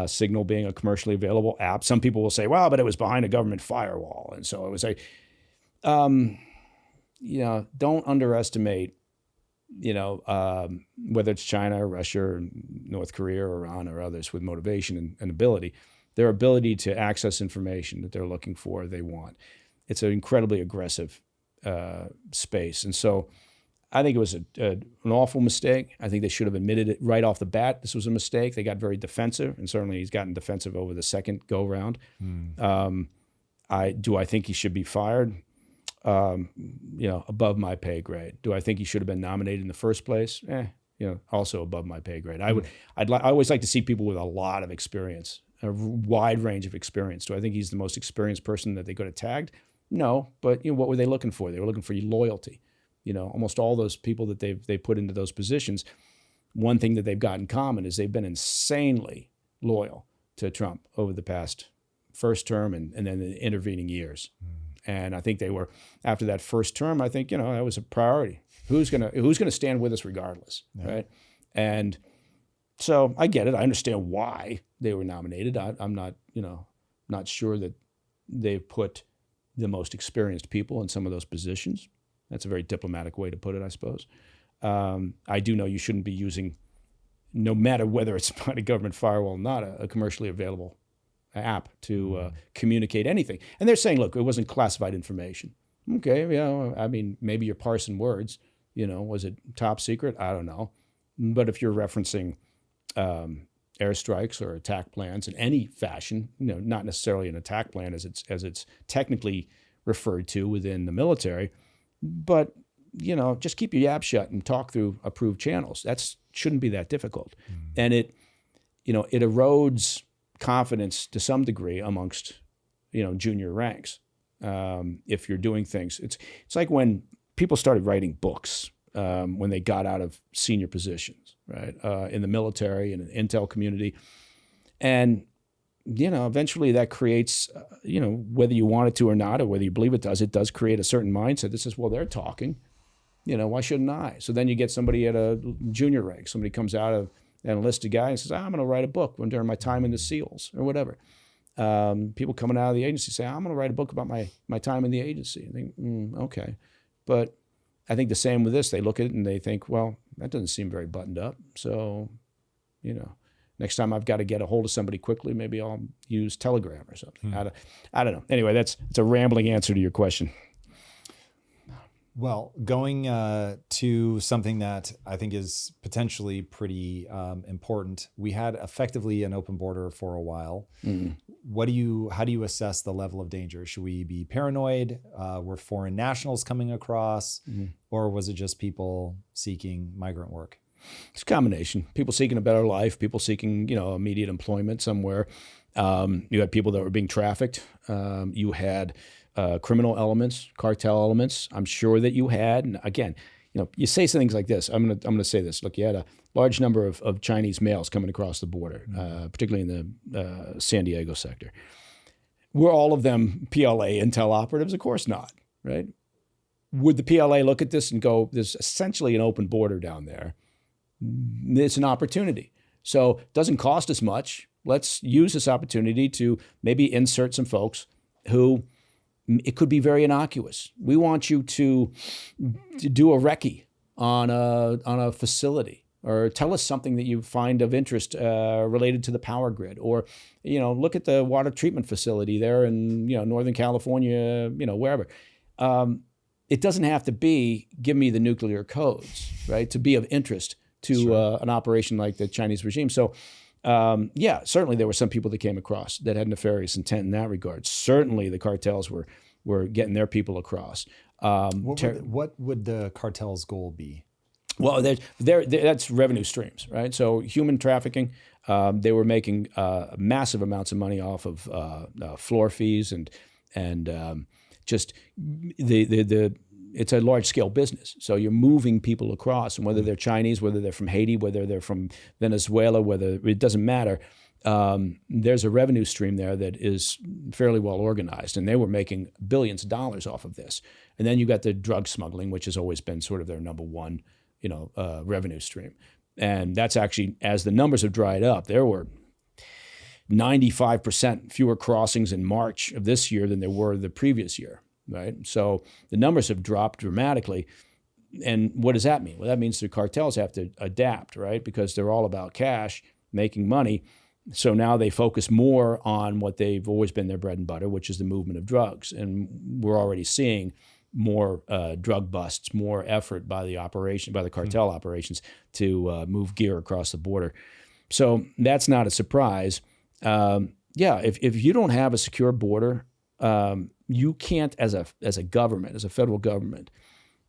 Signal being a commercially available app. Some people will say, well, but it was behind a government firewall. And so it was don't underestimate, whether it's China or Russia or North Korea or Iran or others with motivation and ability, their ability to access information that they're looking for, they want. It's an incredibly aggressive space. And so I think it was an awful mistake. I think they should have admitted it right off the bat. This was a mistake. They got very defensive, and certainly he's gotten defensive over the second go-round. Do I think he should be fired? Above my pay grade. Do I think he should have been nominated in the first place? Also above my pay grade. I always like to see people with a lot of experience, a wide range of experience. Do I think he's the most experienced person that they could have tagged? No, but what were they looking for? They were looking for loyalty. Almost all those people that they put into those positions, one thing that they've got in common is they've been insanely loyal to Trump over the past first term and then the intervening years. And I think they were, after that first term, I think, that was a priority. Who's gonna stand with us regardless, right? And so I get it. I understand why they were nominated. I'm not, not sure that they've put the most experienced people in some of those positions. That's a very diplomatic way to put it, I suppose. I do know you shouldn't be using, no matter whether it's by a government firewall or not, a commercially available app to communicate anything. And they're saying, look, it wasn't classified information. Okay, I mean, maybe you're parsing words. Was it top secret? I don't know. But if you're referencing airstrikes or attack plans in any fashion, not necessarily an attack plan as it's technically referred to within the military, but just keep your yap shut and talk through approved channels. That shouldn't be that difficult. And it erodes confidence to some degree amongst junior ranks. If you're doing things, it's like when people started writing books when they got out of senior positions, right? In the military and in the intel community. And, eventually that creates, whether you want it to or not, or whether you believe it does create a certain mindset that says, well, they're talking, why shouldn't I? So then you get somebody at a junior rank, somebody comes out of an enlisted guy and says, I'm going to write a book during my time in the SEALs or whatever. People coming out of the agency say, I'm going to write a book about my time in the agency. I think, okay. But I think the same with this. They look at it and they think, well, that doesn't seem very buttoned up. So, next time I've got to get a hold of somebody quickly, maybe I'll use Telegram or something. I don't know. Anyway, it's a rambling answer to your question. Well, going to something that I think is potentially pretty important. We had effectively an open border for a while. How do you assess the level of danger? Should we be paranoid? Were foreign nationals coming across, or was it just people seeking migrant work? It's a combination. People seeking a better life, people seeking, immediate employment somewhere. You had people that were being trafficked. You had criminal elements, cartel elements. I'm sure that you had. And again, you say some things like this. I'm gonna say this. Look, you had a large number of Chinese males coming across the border, particularly in the San Diego sector. Were all of them PLA intel operatives? Of course not, right? Would the PLA look at this and go, there's essentially an open border down there. It's an opportunity. So it doesn't cost us much. Let's use this opportunity to maybe insert some folks who it could be very innocuous. We want you to do a recce on a facility, or tell us something that you find of interest related to the power grid, or look at the water treatment facility there in Northern California, wherever. It doesn't have to be give me the nuclear codes, right, to be of interest to an operation like the Chinese regime. So. Certainly there were some people that came across that had nefarious intent in that regard. Certainly the cartels were getting their people across. What would the cartel's goal be? Well, that's revenue streams, right? So human trafficking, they were making massive amounts of money off of floor fees and just it's a large-scale business. So you're moving people across, and whether they're Chinese, whether they're from Haiti, whether they're from Venezuela, it doesn't matter. There's a revenue stream there that is fairly well organized, and they were making billions of dollars off of this. And then you got the drug smuggling, which has always been sort of their number one, revenue stream. And that's actually, as the numbers have dried up, there were 95% fewer crossings in March of this year than there were the previous year. Right, so the numbers have dropped dramatically, and what does that mean? Well, that means the cartels have to adapt, right? Because they're all about cash, making money. So now they focus more on what they've always been their bread and butter, which is the movement of drugs, and we're already seeing more drug busts, more effort by the cartel operations to move gear across the border. So that's not a surprise. If you don't have a secure border. You can't, as a government, as a federal government,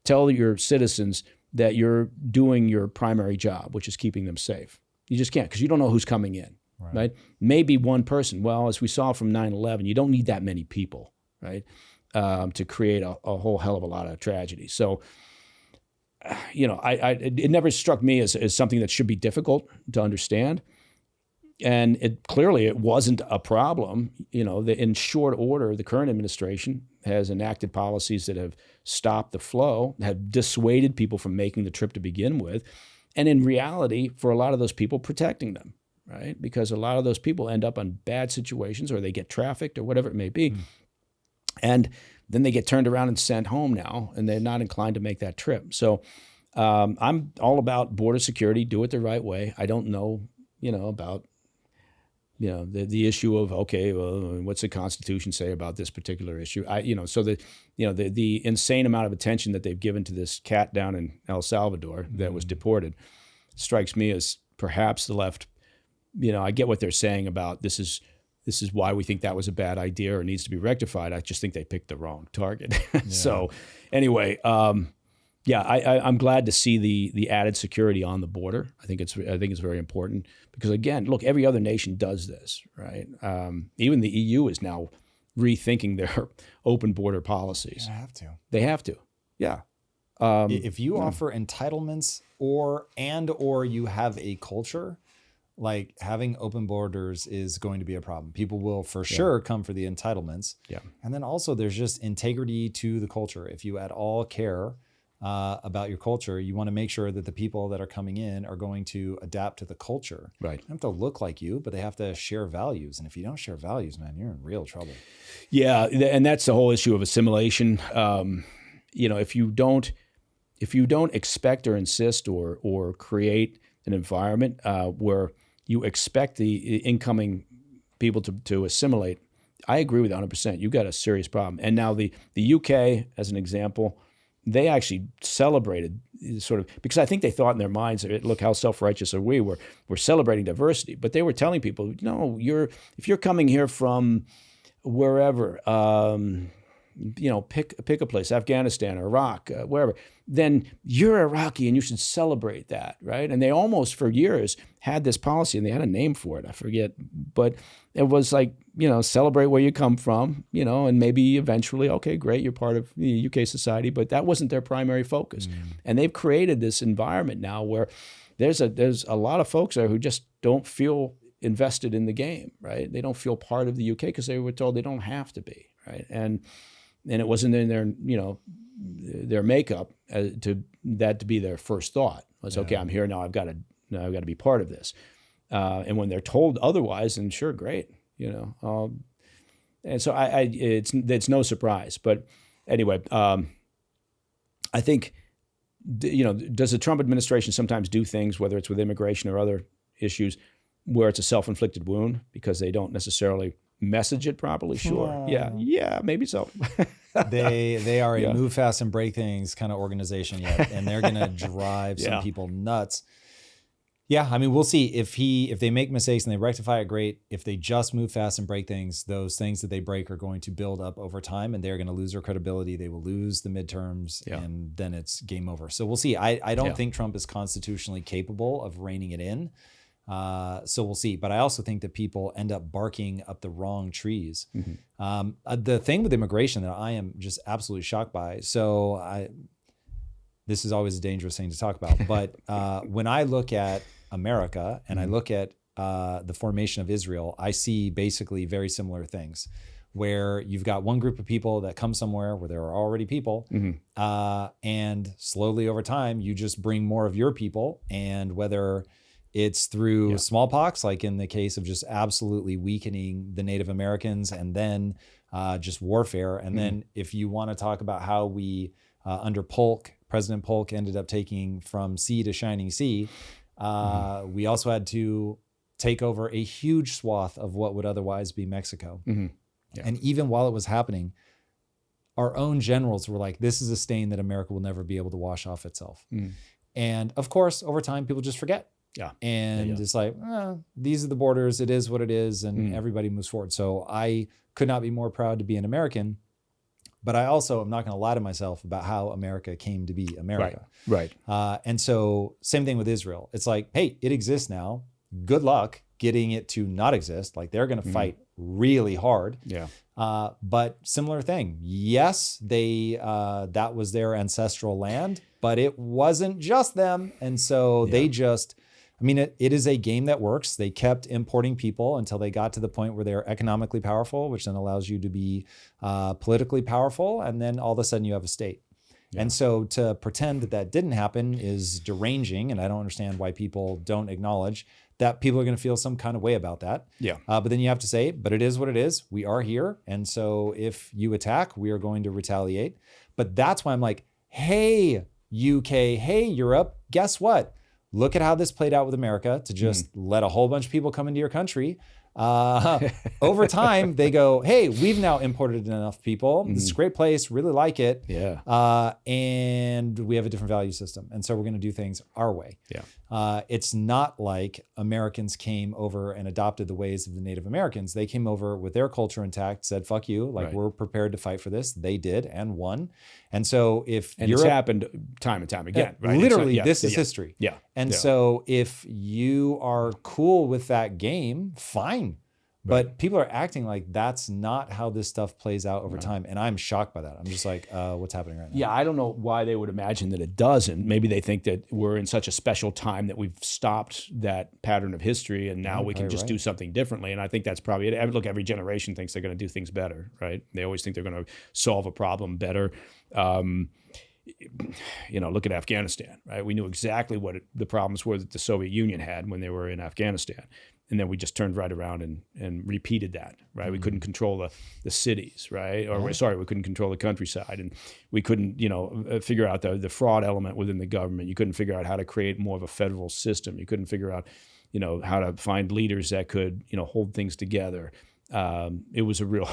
tell your citizens that you're doing your primary job, which is keeping them safe. You just can't, because you don't know who's coming in, right? Maybe one person. Well, as we saw from 9/11, you don't need that many people, right, to create a whole hell of a lot of tragedy. So, it never struck me as something that should be difficult to understand. And clearly it wasn't a problem. In short order, the current administration has enacted policies that have stopped the flow, have dissuaded people from making the trip to begin with, and in reality, for a lot of those people, protecting them, right? Because a lot of those people end up in bad situations, or they get trafficked, or whatever it may be, and then they get turned around and sent home now, and they're not inclined to make that trip. So I'm all about border security. Do it the right way. I don't know, about the issue of, okay, well, what's the Constitution say about this particular issue? So the insane amount of attention that they've given to this cat down in El Salvador that was deported strikes me as perhaps the left. I get what they're saying about this is why we think that was a bad idea or needs to be rectified. I just think they picked the wrong target. So anyway, I'm glad to see the added security on the border. I think it's very important because, again, look, every other nation does this, right? Even the EU is now rethinking their open border policies. They have to. Yeah. If you offer entitlements or you have a culture, like having open borders is going to be a problem. People will for sure come for the entitlements. Yeah. And then also there's just integrity to the culture. If you at all care about your culture, you want to make sure that the people that are coming in are going to adapt to the culture. Right. They have to look like you, but they have to share values. And if you don't share values, man, you're in real trouble. Yeah, and that's the whole issue of assimilation. If you don't expect or insist or create an environment where you expect the incoming people to assimilate, I agree with 100%. You've got a serious problem. And now the UK, as an example, they actually celebrated sort of, because I think they thought in their minds, look how self-righteous are we? We're celebrating diversity. But they were telling people, no, if you're coming here from wherever, pick a place, Afghanistan or Iraq, wherever, then you're Iraqi and you should celebrate that, right? And they almost for years had this policy, and they had a name for it, I forget, but it was like, celebrate where you come from, and maybe eventually, okay, great, you're part of the UK society, but that wasn't their primary focus. And they've created this environment now where there's a lot of folks there who just don't feel invested in the game, right? They don't feel part of the UK because they were told they don't have to be, right? And it wasn't in their makeup to be their first thought. It was, okay, I'm here now. I've got to be part of this. And when they're told otherwise, then sure, great, And so it's no surprise. But anyway, I think does the Trump administration sometimes do things, whether it's with immigration or other issues, where it's a self-inflicted wound because they don't necessarily message it properly? Sure. Yeah, maybe so. They are a move fast and break things kind of organization yet, and they're going to drive some people nuts. Yeah, I mean, we'll see if they make mistakes and they rectify it, great. If they just move fast and break things, those things that they break are going to build up over time, and they're going to lose their credibility. They will lose the midterms, and then it's game over. So we'll see. I don't think Trump is constitutionally capable of reining it in. So we'll see. But I also think that people end up barking up the wrong trees. The thing with immigration that I am just absolutely shocked by. This is always a dangerous thing to talk about. But when I look at America and I look at the formation of Israel, I see basically very similar things, where you've got one group of people that come somewhere where there are already people, and slowly over time, you just bring more of your people, and whether it's through smallpox, like in the case of just absolutely weakening the Native Americans, and then just warfare. And then if you want to talk about how we, under Polk, President Polk ended up taking from sea to shining sea, we also had to take over a huge swath of what would otherwise be Mexico. And even while it was happening, our own generals were like, this is a stain that America will never be able to wash off itself. And of course, over time, people just forget. It's like, these are the borders. It is what it is. And everybody moves forward. So I could not be more proud to be an American. But I also am not going to lie to myself about how America came to be America. Right. And so same thing with Israel. It's like, hey, it exists now. Good luck getting it to not exist. Like, they're going to fight really hard. But similar thing. Yes, that was their ancestral land, but it wasn't just them. And so they just I mean, it is a game that works. They kept importing people until they got to the point where they're economically powerful, which then allows you to be politically powerful. And then all of a sudden you have a state. Yeah. And so to pretend that that didn't happen is deranging. And I don't understand why people don't acknowledge that people are going to feel some kind of way about that. Yeah. But then you have to say, but it is what it is. We are here. And so if you attack, we are going to retaliate. But that's why I'm like, hey, UK, hey, Europe, guess what? Look at how this played out with America to just let a whole bunch of people come into your country. Over time, they go, hey, we've now imported enough people. This is a great place, really like it. Yeah. And we have a different value system. And so we're going to do things our way. Yeah. It's not like Americans came over and adopted the ways of the Native Americans. They came over with their culture intact, said, fuck you. Like, we're prepared to fight for this. They did and won. And so if it's happened time and time again, right? Literally, this is history. Yeah. And so if you are cool with that game, fine. But people are acting like that's not how this stuff plays out over time. And I'm shocked by that. I'm just like, what's happening right now? Yeah, I don't know why they would imagine that it doesn't. Maybe they think that we're in such a special time that we've stopped that pattern of history and now we can just do something differently. And I think that's probably it. Look, every generation thinks they're going to do things better, right? They always think they're going to solve a problem better. Look at Afghanistan, right? We knew exactly what the problems were that the Soviet Union had when they were in Afghanistan. And then we just turned right around and repeated that, right? We couldn't control the cities, right? Or we couldn't control the countryside, and we couldn't, figure out the fraud element within the government. You couldn't figure out how to create more of a federal system. You couldn't figure out, how to find leaders that could, hold things together. It was a real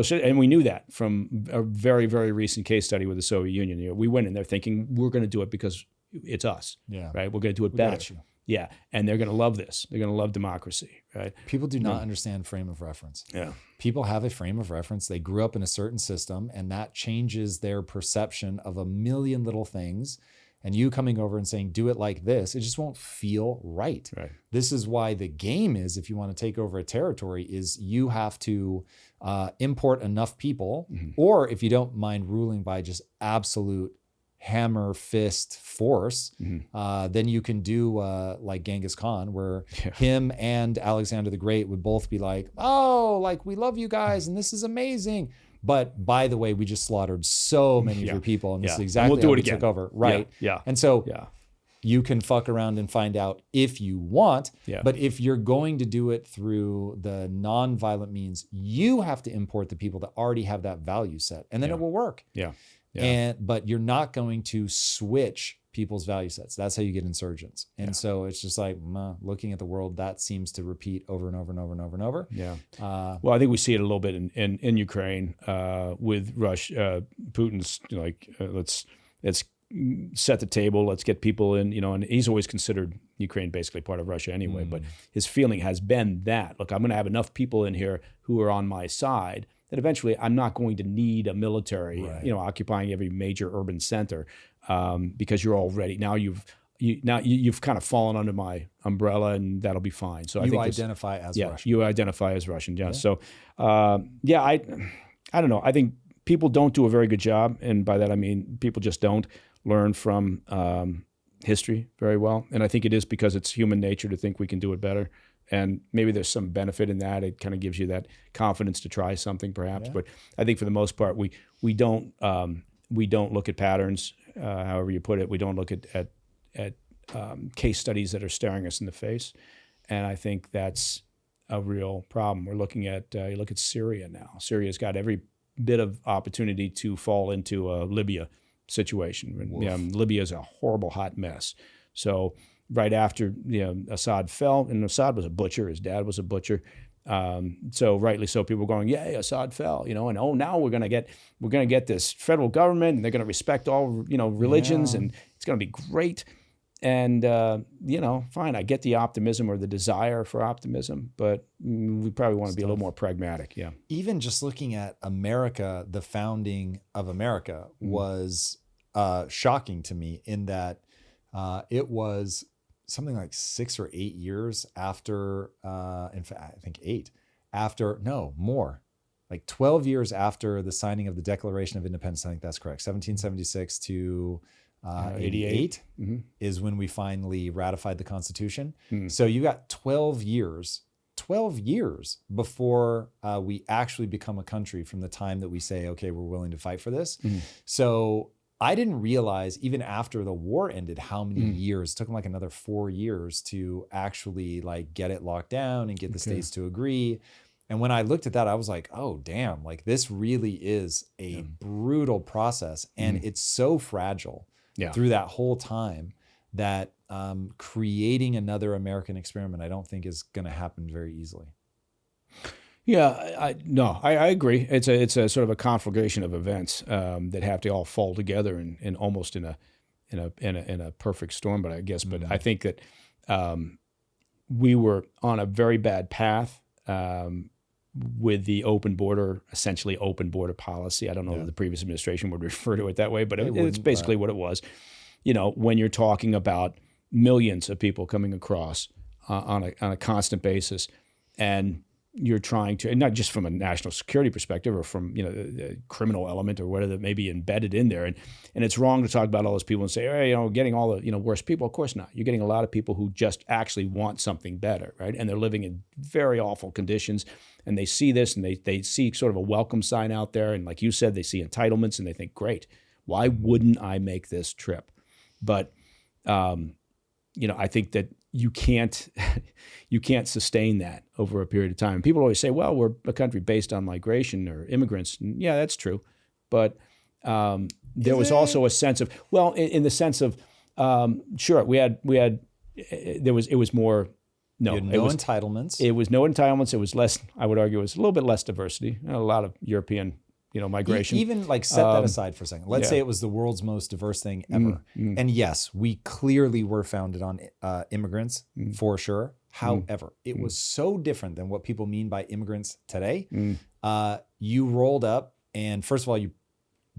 shit, and we knew that from a very, very recent case study with the Soviet Union. We went in there thinking we're going to do it because it's us, right? We're going to do it better. Yeah, and they're going to love this. They're going to love democracy, right? People do not understand frame of reference. Yeah. People have a frame of reference. They grew up in a certain system, and that changes their perception of a million little things. And you coming over and saying, do it like this, it just won't feel right. Right. This is why the game is, if you want to take over a territory, is you have to import enough people, or if you don't mind ruling by just absolute hammer fist force, then you can do like Genghis Khan, where him and Alexander the Great would both be like, oh, like, we love you guys and this is amazing. But by the way, we just slaughtered so many of your people, and this is exactly how we took over. Right. Yeah. And so you can fuck around and find out if you want, but if you're going to do it through the non-violent means, you have to import the people that already have that value set, and then it will work. Yeah. But you're not going to switch people's value sets. That's how you get insurgents. And so it's just like, looking at the world, that seems to repeat over and over and over and over and over. Yeah. Well, I think we see it a little bit in Ukraine with Russia. Putin's let's set the table. Let's get people in, and he's always considered Ukraine basically part of Russia anyway. But his feeling has been that, look, I'm going to have enough people in here who are on my side that eventually I'm not going to need a military, occupying every major urban center, because you're already you've kind of fallen under my umbrella, and that'll be fine. So you identify as Russian. You identify as Russian. Yeah. So I don't know. I think people don't do a very good job, and by that I mean people just don't learn from history very well. And I think it is because it's human nature to think we can do it better. And maybe there's some benefit in that. It kind of gives you that confidence to try something, perhaps. But I think for the most part, we don't look at patterns, however you put it. We don't look at case studies that are staring us in the face, and I think that's a real problem. We're looking at you look at Syria now. Syria's got every bit of opportunity to fall into a Libya situation. Libya is a horrible hot mess. So right after Assad fell, and Assad was a butcher. His dad was a butcher. So rightly so, people were going, "Yay, Assad fell!" And now we're gonna get this federal government, and they're gonna respect all religions, and it's gonna be great. And fine, I get the optimism or the desire for optimism, but we probably want to be a little more pragmatic. Yeah. Even just looking at America, the founding of America was shocking to me in that it was something like 6 or 8 years after, in fact, I think 8 after, no, more, like 12 years after the signing of the Declaration of Independence. I think that's correct. 1776 to 88 is when we finally ratified the Constitution. So you got 12 years before we actually become a country from the time that we say, okay, we're willing to fight for this. So I didn't realize even after the war ended how many years. It took them like another 4 years to actually like get it locked down and get the states to agree. And when I looked at that, I was like, oh, damn, like this really is a brutal process. And it's so fragile through that whole time that creating another American experiment, I don't think is going to happen very easily. Yeah, I agree. It's a sort of a conflagration of events that have to all fall together and almost in a perfect storm. But I guess, but I think that we were on a very bad path with the essentially open border policy. I don't know if the previous administration would refer to it that way, but it's basically what it was. You know, when you're talking about millions of people coming across on a constant basis, and you're trying to, and not just from a national security perspective or from, you know, the criminal element or whatever that may be embedded in there. And it's wrong to talk about all those people and say, hey, you know, getting all the, you know, worse people. Of course not. You're getting a lot of people who just actually want something better, right? And they're living in very awful conditions. And they see this and they see sort of a welcome sign out there. And like you said, they see entitlements and they think, great, why wouldn't I make this trip? But, you know, I think that you can't sustain that over a period of time. People always say, well, we're a country based on migration or immigrants. And yeah, that's true. But there was also a sense of, well, in the sense of, sure, it was more, no. You had no entitlements. It was no entitlements. It was less, I would argue, it was a little bit less diversity. A lot of European, you know, migration. Even like set that aside for a second. Let's say it was the world's most diverse thing ever. And yes, we clearly were founded on immigrants for sure. However, it was so different than what people mean by immigrants today. You rolled up and first of all,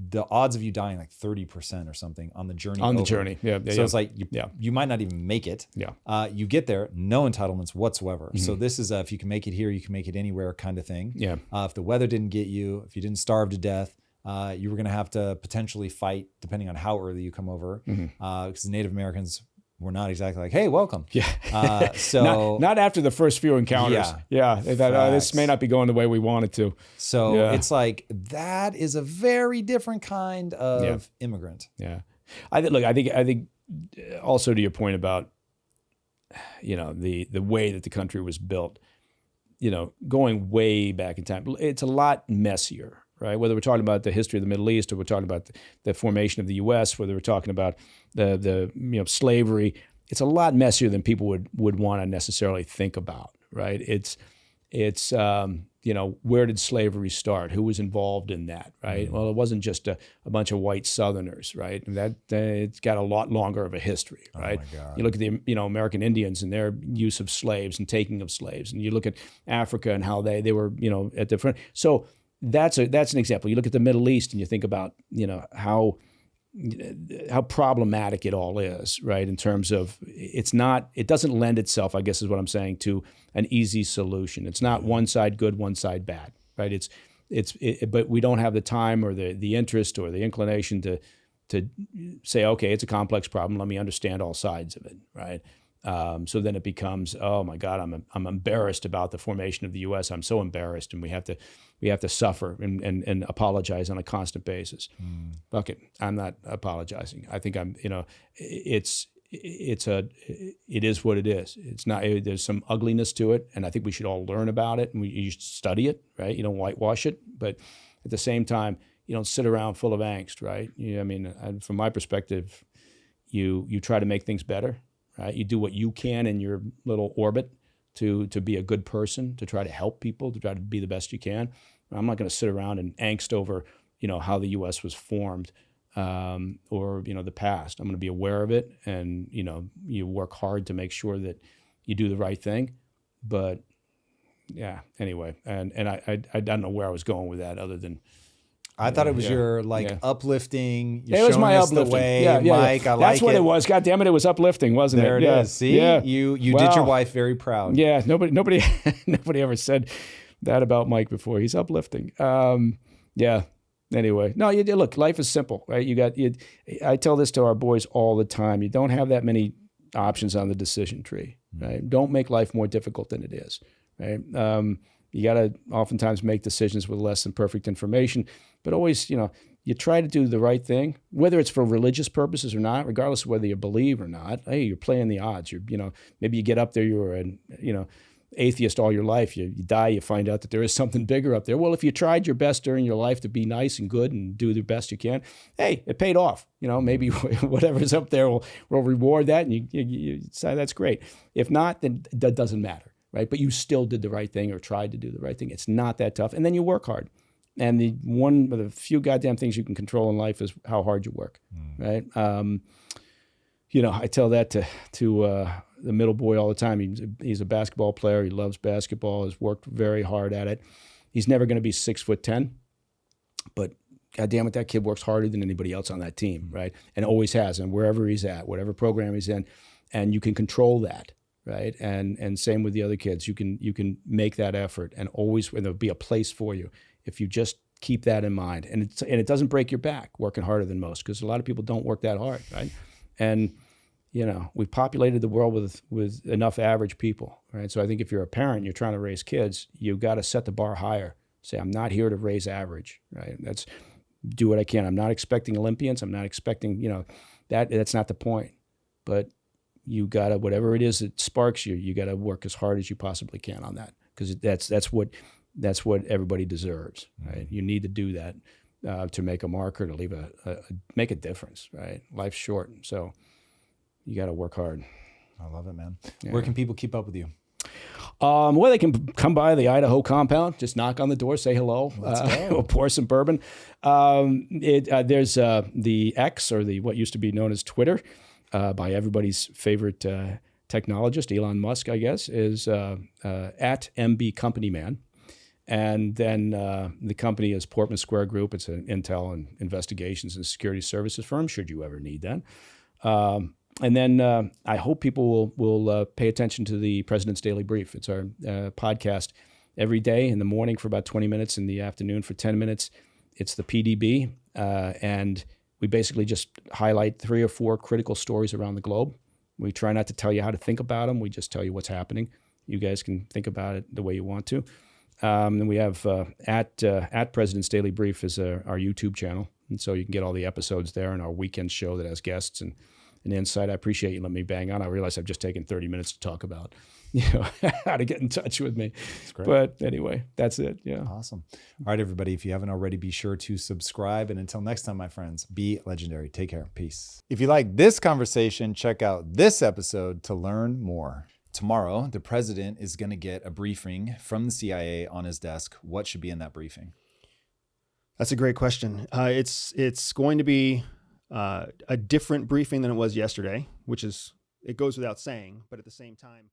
the odds of you dying like 30% or something on the journey. On the journey, yeah. So it's like you might not even make it. Yeah. You get there, no entitlements whatsoever. So this is if you can make it here, you can make it anywhere kind of thing. Yeah. If the weather didn't get you, if you didn't starve to death, you were going to have to potentially fight depending on how early you come over. Because Native Americans were not exactly like, hey, welcome. Yeah. So not after the first few encounters. This may not be going the way we want it to. So it's like that is a very different kind of immigrant. Yeah. I think also to your point about, you know, the way that the country was built, you know, going way back in time, it's a lot messier. Right, whether we're talking about the history of the Middle East, or we're talking about the formation of the U.S., whether we're talking about the you know, slavery, it's a lot messier than people would want to necessarily think about. Right, it's you know, where did slavery start? Who was involved in that? Right, well, it wasn't just a bunch of white Southerners. Right, and it's got a lot longer of a history. Right, oh my God. You look at the American Indians and their use of slaves and taking of slaves, and you look at Africa and how they were, you know, at the front. So that's an example. You look at the Middle East and you think about, you know, how problematic it all is, right? In terms of it doesn't lend itself, I guess is what I'm saying, to an easy solution. It's not one side good, one side bad, right? But we don't have the time or the interest or the inclination to say, okay, it's a complex problem. Let me understand all sides of it, right? So then it becomes, oh my God, I'm embarrassed about the formation of the U.S. I'm so embarrassed, and we have to suffer and apologize on a constant basis. Fuck it, I'm not apologizing. I think I'm, you know, it is what it is. It's not. There's some ugliness to it, and I think we should all learn about it, and you should study it, right? You don't whitewash it, but at the same time, you don't sit around full of angst, right? I mean, from my perspective, you try to make things better. Right? You do what you can in your little orbit to be a good person, to try to help people, to try to be the best you can. I'm not going to sit around and angst over, you know, how the U.S. was formed or, you know, the past. I'm going to be aware of it, and, you know, you work hard to make sure that you do the right thing. But yeah, anyway, and I don't know where I was going with that other than. I thought it was your uplifting. It was my uplifting. The way, Mike. I like That's what it was. God damn it, it was uplifting, wasn't there it? There it is. See, you did your wife very proud. Yeah, nobody ever said that about Mike before. He's uplifting. Yeah, Anyway, no, look, life is simple, right? I tell this to our boys all the time. You don't have that many options on the decision tree, right? Don't make life more difficult than it is, right? You got to oftentimes make decisions with less than perfect information, but always, you try to do the right thing, whether it's for religious purposes or not, regardless of whether you believe or not. Hey, you're playing the odds. Maybe you get up there, you're an, atheist all your life. You die, you find out that there is something bigger up there. Well, if you tried your best during your life to be nice and good and do the best you can, hey, it paid off. Maybe whatever's up there will reward that, and you say that's great. If not, then that doesn't matter, right? But you still did the right thing or tried to do the right thing. It's not that tough, and then you work hard. And one of the few goddamn things you can control in life is how hard you work, right? I tell that to the middle boy all the time. He's a basketball player. He loves basketball. Has worked very hard at it. He's never going to be 6'10", but goddamn it, that kid works harder than anybody else on that team, right? And always has, and wherever he's at, whatever program he's in, and you can control that, right? And same with the other kids. You can make that effort, and there'll be a place for you if you just keep that in mind. And it doesn't break your back working harder than most, because a lot of people don't work that hard, right? And we've populated the world with enough average people, right? So I think if you're a parent, you're trying to raise kids, you've got to set the bar higher. Say, I'm not here to raise average, right? Do what I can. I'm not expecting Olympians. I'm not expecting, that's not the point. But you got to, whatever it is that sparks you, you got to work as hard as you possibly can on that, because that's what everybody deserves, right? You need to do that to make a marker, to make a difference, right? Life's short, so you got to work hard. I love it, man. Yeah. Where can people keep up with you? Well, they can come by the Idaho compound, just knock on the door, say hello, or pour some bourbon. There's the X, or what used to be known as Twitter, by everybody's favorite technologist, Elon Musk, I guess, is at MB Company Man. And then the company is Portman Square Group. It's an intel and investigations and security services firm, should you ever need that. And then I hope people will pay attention to the President's Daily Brief. It's our podcast every day in the morning for about 20 minutes, in the afternoon for 10 minutes. It's the PDB, and we basically just highlight 3 or 4 critical stories around the globe. We try not to tell you how to think about them. We just tell you what's happening. You guys can think about it the way you want to. And we have at President's Daily Brief is our YouTube channel, and so you can get all the episodes there, and our weekend show that has guests and insight. I appreciate you letting me bang on. I realize I've just taken 30 minutes to talk about how to get in touch with me. That's great. But anyway, that's it. Yeah. Awesome. All right, everybody. If you haven't already, be sure to subscribe. And until next time, my friends, be legendary. Take care. Peace. If you like this conversation, check out this episode to learn more. Tomorrow, the president is going to get a briefing from the CIA on his desk. What should be in that briefing? That's a great question. It's going to be a different briefing than it was yesterday, which it goes without saying, but at the same time,